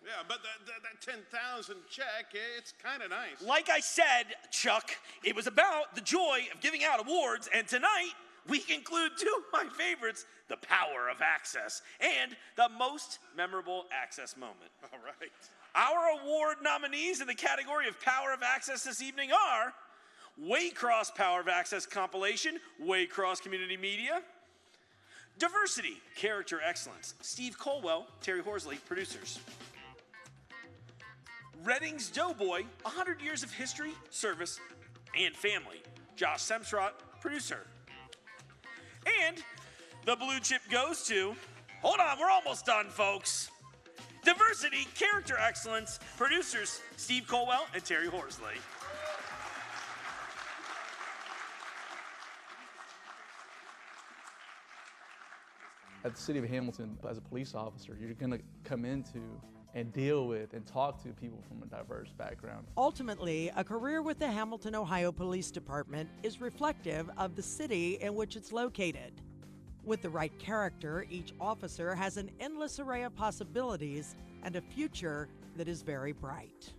Yeah, but that 10,000 check, it's kind of nice. Like I said, Chuck, it was about the joy of giving out awards, and tonight we conclude two of my favorites, the power of access and the most memorable access moment. All right. Our award nominees in the category of power of access this evening are Waycross Power of Access Compilation, Waycross Community Media, Diversity, Character Excellence, Steve Colwell, Terry Horsley, producers. Reading's Doughboy, 100 Years of History, Service, and Family, Josh Semstrott, producer. And the blue chip goes to, hold on, we're almost done, folks. Diversity, Character Excellence, producers Steve Colwell and Terry Horsley. At the City of Hamilton, as a police officer, you're going to come into and deal with and talk to people from a diverse background. Ultimately, a career with the Hamilton, Ohio Police Department is reflective of the city in which it's located. With the right character, each officer has an endless array of possibilities and a future that is very bright.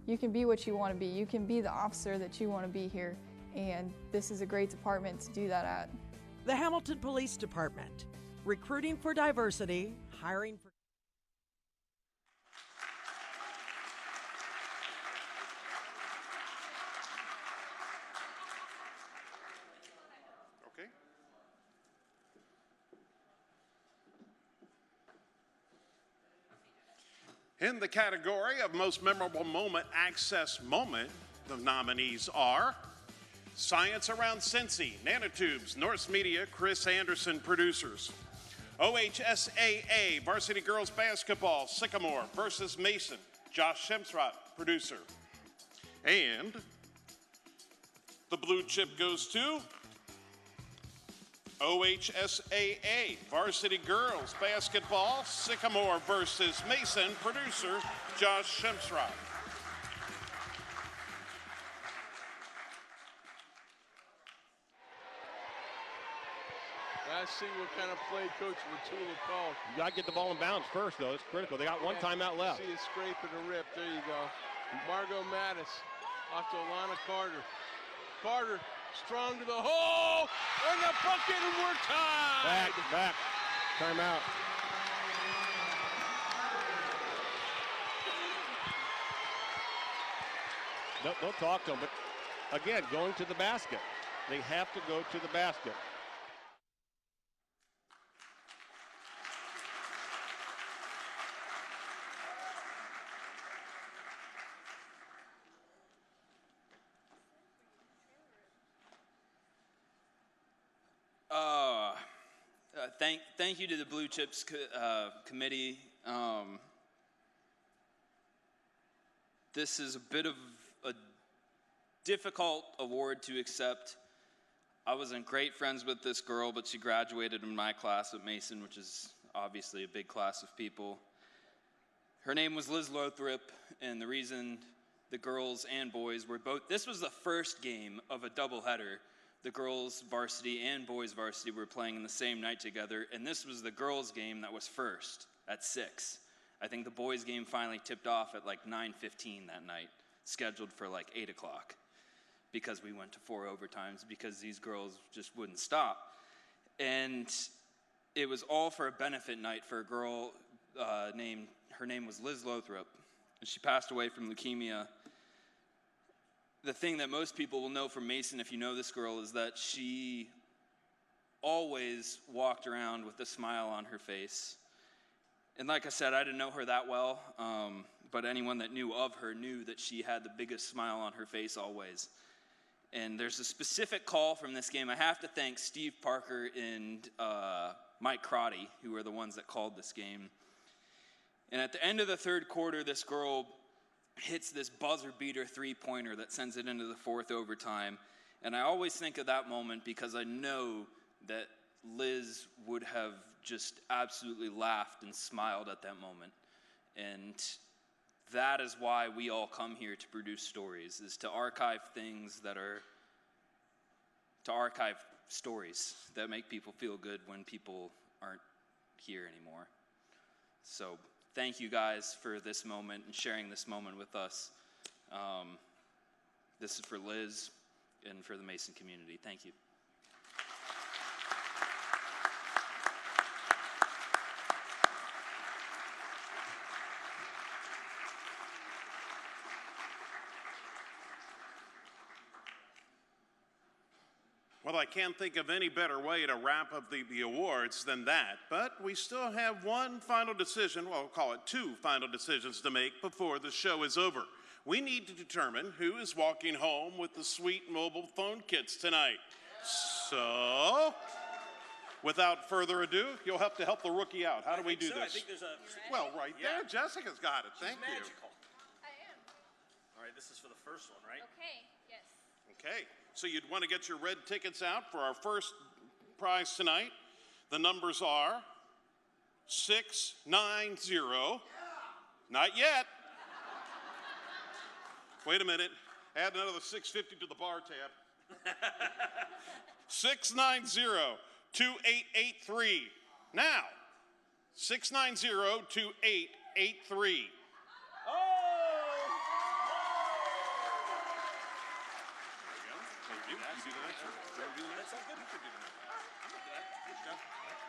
You can be what you want to be. You can be the officer that you want to be here, and this is a great department to do that at. The Hamilton Police Department, recruiting for diversity, hiring for... Okay. In the category of most memorable moment, access moment, the nominees are Science Around Cincy, Nanotubes, Norse Media, Chris Anderson, producers. OHSAA, Varsity Girls Basketball, Sycamore versus Mason, Josh Semstrott, producer. And the blue chip goes to OHSAA, Varsity Girls Basketball, Sycamore versus Mason, producer Josh Semstrott. Let's see what kind of play Coach Matula called. You got to get the ball in bounds first, though. It's critical. They got one timeout left. See it scrape and a rip. There you go. Margot Mattis off to Alana Carter. Carter strong to the hole. And the bucket, and we're tied. Back. Timeout. Don't talk to them, but again, going to the basket. They have to go to the basket. Thank you to the Blue Chips committee. This is a bit of a difficult award to accept. I wasn't great friends with this girl, but she graduated in my class at Mason, which is obviously a big class of people. Her name was Liz Lothrop, and the reason the girls and boys were both, this was the first game of a doubleheader. The girls varsity and boys varsity were playing in the same night together, and this was the girls game that was first at 6. I think the boys game finally tipped off at like 9:15 that night, scheduled for like 8 o'clock, because we went to 4 overtimes because these girls just wouldn't stop. And it was all for a benefit night for a girl her name was Liz Lothrop, and she passed away from leukemia. The thing that most people will know from Mason, if you know this girl, is that she always walked around with a smile on her face. And like I said, I didn't know her that well, but anyone that knew of her knew that she had the biggest smile on her face always. And there's a specific call from this game. I have to thank Steve Parker and Mike Crotty, who were the ones that called this game. And at the end of the third quarter, this girl hits this buzzer beater three-pointer that sends it into the 4th overtime. And I always think of that moment because I know that Liz would have just absolutely laughed and smiled at that moment. And that is why we all come here to produce stories, is to archive things that are, to archive stories that make people feel good when people aren't here anymore. So thank you guys for this moment and sharing this moment with us. This is for Liz and for the Mason community. Thank you. Well, I can't think of any better way to wrap up the awards than that, but we still have one final decision, well, we'll call it two final decisions to make before the show is over. We need to determine who is walking home with the sweet mobile phone kits tonight. So, without further ado, you'll have to help the rookie out. How do we do this? I think there's a... Well, right there, Jessica's got it. Thank you. Magical. I am. All right, this is for the first one, right? Okay, yes. Okay, so you'd want to get your red tickets out for our first prize tonight. The numbers are 690. Not yet. Wait a minute. Add another 650 to the bar tab. 690-2883. Now, 690-2883.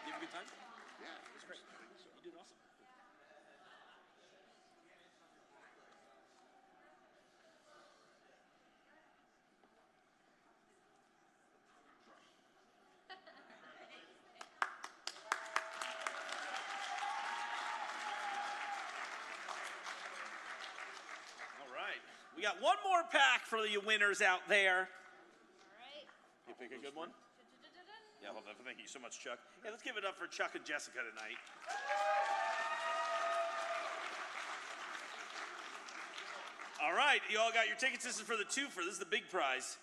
You have a good time? Yeah, it's great. You did awesome. All right. We got one more pack for the winners out there. All right. You pick a good one? Yeah, well, thank you so much, Chuck. Hey, let's give it up for Chuck and Jessica tonight. All right, you all got your tickets. This is for the twofer. This is the big prize.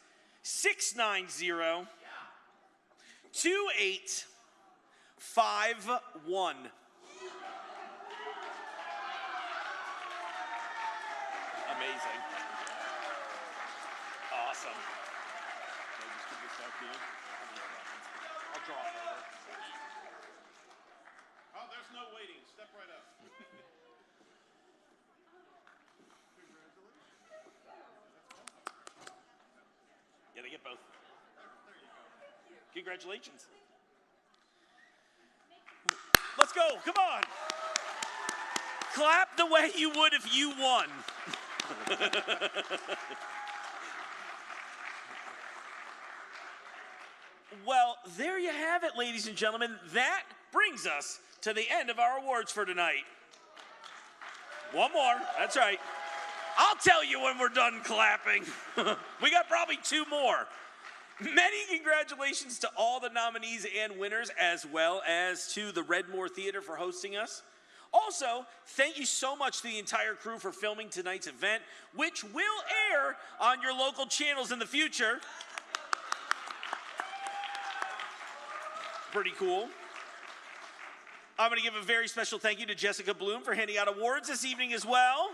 690-2851. Amazing. Awesome. Just give this out to you. I'll draw it later. Oh, there's no waiting. Step right up. Yeah, they get both. Congratulations. Let's go. Come on. Clap the way you would if you won. Well, there you have it, ladies and gentlemen. That brings us to the end of our awards for tonight. One more. That's right. I'll tell you when we're done clapping. We got probably two more. Many congratulations to all the nominees and winners, as well as to the Redmore Theater for hosting us. Also, thank you so much to the entire crew for filming tonight's event, which will air on your local channels in the future. Pretty cool. I'm going to give a very special thank you to Jessica Bloom for handing out awards this evening as well.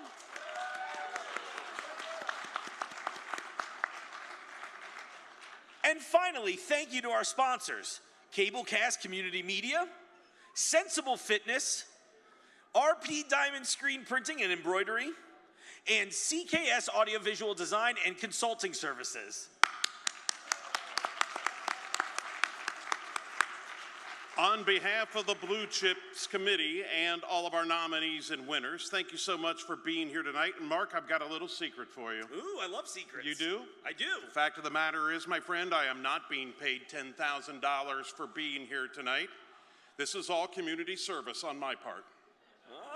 And finally, thank you to our sponsors, Cablecast Community Media, Sensible Fitness, RP Diamond Screen Printing and Embroidery, and CKS Audiovisual Design and Consulting Services. On behalf of the Blue Chips Committee and all of our nominees and winners, thank you so much for being here tonight. And Mark, I've got a little secret for you. Ooh, I love secrets. You do? I do. The fact of the matter is, my friend, I am not being paid $10,000 for being here tonight. This is all community service on my part.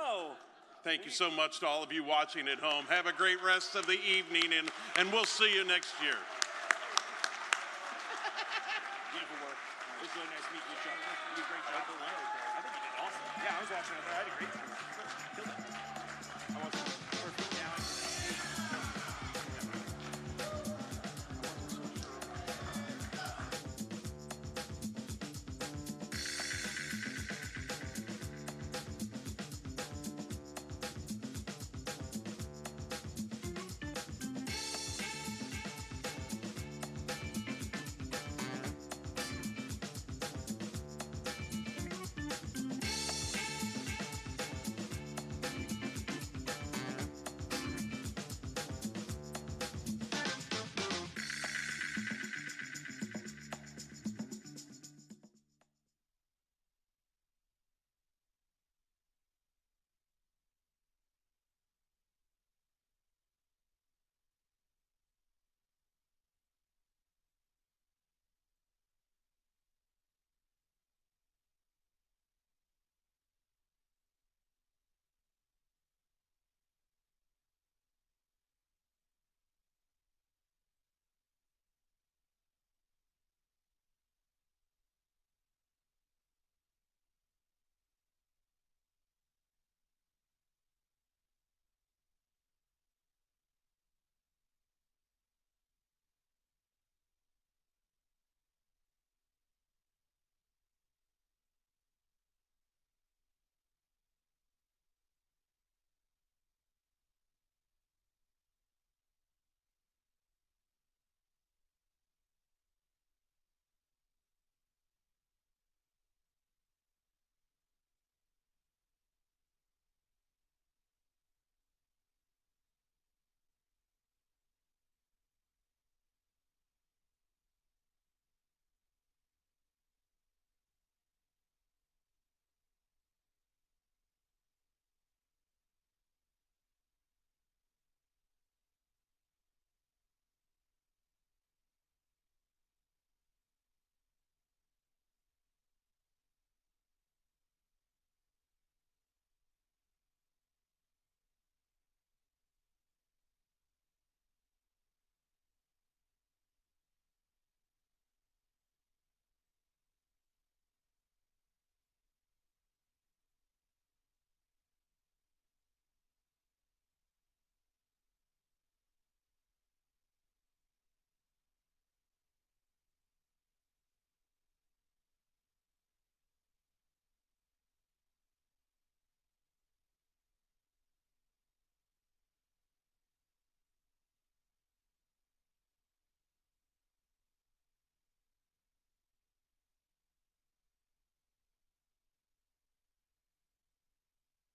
Oh. Thank you so much to all of you watching at home. Have a great rest of the evening, and we'll see you next year. Beautiful work. It was really nice meeting you, Chuck. You did a great job. I think you did awesome. Yeah, I was watching it. I had a great time. Killed it. I wasn't perfect now.